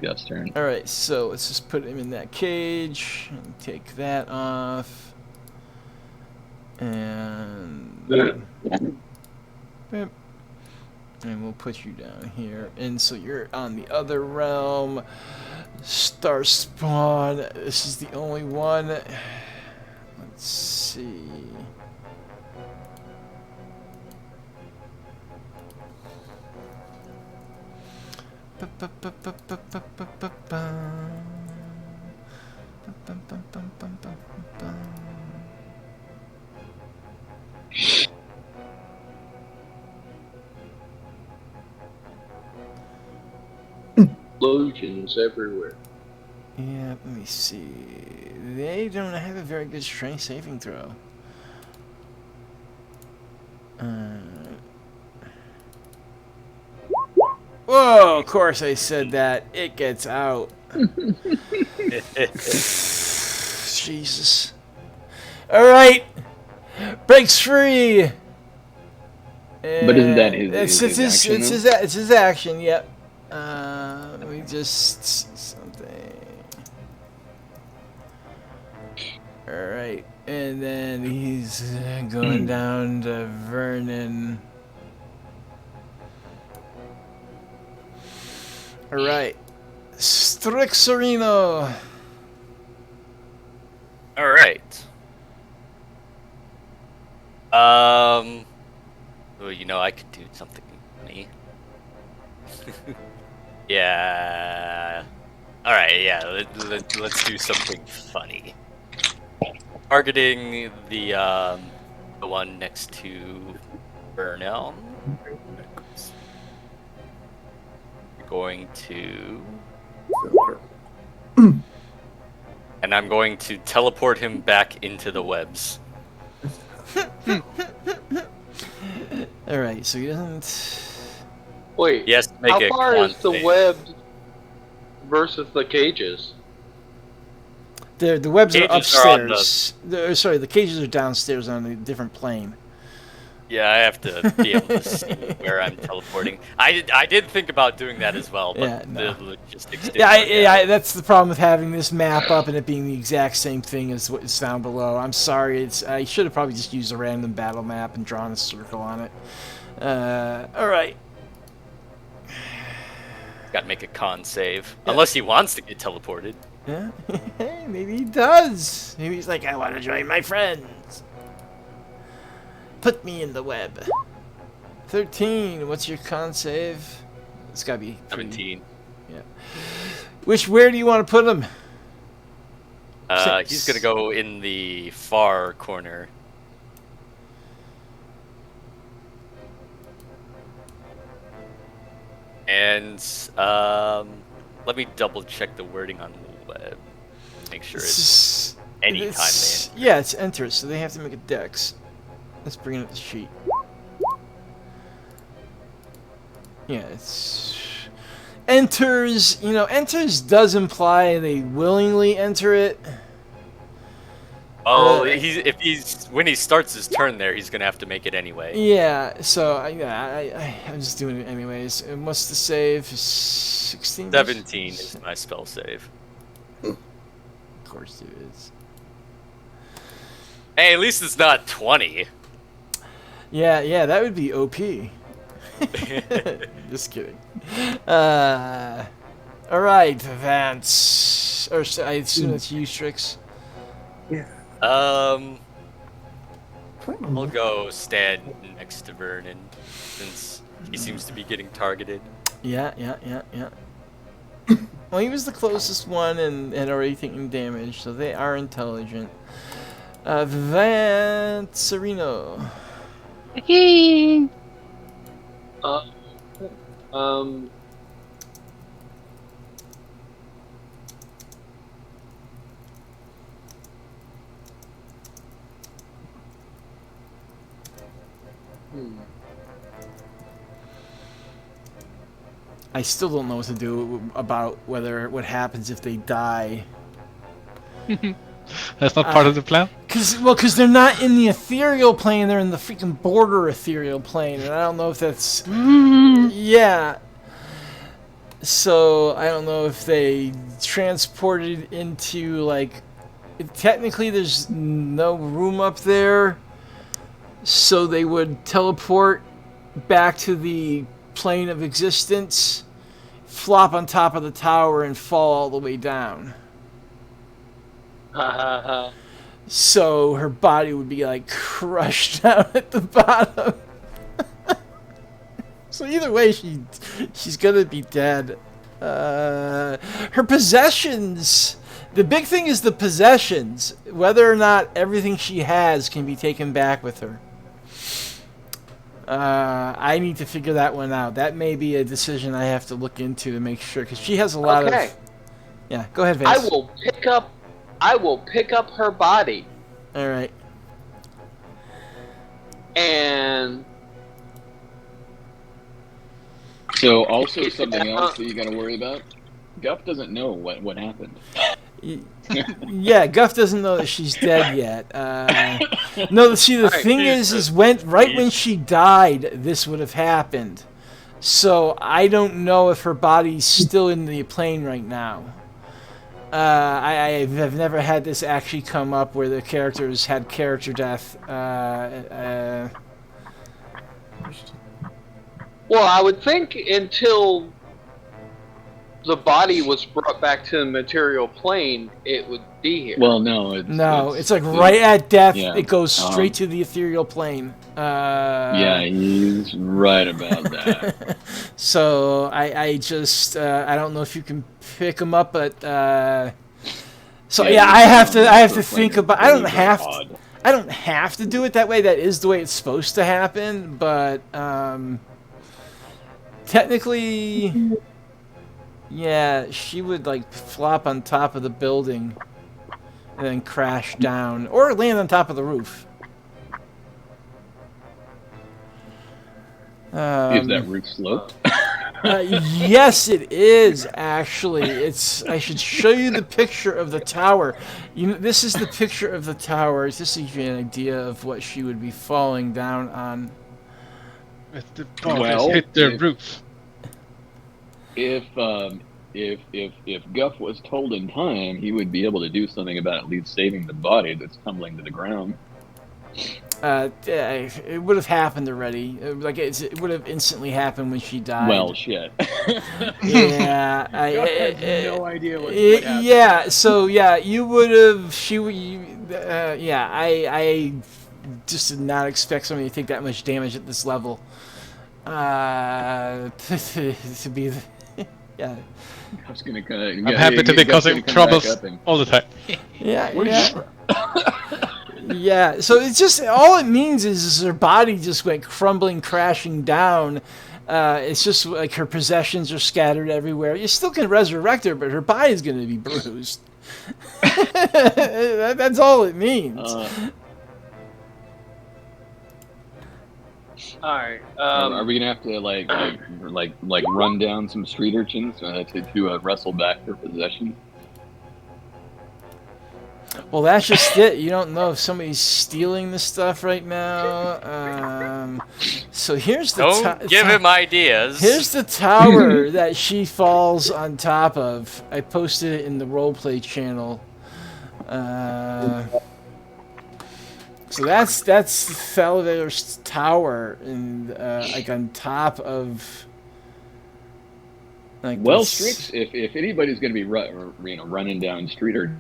S3: Guff's turn.
S1: All right, so let's just put him in that cage and take that off, and we'll put you down here. And so you're on the other realm. Star spawn. This is the only one. Let's see.
S6: Explosions everywhere.
S1: Yeah, let me see. They don't have a very good strength saving throw. Whoa, of course I said that. It gets out. Jesus. Alright. Breaks free.
S3: But isn't that his action?
S1: It's his action, yep. Let me just see something. Alright. And then he's going down to Vernon. Alright. Strixorino.
S7: Alright. Well, you know, I could do something funny. Yeah. Alright, yeah, let's do something funny. Targeting the one next to Burnelm. Going to, and I'm going to teleport him back into the webs.
S1: Alright, so he doesn't...
S6: Wait,
S7: yes, make
S6: how far is the web versus the cages?
S1: The webs are
S7: Cages
S1: upstairs. Sorry, the cages are downstairs on a different plane.
S7: Yeah, I have to be able to see where I'm teleporting. I did think about doing that as well, but
S1: Yeah, no.
S7: the logistics didn't
S1: Yeah, that's the problem with having this map up and it being the exact same thing as what's down below. I'm sorry, I should have probably just used a random battle map and drawn a circle on it. Alright.
S7: Gotta make a con save. Yeah. Unless he wants to get teleported.
S1: Yeah, maybe he does. Maybe he's like, I want to join my friends. Put me in the web. 13. What's your con save? It's gotta be
S7: 17.
S1: Yeah. Where do you want to put him?
S7: He's gonna go in the far corner. And let me double check the wording on the web. Make sure it's anytime they enter.
S1: Yeah, it's enter, so they have to make a dex. Let's bring up the sheet. Yeah, it's... Enters, you know, enters does imply they willingly enter it.
S7: Oh, when he starts his turn there, he's gonna have to make it anyway.
S1: Yeah, so I'm just doing it anyways. And what's the save? 16?
S7: 17 is my spell save.
S1: Of course it is.
S7: Hey, at least it's not 20.
S1: Yeah, that would be OP. Just kidding. Alright, Vance. Or I assume it's you, Strix.
S8: Yeah.
S7: I'll go stand next to Vernon, since he seems to be getting targeted.
S1: Yeah. Well, he was the closest one and had already taken damage, so they are intelligent. Vancerino. I still don't know what to do about what happens if they die.
S4: That's not part of the plan?
S1: Because they're not in the ethereal plane, they're in the freaking border ethereal plane, and I don't know if that's... Yeah. So, I don't know if they transported into, like... Technically, there's no room up there, so they would teleport back to the plane of existence, flop on top of the tower, and fall all the way down. So her body would be like crushed down at the bottom. So either way, she's gonna be dead. Her possessions. The big thing is the possessions. Whether or not everything she has can be taken back with her. I need to figure that one out. That may be a decision I have to look into to make sure, because she has a lot of... Yeah, go ahead, Vince.
S6: I will pick up her body.
S1: All right.
S6: And...
S3: So, also something else that you got to worry about. Guff doesn't know what happened.
S1: Yeah, Guff doesn't know that she's dead yet. No, see, the thing is when she died, this would have happened. So I don't know if her body's still in the plane right now. I have never had this actually come up where the characters had character death.
S6: Well, I would think until the body was brought back to the material plane, it would be here.
S3: Well, no.
S1: It's like right at death, it goes straight to the ethereal plane.
S3: Yeah, he's right about that.
S1: So I just I don't know if you can pick him up, but so yeah, I have to think about. I don't have to do it that way. That is the way it's supposed to happen, but technically. Yeah, she would like flop on top of the building and then crash down, or land on top of the roof.
S3: Is that roof sloped?
S1: Yes, it is actually. I should show you the picture of the tower. This is the picture of the tower. Just to give you an idea of what she would be falling down on.
S4: If the ball hit the roof.
S3: If Guff was told in time, he would be able to do something about at least saving the body that's tumbling to the ground.
S1: It would have happened already. It would have instantly happened when she died.
S3: Well, shit.
S1: Yeah,
S12: I had no idea what happened.
S1: Yeah, so yeah, you would have. Yeah, I just did not expect somebody to take that much damage at this level. To be. Yeah.
S4: I'm happy to be causing troubles all the time.
S1: Yeah. Yeah, so it's just, all it means is her body just went crumbling, crashing down. It's just like her possessions are scattered everywhere. You still can resurrect her, but her body's going to be bruised. That's all it means.
S6: All right.
S3: Are we gonna have to like run down some street urchins to wrestle back their possession?
S1: Well, that's just it. You don't know if somebody's stealing the stuff right now. So here's the.
S7: Don't give him ideas.
S1: Here's the tower that she falls on top of. I posted it in the roleplay channel. So that's Thalivar's tower, and like on top of. Like
S3: well, Strix, if anybody's going to be running down street or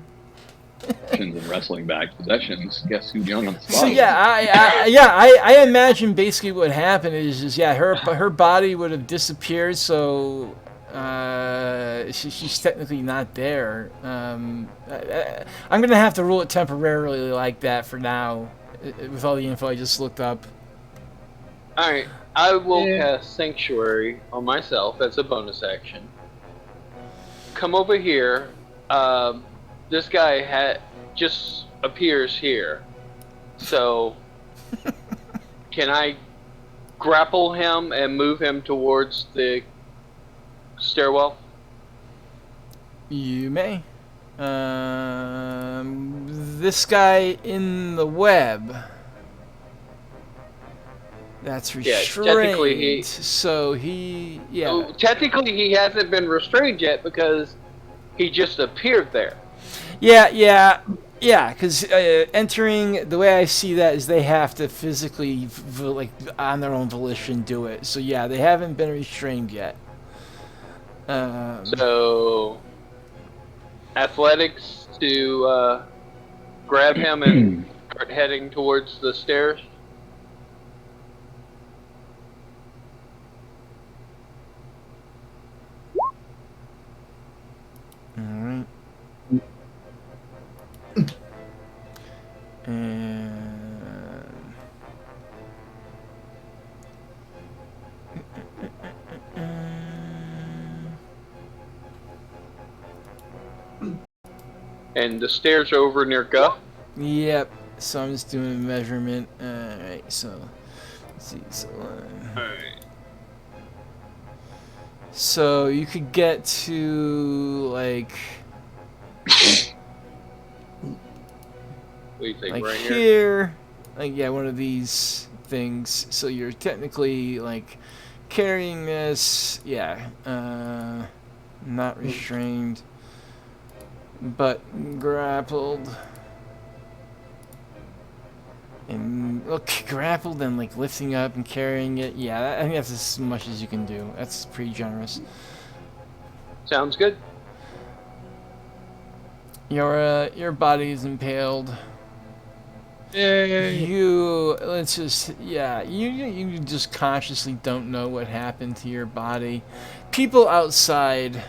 S3: and wrestling back possessions, guess who's young on the spot?
S1: So yeah, I imagine basically what happened is her body would have disappeared, so she's technically not there. I'm gonna have to rule it temporarily like that for now, with all the info I just looked up.
S6: Alright, I will cast Sanctuary on myself as a bonus action. Come over here. This guy just appears here. So, can I grapple him and move him towards the stairwell?
S1: You may. This guy in the web. That's restrained.
S6: Yeah, technically
S1: so he,
S6: technically he hasn't been restrained yet because he just appeared there.
S1: Yeah. Because entering, the way I see that is they have to physically, like on their own volition, do it. So yeah, they haven't been restrained yet.
S6: So, athletics to grab him and start heading towards the stairs.
S1: Alright.
S6: And the stairs are over near Guff?
S1: Yep. So I'm just doing a measurement. Alright, so let's see. So you could get to like
S6: What do you think,
S1: like
S6: right
S1: here? Like one of these things. So you're technically like carrying this, not restrained, but grappled. And grappled and like lifting up and carrying it. Yeah, I think that's as much as you can do. That's pretty generous.
S6: Sounds good.
S1: Your body is impaled.
S4: Yay.
S1: You just consciously don't know what happened to your body. People outside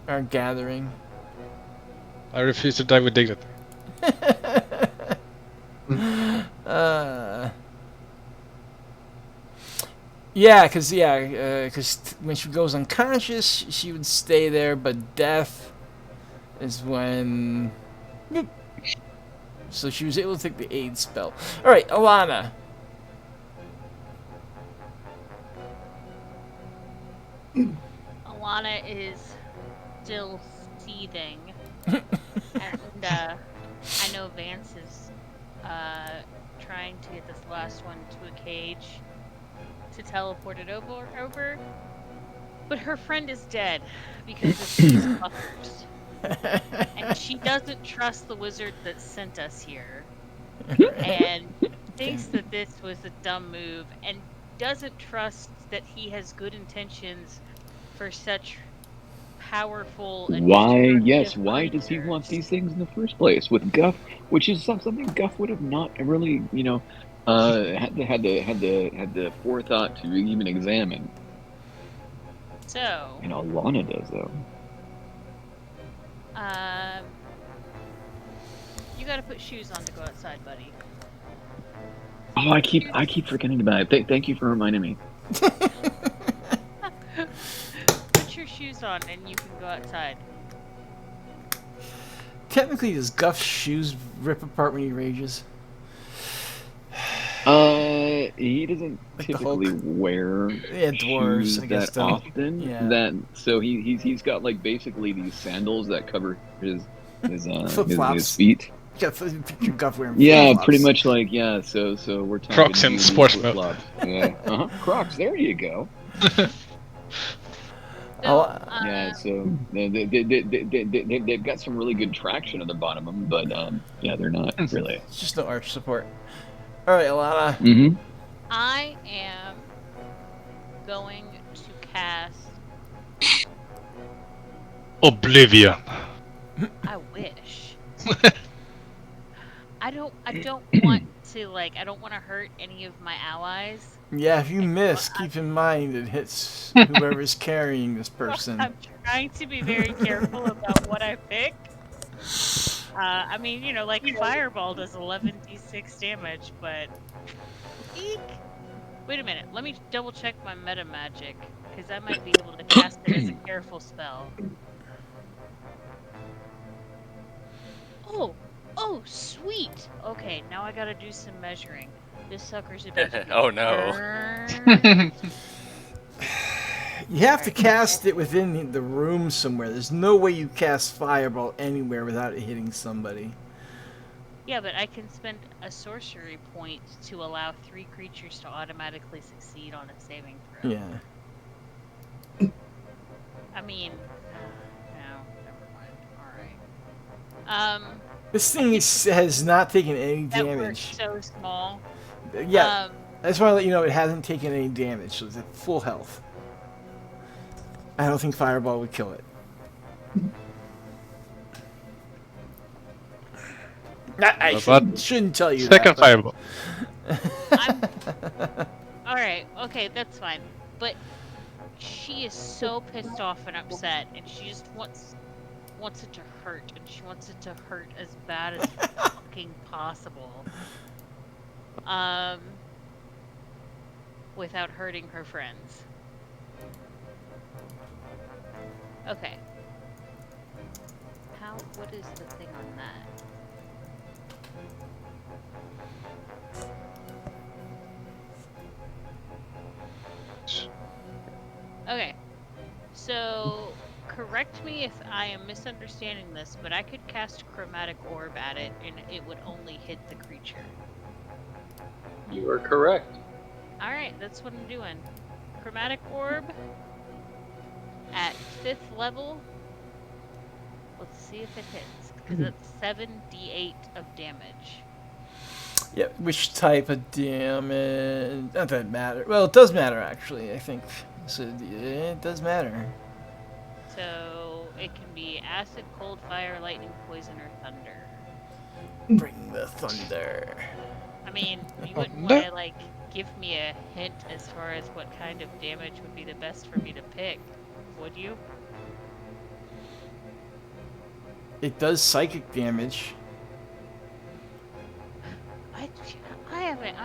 S1: are gathering.
S4: I refuse to die with dignity.
S1: Because when she goes unconscious, she would stay there, but death is when. So she was able to take the aid spell. All right, Alana.
S2: Alana is still seething, and I know Vance is trying to get this last one to a cage to teleport it over, but her friend is dead because of these fuckers. And she doesn't trust the wizard that sent us here, and thinks that this was a dumb move, and doesn't trust that he has good intentions for such powerful and
S3: why does he want these things in the first place with Guff, which is something Guff would have not really had the forethought to even examine.
S2: So
S3: Lana does though.
S2: You gotta put shoes on to go outside, buddy.
S3: Oh, I keep forgetting about it. Thank you for reminding me.
S2: Put your shoes on and you can go outside.
S1: Technically, does Guff's shoes rip apart when he rages?
S3: He doesn't
S1: like
S3: typically wear
S1: dwarves,
S3: shoes
S1: I guess,
S3: that often.
S1: Yeah.
S3: So he's got like basically these sandals that cover his feet.
S1: Yeah, picture Guff wearing
S3: flip-flops. Pretty much like So we're talking
S4: Crocs and sports mode.
S3: Yeah, Crocs. There you go.
S2: So,
S3: they've got some really good traction at the bottom of them, but they're not really.
S1: It's just no arch support. All right, Alana.
S3: Mm-hmm.
S2: I am going to cast
S4: Oblivion.
S2: I wish. I don't want to I don't want to hurt any of my allies.
S1: Yeah, if you miss, keep in mind it hits whoever's carrying this person.
S2: I'm trying to be very careful about what I pick. I mean, Fireball does 11d6 damage, but eek. Wait a minute. Let me double check my meta magic, because I might be able to cast it as a careful spell. Oh, sweet. Okay, now I gotta do some measuring. This sucker's about to be
S7: Oh no.
S2: burned.
S1: You have to cast it within the room somewhere. There's no way you cast Fireball anywhere without it hitting somebody.
S2: Yeah, but I can spend a sorcery point to allow 3 creatures to automatically succeed on a saving throw.
S1: Yeah.
S2: I mean, no, never mind. Alright.
S1: This thing has not taken any
S2: That
S1: damage.
S2: we're so small.
S1: Yeah. I just want to let you know it hasn't taken any damage, so it's at full health. I don't think Fireball would kill it. I shouldn't tell you
S4: second
S1: that.
S4: Fireball.
S2: Alright, okay, that's fine. But she is so pissed off and upset, and she just wants it to hurt, and she wants it to hurt as bad as fucking possible. Without hurting her friends. Okay. What is the thing on that? Okay. So, correct me if I am misunderstanding this, but I could cast Chromatic Orb at it, and it would only hit the creature.
S6: You are correct.
S2: Alright, that's what I'm doing. Chromatic Orb at 5th level. Let's see if it hits, because it's 7d8 of damage.
S1: Yeah, which type of damage? Not that it matters. Well, it does matter, actually, I think. So, it does matter.
S2: So, it can be acid, cold, fire, lightning, poison, or thunder.
S1: Bring the thunder.
S2: I mean, you wouldn't want to, like, give me a hint as far as what kind of damage would be the best for me to pick, would you?
S1: It does psychic damage.
S2: I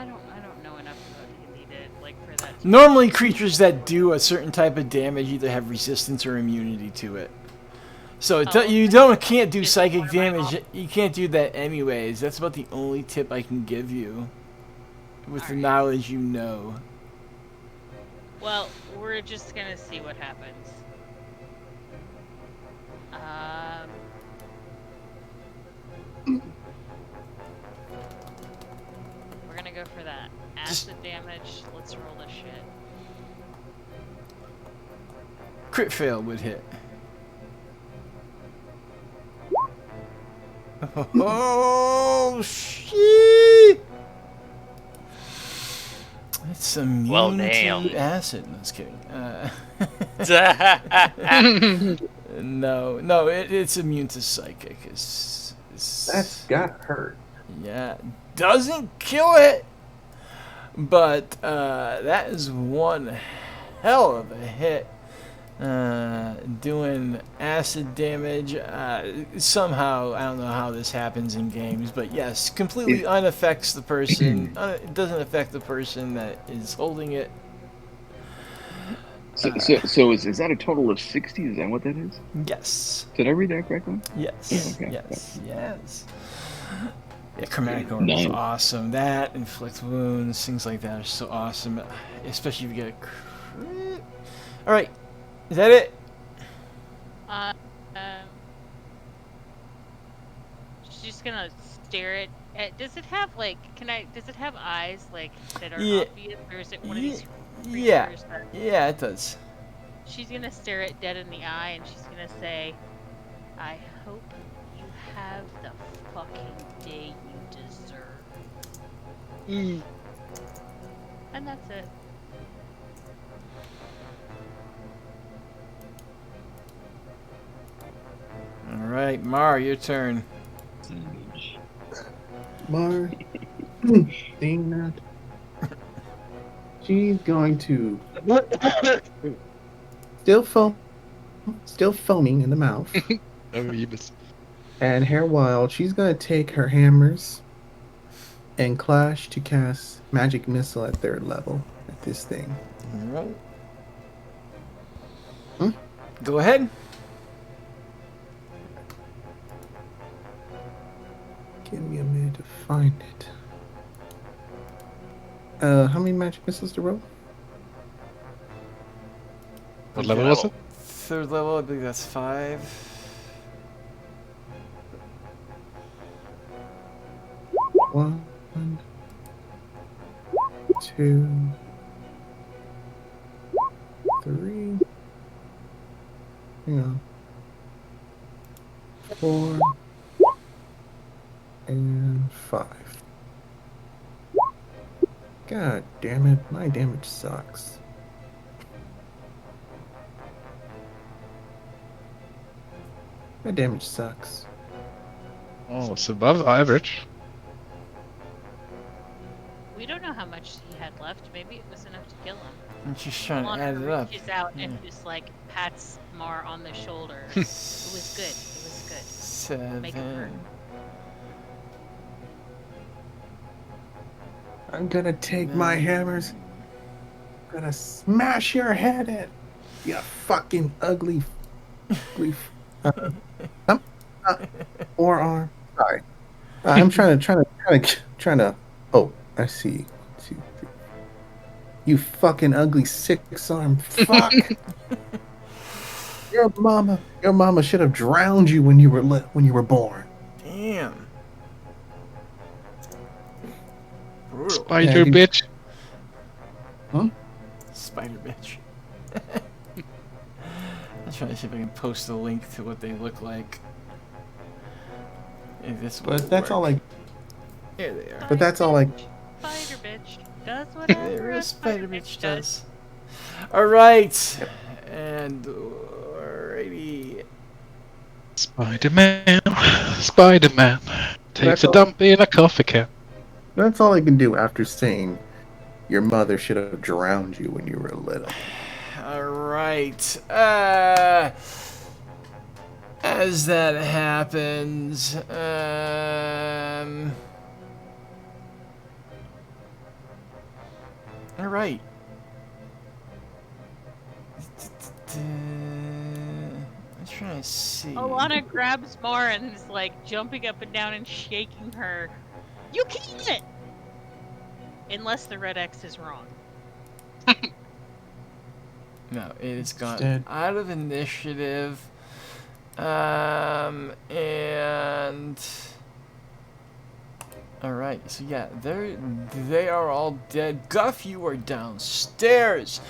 S2: don't know enough about D&D to, like, for that.
S1: Normally, creatures that do a certain type of damage either have resistance or immunity to it. So you can't do psychic damage. You can't do that anyways. That's about the only tip I can give you, with the knowledge you know.
S2: Well, we're just gonna see what happens. We're gonna go for that. Acid damage, let's roll this shit.
S1: Crit fail would hit. Oh, shit! It's immune to acid. No, just kidding. No, it's immune to psychic.
S8: That's gotta hurt.
S1: Yeah, doesn't kill it, but that is one hell of a hit. Doing acid damage. Somehow, I don't know how this happens in games, but yes, completely unaffects the person. It doesn't affect the person that is holding it.
S3: So is that a total of 60? Is that what that is?
S1: Yes.
S3: Did I read that correctly?
S1: Yes.
S3: Okay.
S1: Yes. Yeah, Chromatic Orb is awesome. That, inflict wounds, things like that are so awesome. Especially if you get a crit. Alright. Is that it?
S2: She's just gonna stare at does it have, like, does it have eyes, like, that are obvious, or is it one of these creatures that...
S1: Yeah, it does.
S2: She's gonna stare it dead in the eye, and she's gonna say, I hope you have the fucking day you deserve. And that's it.
S1: Alright, Mar, your turn.
S8: Mar, seeing that, she's going to still foaming in the mouth. And hair wild, she's going to take her hammers and clash to cast magic missile at 3rd level. this thing.
S1: All right.
S8: Hmm?
S1: Go ahead.
S8: Give me a minute to find it. How many magic missiles to roll?
S4: What level was it?
S1: 3rd level, I believe that's 5.
S8: 1, 2, 3. Hang on. 4 and 5. God damn it, my damage sucks. My damage sucks.
S4: Oh, it's above average.
S2: We don't know how much he had left. Maybe it was enough to kill him.
S1: I'm just trying to
S2: Lana
S1: add it up.
S2: reaches out and just like pats Mar on the shoulder. It was good. It was good.
S1: 7.
S2: Make it hurt.
S8: I'm gonna take my hammers. I'm gonna smash your head in. You fucking ugly. Forearm. Sorry. I'm trying to. Oh, I see. 2, 3. You fucking ugly 6-arm fuck. Your mama should have drowned you when you were born.
S1: Damn. Brutal.
S4: Spider bitch.
S8: Huh?
S1: Spider bitch. I'm trying to see if I can post a link to what they look like. If this will
S8: But that's
S1: work.
S8: all I.
S1: Here they are.
S8: But that's all I.
S2: Spider bitch does whatever
S1: There
S2: a
S1: a
S2: spider
S1: spider
S2: bitch
S1: bitch
S2: does.
S1: does. All right, and alrighty.
S4: Spider-Man. Spider-Man. Takes a dump in a coffee can.
S8: That's all I can do after saying your mother should have drowned you when you were little.
S1: All right. As that happens, all right. I'm trying to see.
S2: Alana grabs Mar and is like jumping up and down and shaking her. You keep it! Unless the red X is wrong.
S1: No, it has gone
S8: dead.
S1: out of initiative. And all right, so yeah, they are all dead. Guff, you are downstairs.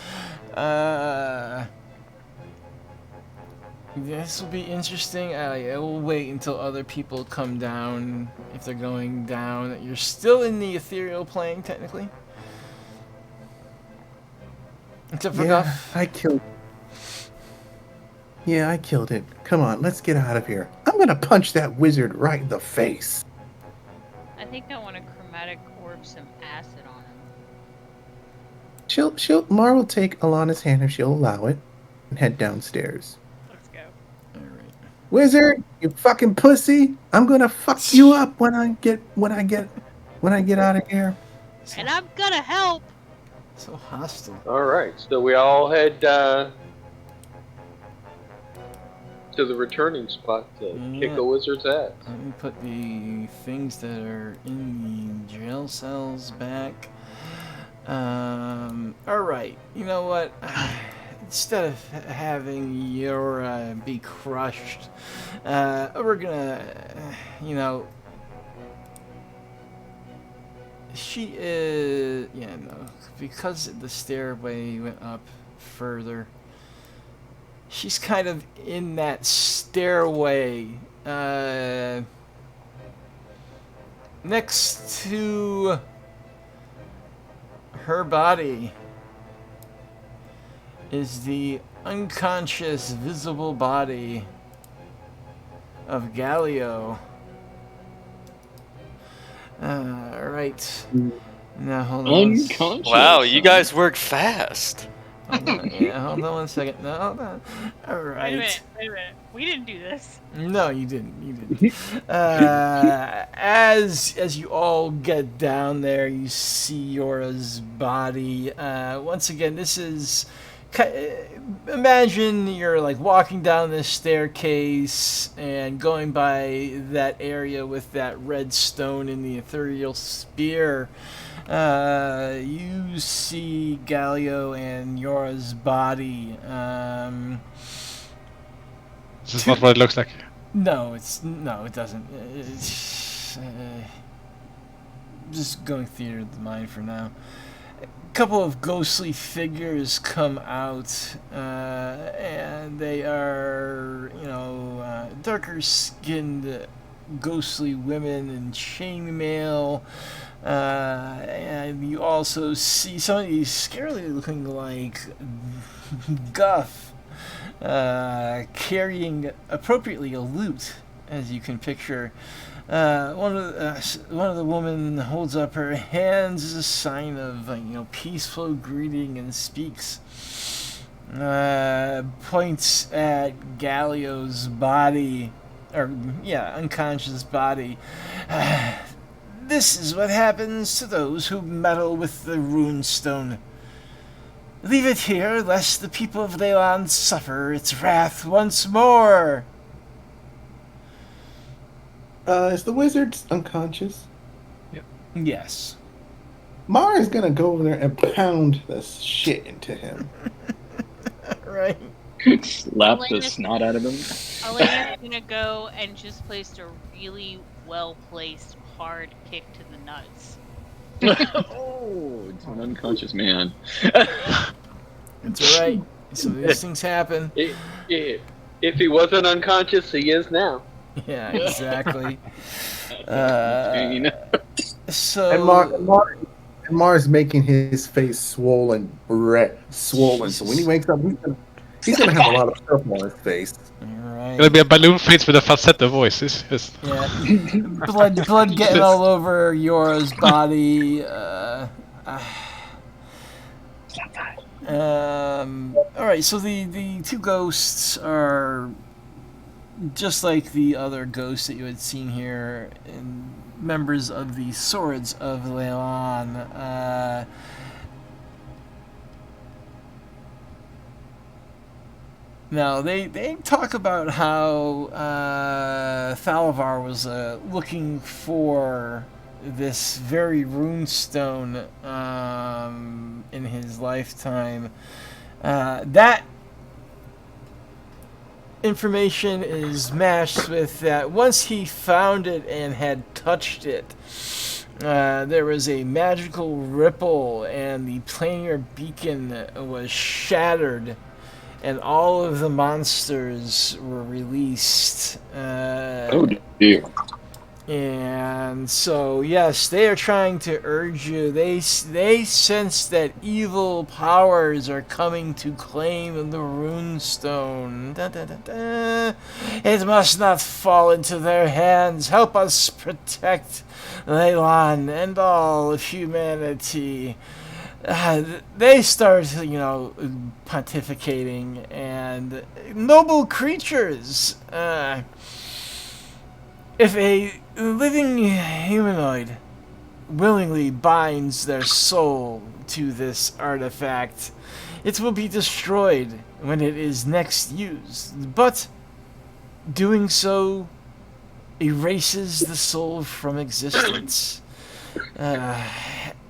S1: This will be interesting. I will wait until other people come down if they're going down. You're still in the ethereal plane, technically. Except for Guff.
S8: I killed. Yeah, I killed it. Come on, let's get out of here. I'm gonna punch that wizard right in the face.
S2: I think I want to chromatic orb some acid on him.
S8: Mar will take Alana's hand if she'll allow it, and head downstairs.
S2: Let's go.
S1: All right.
S8: Wizard, you fucking pussy! I'm gonna fuck you up when I get out of here.
S2: And I'm gonna help.
S1: So hostile.
S6: All right, so we all head to the returning spot to kick a wizard's ass.
S1: Let me put the things that are in the jail cells back. All right. You know what? Instead of having Yura be crushed, we're gonna, she is, because the stairway went up further. She's kind of in that stairway, next to her body is the unconscious, visible body of Galio. Alright. Now hold on.
S3: Unconscious.
S7: Wow, you guys work fast.
S1: Hold on 1 second. No, hold on. All right.
S2: Wait a minute. We didn't do this.
S1: No, you didn't. You didn't. As you all get down there, you see Yora's body. Once again, this is. Imagine you're like walking down this staircase and going by that area with that red stone in the ethereal spear. You see Galio and Yora's body.
S4: This is not what it looks like.
S1: No, it doesn't. It's, just going theater of the mind for now. A couple of ghostly figures come out, and they are, darker skinned, ghostly women in chainmail. And you also see some of these scarily looking like Guff, carrying appropriately a lute, as you can picture. One of the women holds up her hands as a sign of peaceful greeting and speaks. Points at Galio's body, unconscious body. This is what happens to those who meddle with the runestone. Leave it here, lest the people of Leyland suffer its wrath once more.
S8: Is the wizard unconscious?
S11: Yep.
S1: Yes.
S8: Mara's gonna go over there and pound the shit into him.
S1: Right.
S3: Slap the snot out of him.
S2: Elena's gonna go and just place a really well-placed hard kick to the nuts.
S3: Oh, it's an unconscious man.
S1: It's alright. So these things happen.
S6: If he wasn't unconscious, he is now.
S1: Yeah, exactly.
S8: So and Mara's making his face swollen. So when he wakes up, he's gonna have a lot of stuff on his face.
S1: Right.
S4: Gonna be a balloon face with a falsetto voice.
S1: Yeah. blood getting all over Yora's body. Alright, so the two ghosts are just like the other ghosts that you had seen here, and members of the Swords of Leyland. Now, they talk about how Thalivar was looking for this very runestone in his lifetime. That information is matched with that once he found it and had touched it, there was a magical ripple and the planar beacon was shattered and all of the monsters were released.
S3: Oh dear.
S1: And so, yes, they are trying to urge you. They sense that evil powers are coming to claim the runestone. Da, da, da, da. It must not fall into their hands. Help us protect Leyland and all of humanity. They start, pontificating, and noble creatures. If a living humanoid willingly binds their soul to this artifact, it will be destroyed when it is next used. But doing so erases the soul from existence.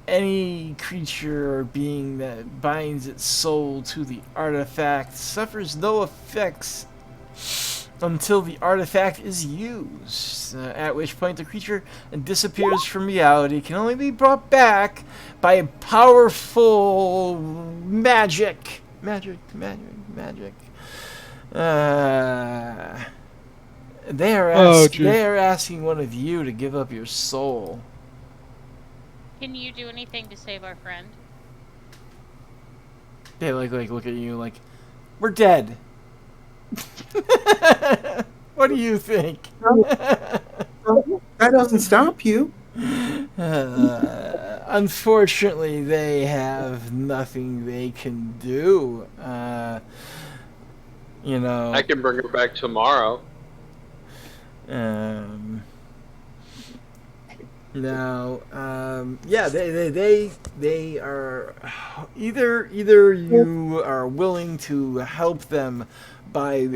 S1: Any creature or being that binds its soul to the artifact suffers no effects until the artifact is used, at which point the creature disappears from reality, can only be brought back by powerful magic. They are asking one of you to give up your soul.
S2: Can you do anything to save our friend?
S1: They like look at you like, we're dead. What do you think?
S8: That doesn't stop you.
S1: unfortunately, they have nothing they can do. You know.
S6: I can bring her back tomorrow.
S1: Now, yeah, they are either you are willing to help them by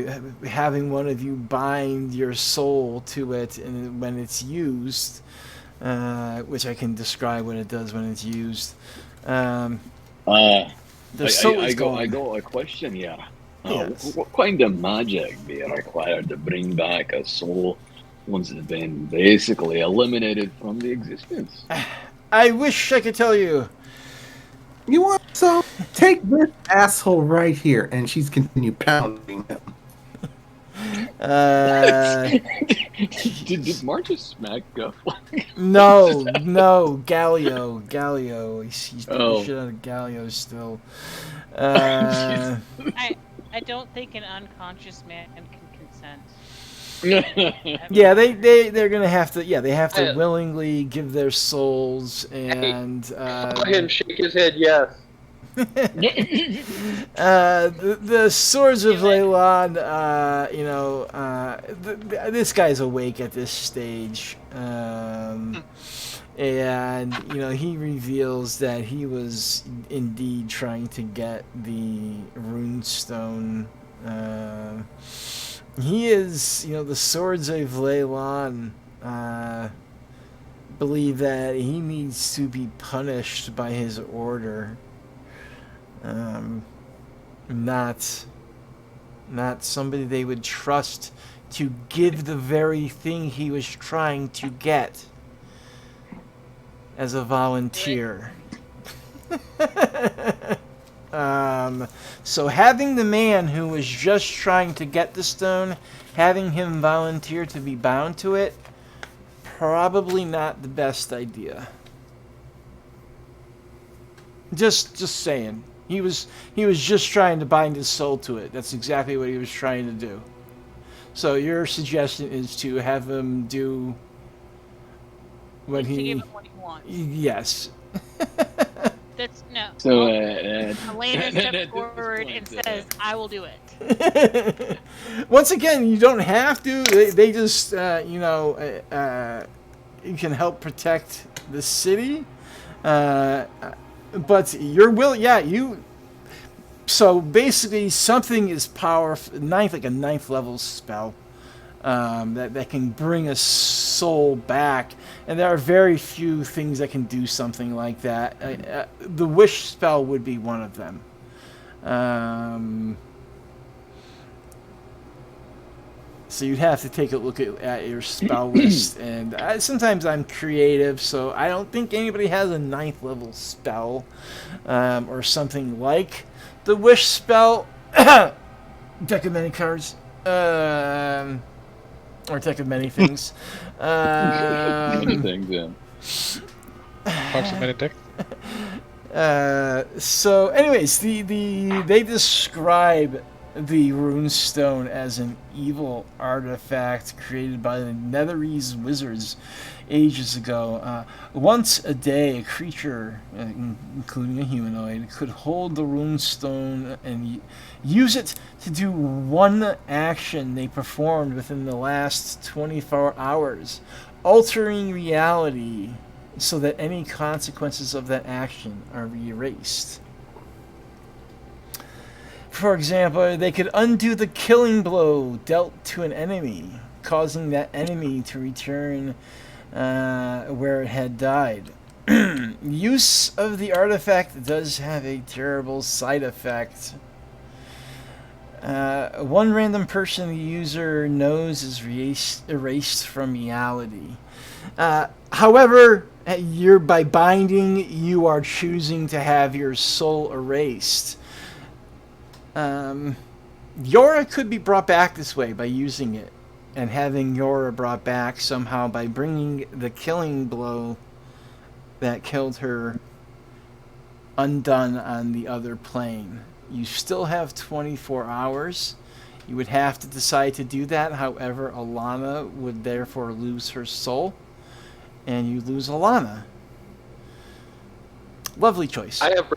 S1: having one of you bind your soul to it, and when it's used, which I can describe what it does when it's used. The soul is gone.
S3: I got a question here.
S1: Yes.
S3: What kind of magic be required to bring back a soul once it's been basically eliminated from the existence?
S1: I wish I could tell you.
S8: You want so? Take this asshole right here, and she's continue pounding him.
S3: Did Mark just smack Guff?
S1: No, Gallio. He's beating the shit out of Gallio still.
S2: I don't think an unconscious man can consent.
S1: Yeah, they're gonna have to. Yeah, they have to willingly give their souls and.
S6: Let him shake his head. Yes.
S1: The swords of Leylon, this guy's awake at this stage, and he reveals that he was indeed trying to get the runestone. He is, the swords of Leylon believe that he needs to be punished by his order. Not somebody they would trust to give the very thing he was trying to get as a volunteer. So having the man who was just trying to get the stone, having him volunteer to be bound to it, probably not the best idea. Just saying. He was just trying to bind his soul to it. That's exactly what he was trying to do. So your suggestion is to have him do what he...
S2: To give him what he wants.
S1: Yes.
S2: That's no.
S3: So,
S2: Elena steps forward and says, "I will do it."
S1: Once again, you don't have to. They just, you can help protect the city. But your will, so basically, something is powerful, like a ninth level spell, that can bring a soul back, and there are very few things that can do something like that. The wish spell would be one of them. So you'd have to take a look at your spell list, and sometimes I'm creative, so I don't think anybody has a 9th level spell, or something like the wish spell. Deck of many cards, or deck of many things.
S3: Many things, yeah.
S4: Parts of many deck.
S1: So, anyways, they describe the runestone as an evil artifact created by the Netherese wizards ages ago. Once a day, a creature, including a humanoid, could hold the runestone and use it to do one action they performed within the last 24 hours, altering reality so that any consequences of that action are erased. For example, they could undo the killing blow dealt to an enemy, causing that enemy to return where it had died. Use of the artifact does have a terrible side effect. One random person the user knows is erased from reality. However, by binding, you are choosing to have your soul erased. Yora could be brought back this way by using it, and having Yora brought back somehow by bringing the killing blow that killed her undone on the other plane. You still have 24 hours. You would have to decide to do that. However, Alana would therefore lose her soul, and you lose Alana. Lovely choice.
S6: I have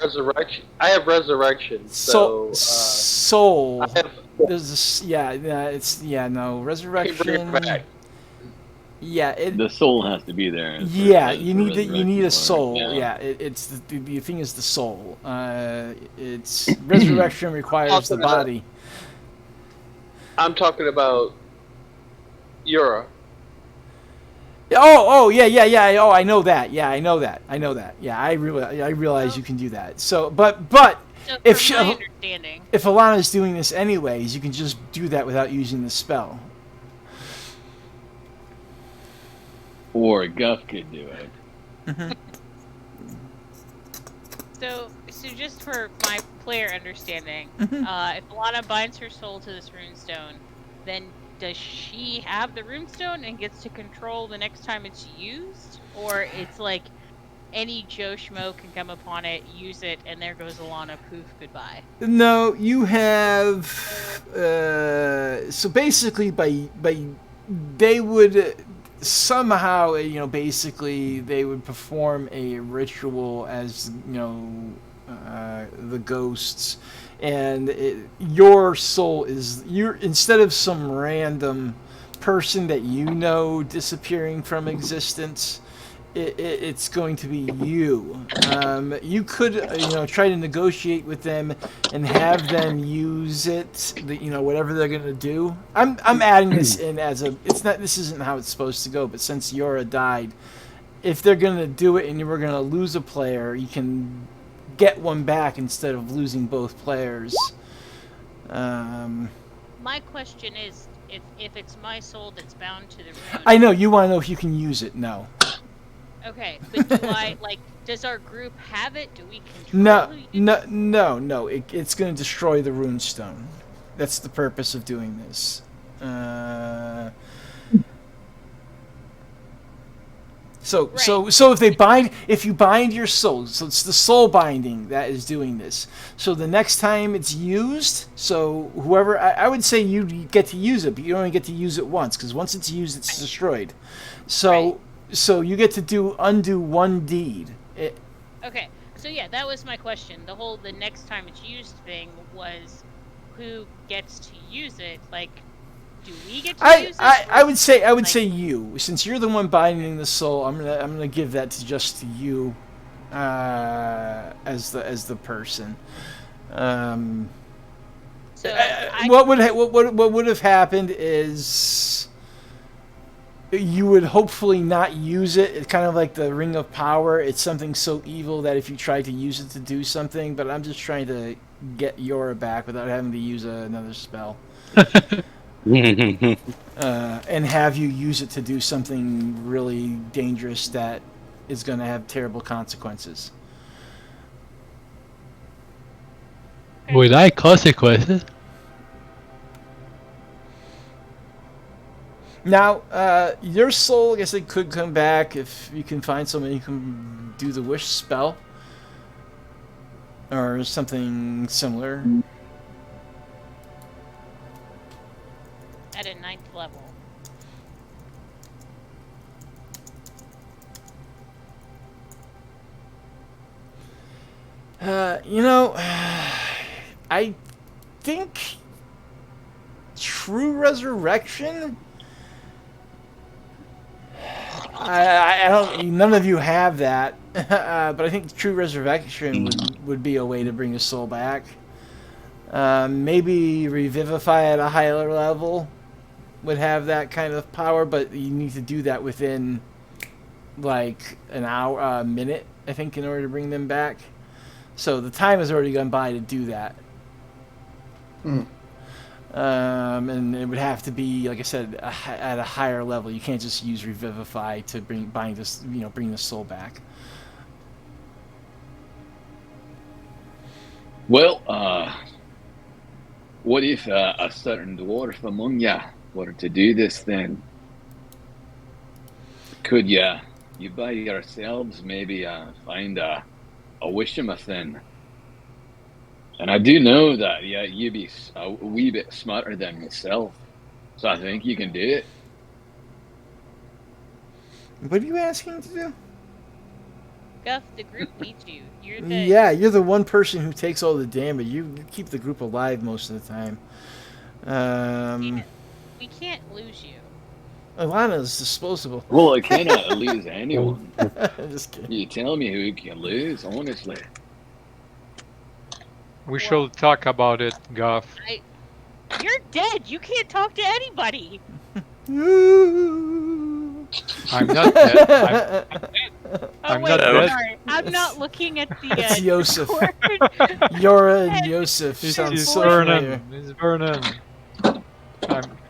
S6: resurrection. So
S1: soul.
S6: I have,
S1: There's this, no resurrection. Yeah,
S3: the soul has to be there.
S1: You need a soul. Yeah, it's the thing is the soul. It's resurrection requires the body.
S6: I'm talking about Yura.
S1: Oh, yeah. Oh, I know that. Yeah, I know that. Yeah, I realize you can do that. So, but
S2: So
S1: if
S2: if
S1: Alana's doing this anyways, you can just do that without using the spell.
S3: Or Guff could do it.
S2: So just for my player understanding, if Alana binds her soul to this runestone, then does she have the runestone and gets to control the next time it's used? Or it's like any Joe Schmo can come upon it, use it, and there goes Alana, poof, goodbye?
S1: No, you have... so basically, they would... somehow, basically, they would perform a ritual as, the ghosts, and your soul is instead of some random person that disappearing from existence. It's going to be you. You could, try to negotiate with them and have them use it. Whatever they're gonna do. I'm adding this in as a. It's not. This isn't how it's supposed to go. But since Yora died, if they're gonna do it and you were gonna lose a player, you can get one back instead of losing both players.
S2: My question is, if it's my soul that's bound to the rune.
S1: I know you want to know if you can use it. No.
S2: Okay, but do does our group have it? Do we control
S1: No. It's going to destroy the runestone. That's the purpose of doing this. So if you bind your soul, so it's the soul binding that is doing this. So the next time it's used, so whoever, I would say you get to use it, but you only get to use it once, because once it's used, it's destroyed. So you get to undo one deed.
S2: Okay, so yeah, that was my question. The next time it's used thing was who gets to use it. Like, do we get to use it?
S1: I would say you, since you're the one binding the soul. I'm gonna give that to just you, as the person. What would have happened is you would hopefully not use it. It's kind of like the Ring of Power. It's something so evil that if you try to use it to do something, but I'm just trying to get Yora back without having to use another spell. And have you use it to do something really dangerous that is going to have terrible consequences.
S4: Would I consequences?
S1: Now, your soul, I guess it could come back if you can find someone who can do the wish spell. Or something similar.
S2: At a 9th level.
S1: I think True Resurrection? I don't. None of you have that, but I think True Resurrection would be a way to bring a soul back. Maybe Revivify at a higher level would have that kind of power, but you need to do that within like an hour, a minute, I think, in order to bring them back. So the time has already gone by to do that. And it would have to be, like I said, at a higher level. You can't just use Revivify to bring the soul back.
S3: Well, what if a certain dwarf among ya were to do this then? Could you by yourselves maybe find a wishamathin? And I do know that you be a wee bit smarter than myself, so I think you can do it.
S1: What are you asking to do?
S2: Guff, the group needs you. You're the
S1: Yeah, you're the one person who takes all the damage. You keep the group alive most of the time.
S2: We can't lose you.
S1: Alana's disposable.
S3: Well, I cannot lose anyone.
S1: Just kidding.
S3: You tell me who can lose, honestly.
S11: We should talk about it, Goff.
S2: You're dead. You can't talk to anybody.
S11: I'm not dead. I'm not dead.
S2: Sorry. I'm not looking at the.
S1: It's Yosef. Yora and Yosef.
S11: It's Vernon. It's Vernon.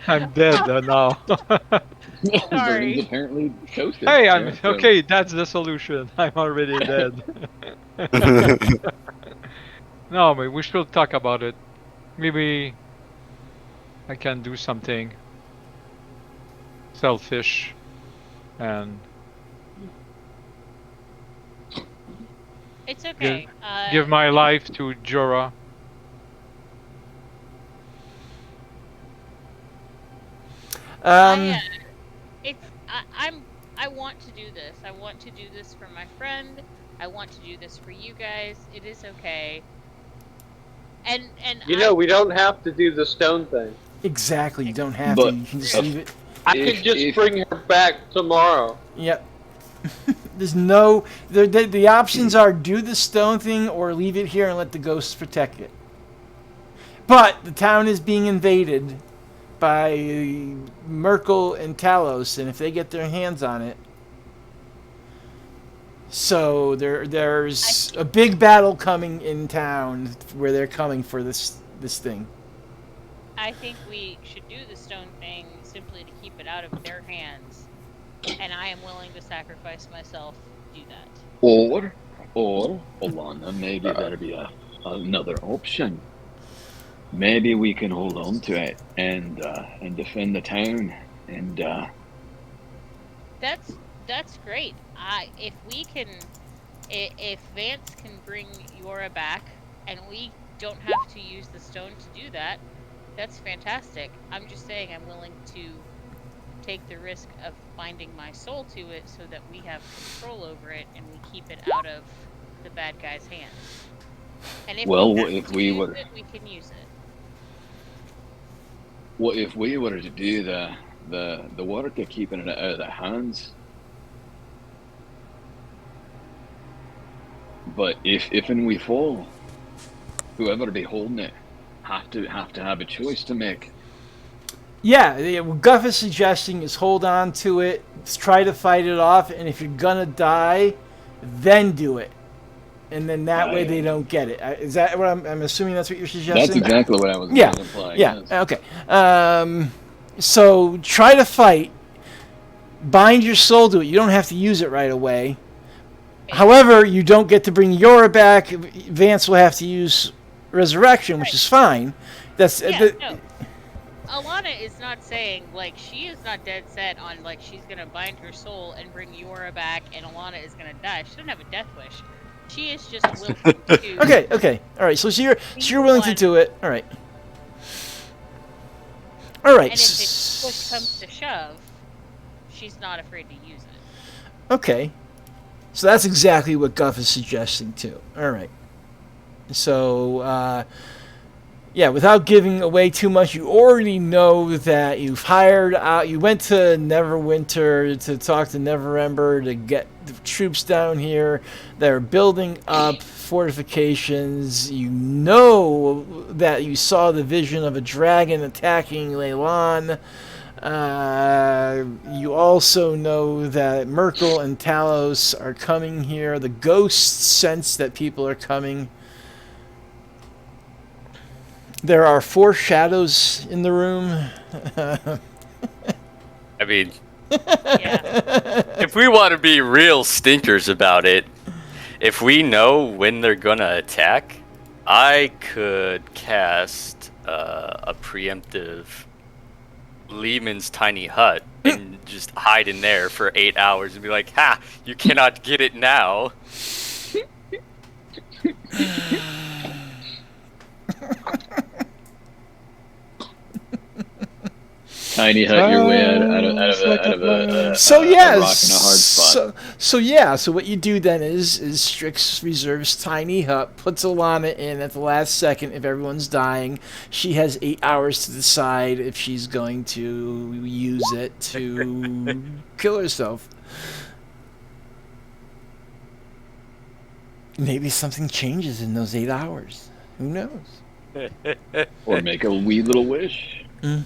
S11: I'm dead now.
S2: Sorry.
S3: Apparently toasted.
S11: Hey, I'm okay. That's the solution. I'm already dead. No, but we should talk about it. Maybe I can do something selfish and
S2: It's okay.
S11: give my life to Jorah.
S2: I want to do this. I want to do this for my friend. I want to do this for you guys. It is okay. And
S6: we don't have to do the stone thing.
S1: Exactly, you don't have to. You can just leave it.
S6: I can just bring her back tomorrow.
S1: Yep. There's no. The options are do the stone thing or leave it here and let the ghosts protect it. But the town is being invaded by Merkel and Talos, and if they get their hands on it. So there's a big battle coming in town where they're coming for this thing.
S2: I think we should do the stone thing simply to keep it out of their hands, and I am willing to sacrifice myself to do that.
S3: Or, Alana, maybe that'd be another option. Maybe we can hold on to it and defend the town and.
S2: That's great. If we can, if Vance can bring Yora back, and we don't have to use the stone to do that, that's fantastic. I'm just saying I'm willing to take the risk of binding my soul to it so that we have control over it and we keep it out of the bad guy's hands. And if we can use it.
S3: What if we were to do the work of keeping it out of their hands? But if and we fall, whoever be holding it have to have a choice to make.
S1: Yeah, what Guff is suggesting is hold on to it, try to fight it off, and if you're gonna die, then do it, and then that way they don't get it. Is that what I'm assuming? That's what you're suggesting.
S3: That's exactly what I was implying.
S1: Yeah.
S3: Yes.
S1: Okay. So try to fight. Bind your soul to it. You don't have to use it right away. However, you don't get to bring Yora back. Vance will have to use Resurrection, which is fine. That's
S2: no. Alana is not saying, like, she is not dead set on, like, she's going to bind her soul and bring Yora back and Alana is going to die. She doesn't have a death wish. She is just willing to...
S1: Okay. All right, so you're willing to do it. All right. All right.
S2: And if push comes to shove, she's not afraid to use it.
S1: Okay. So that's exactly what Guff is suggesting, too. All right. So, without giving away too much, you already know that you've hired out. You went to Neverwinter to talk to Neverember to get the troops down here. They're building up fortifications. You know that you saw the vision of a dragon attacking Leyland. You also know that Merkel and Talos are coming here. The ghosts sense that people are coming. There are 4 shadows in the room.
S7: I mean, if we want to be real stinkers about it, if we know when they're gonna attack, I could cast a preemptive Lehman's tiny hut and just hide in there for 8 hours and be like, "Ha! You cannot get it now."
S3: tiny hut your way out of a rock in a hard spot.
S1: So what you do then is Strix reserves tiny hut, puts Alana in at the last second if everyone's dying. She has 8 hours to decide if she's going to use it to kill herself. Maybe something changes in those 8 hours. Who knows?
S3: Or make a wee little wish.
S1: Yeah,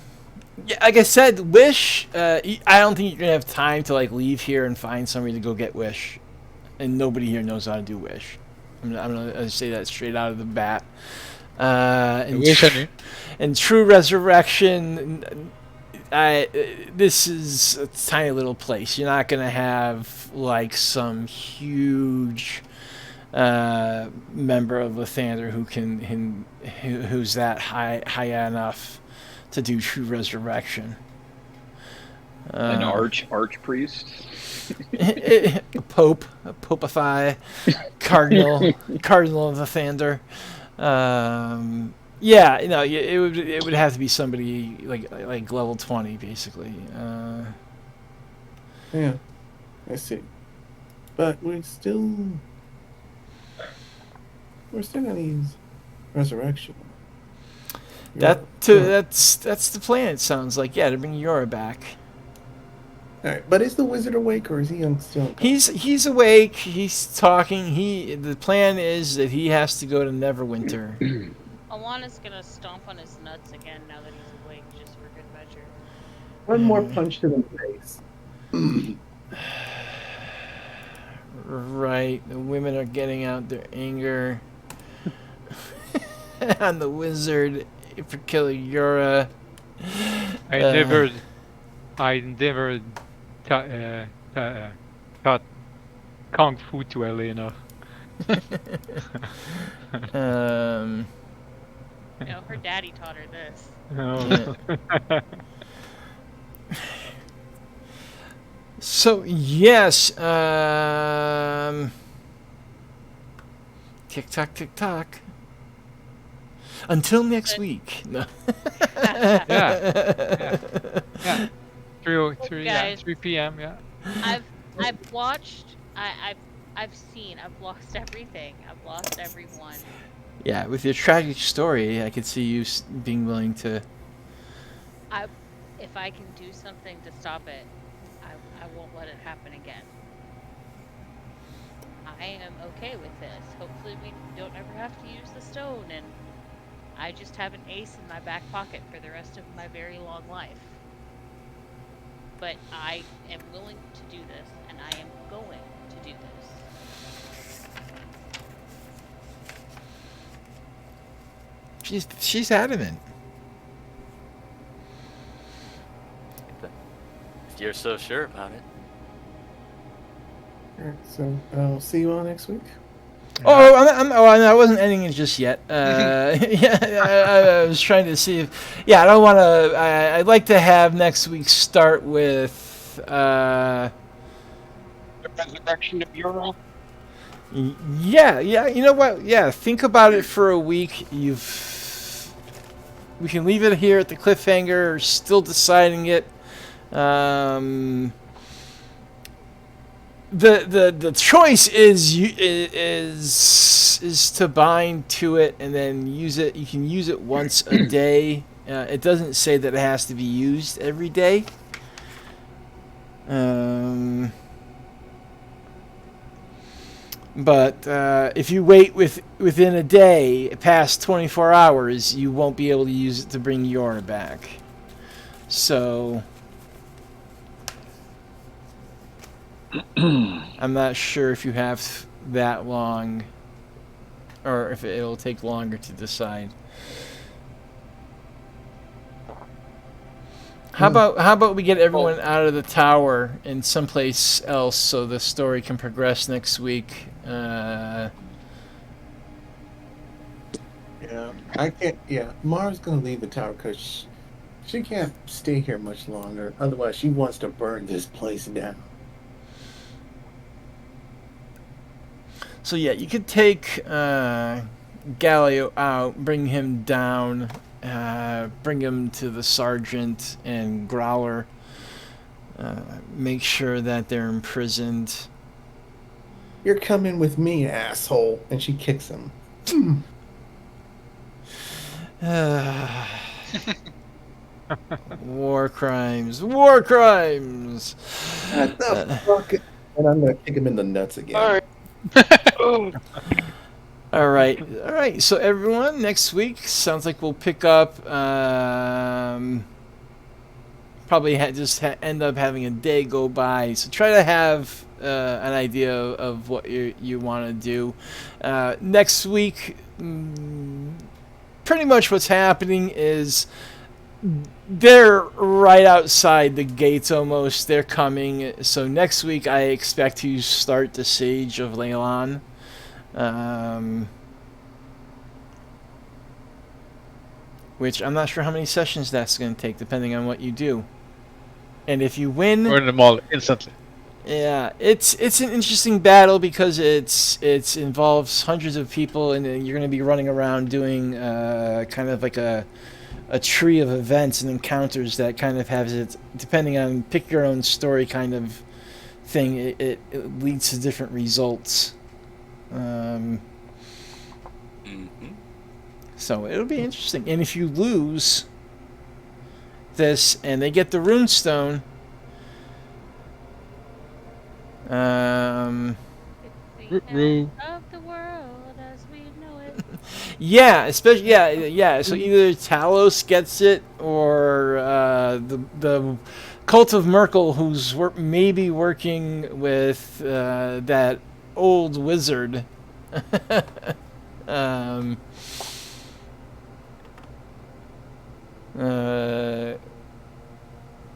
S1: like I said, wish. I don't think you're gonna have time to leave here and find somebody to go get wish, and nobody here knows how to do wish. I'm gonna say that straight out of the bat. And true resurrection. This is a tiny little place. You're not gonna have some huge member of Lathander who's that high enough to do true resurrection.
S3: An arch priest,
S1: a popify, cardinal of Lathander. Yeah, it would have to be somebody like level 20 basically.
S8: Yeah, I see. But we're still gonna use resurrection.
S1: That's the plan. It sounds like to bring Yora back.
S8: All right, but is the wizard awake or is he still?
S1: He's awake. He's talking. The plan is that he has to go to Neverwinter.
S2: Alana's gonna stomp on his nuts again now that he's awake, just for good measure.
S8: One more punch to the face.
S1: Right. The women are getting out their anger on the wizard for killing Yura.
S11: I never taught kung fu to Elena.
S2: No, her daddy taught her this.
S11: Oh.
S1: So yes, tick tock. Until next week. No.
S11: Yeah. 3 p.m. Yeah.
S2: I've watched. I've seen. I've lost everything. I've lost everyone.
S1: Yeah, with your tragic story, I could see you being willing to.
S2: If I can do something to stop it, I won't let it happen again. I am okay with this. Hopefully we don't ever have to use the stone, and I just have an ace in my back pocket for the rest of my very long life. But I am willing to do this, and I am going to do this.
S1: She's adamant.
S7: If you're so sure about it.
S8: All right, so I'll see you all next week.
S1: I wasn't ending it just yet. I was trying to see if. Yeah, I don't want to. I'd like to have next week start with.
S6: The resurrection of Euro.
S1: Yeah. You know what? Yeah, think about it for a week. We can leave it here at the cliffhanger. Still deciding it. The choice is to bind to it and then use it. You can use it once a day. It doesn't say that it has to be used every day. But if you wait within a day, past 24 hours, you won't be able to use it to bring Yora back. So I'm not sure if you have that long, or if it'll take longer to decide. How about we get everyone out of the tower and someplace else so the story can progress next week?
S8: Yeah, I can't. Yeah, Mara's gonna leave the tower because she can't stay here much longer. Otherwise, she wants to burn this place down.
S1: So yeah, you could take Galileo out, bring him down, bring them to the sergeant and Growler. Make sure that they're imprisoned.
S8: You're coming with me, asshole. And she kicks him.
S1: War crimes. War crimes.
S8: What the fuck? And I'm going to kick him in the nuts again.
S6: All right.
S1: All right. So everyone, next week sounds like we'll pick up. Probably end up having a day go by. So try to have an idea of what you want to do. Next week, pretty much what's happening is they're right outside the gates almost. They're coming. So next week I expect to start the Siege of Leylon. Which I'm not sure how many sessions that's going to take, depending on what you do. And if you win,
S4: burn them all instantly.
S1: Yeah, it's an interesting battle because it involves hundreds of people, and you're going to be running around doing kind of like a tree of events and encounters that kind of has it, depending on pick your own story kind of thing. It leads to different results. So it'll be interesting. And if you lose this and they get the runestone,
S2: of the world as we know it.
S1: Yeah, especially yeah. So either Talos gets it or the Cult of Merkel, who's maybe working with that old wizard.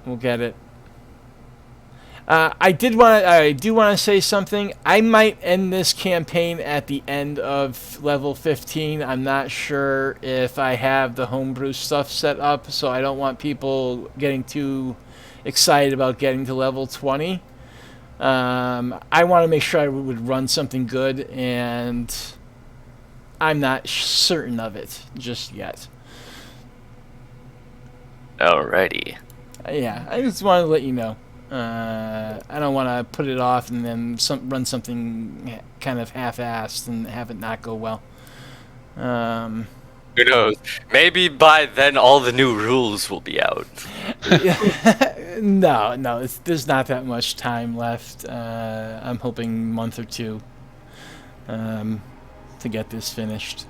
S1: We'll get it. I do want to say something. I might end this campaign at the end of level 15. I'm not sure if I have the homebrew stuff set up, so I don't want people getting too excited about getting to level 20. I want to make sure I would run something good, and I'm not certain of it just yet.
S7: Alrighty.
S1: Yeah, I just wanted to let you know. I don't want to put it off and then run something kind of half-assed and have it not go well.
S7: Who knows? Maybe by then all the new rules will be out.
S1: No, there's not that much time left. I'm hoping a month or two to get this finished.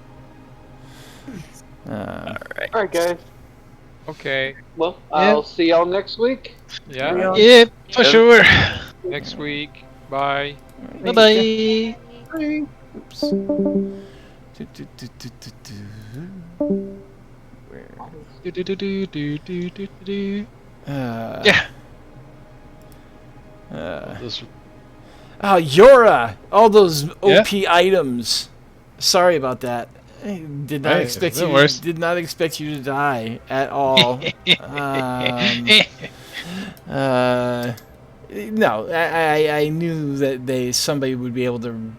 S7: All
S6: right, guys.
S11: Okay.
S6: Well, I'll see y'all next week.
S11: Yeah.
S4: Yep, for sure.
S11: Next week. Bye.
S4: Bye-bye.
S8: Bye.
S1: Oops.
S4: Yeah.
S1: Oh, Yora! All those OP items. Sorry about that. I did not expect you. Did not expect you to die at all. No, I knew that somebody would be able to.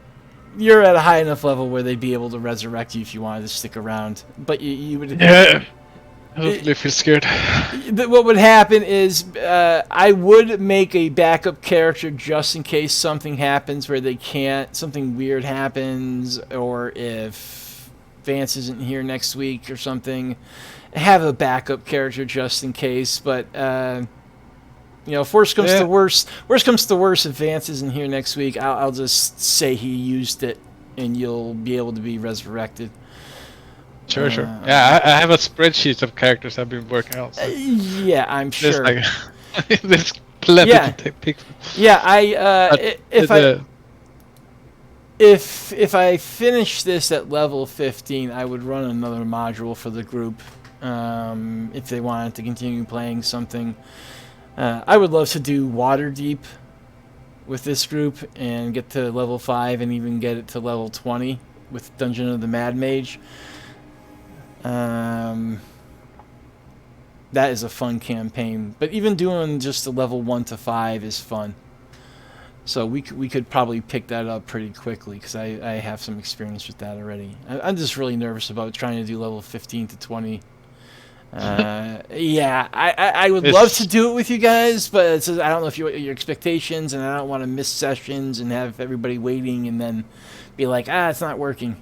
S1: You're at a high enough level where they'd be able to resurrect you if you wanted to stick around. But you would.
S4: Yeah. Hopefully, feel scared.
S1: What would happen is I would make a backup character just in case something happens where they can't. Something weird happens, or if Vance isn't here next week or something, have a backup character just in case. But if worst comes to worst, if Vance isn't here next week, I'll just say he used it, and you'll be able to be resurrected.
S4: Sure. Yeah, I have a spreadsheet of characters I've been working out. So.
S1: Yeah, I'm sure.
S4: There's plenty to pick from.
S1: Yeah, If I finish this at level 15, I would run another module for the group. If they wanted to continue playing something, I would love to do Waterdeep with this group and get to level 5 and even get it to level 20 with Dungeon of the Mad Mage. That is a fun campaign, but even doing just the level 1 to 5 is fun. So we could probably pick that up pretty quickly because I have some experience with that already. I'm just really nervous about trying to do level 15 to 20 Yeah, I would love to do it with you guys, but it's just, I don't know if your expectations, and I don't want to miss sessions and have everybody waiting and then be like, it's not working.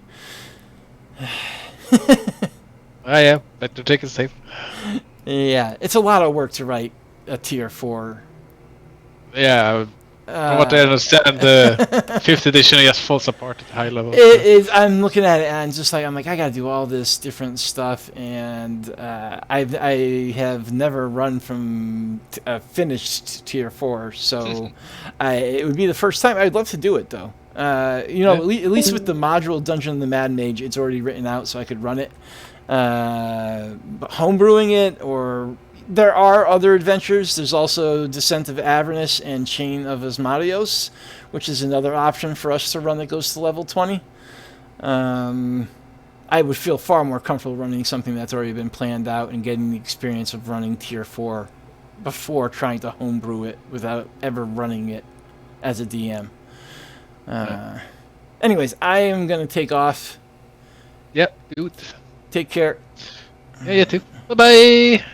S4: Yeah, better take it safe.
S1: Yeah, it's a lot of work to write a tier 4.
S4: Yeah, from what I understand, the 5th edition just falls apart at high level.
S1: I'm looking at it and I'm like, I gotta do all this different stuff, and I have never run from a finished tier 4, so it would be the first time. I'd love to do it though. At least with the module Dungeon of the Mad Mage, it's already written out, so I could run it. But homebrewing it, or there are other adventures. There's also Descent of Avernus and Chain of Asmodeus, which is another option for us to run that goes to level 20. I would feel far more comfortable running something that's already been planned out and getting the experience of running tier 4 before trying to homebrew it without ever running it as a DM. Anyways, I am going to take off.
S4: Yep, good.
S1: Take care.
S4: Yeah, you too. Bye-bye.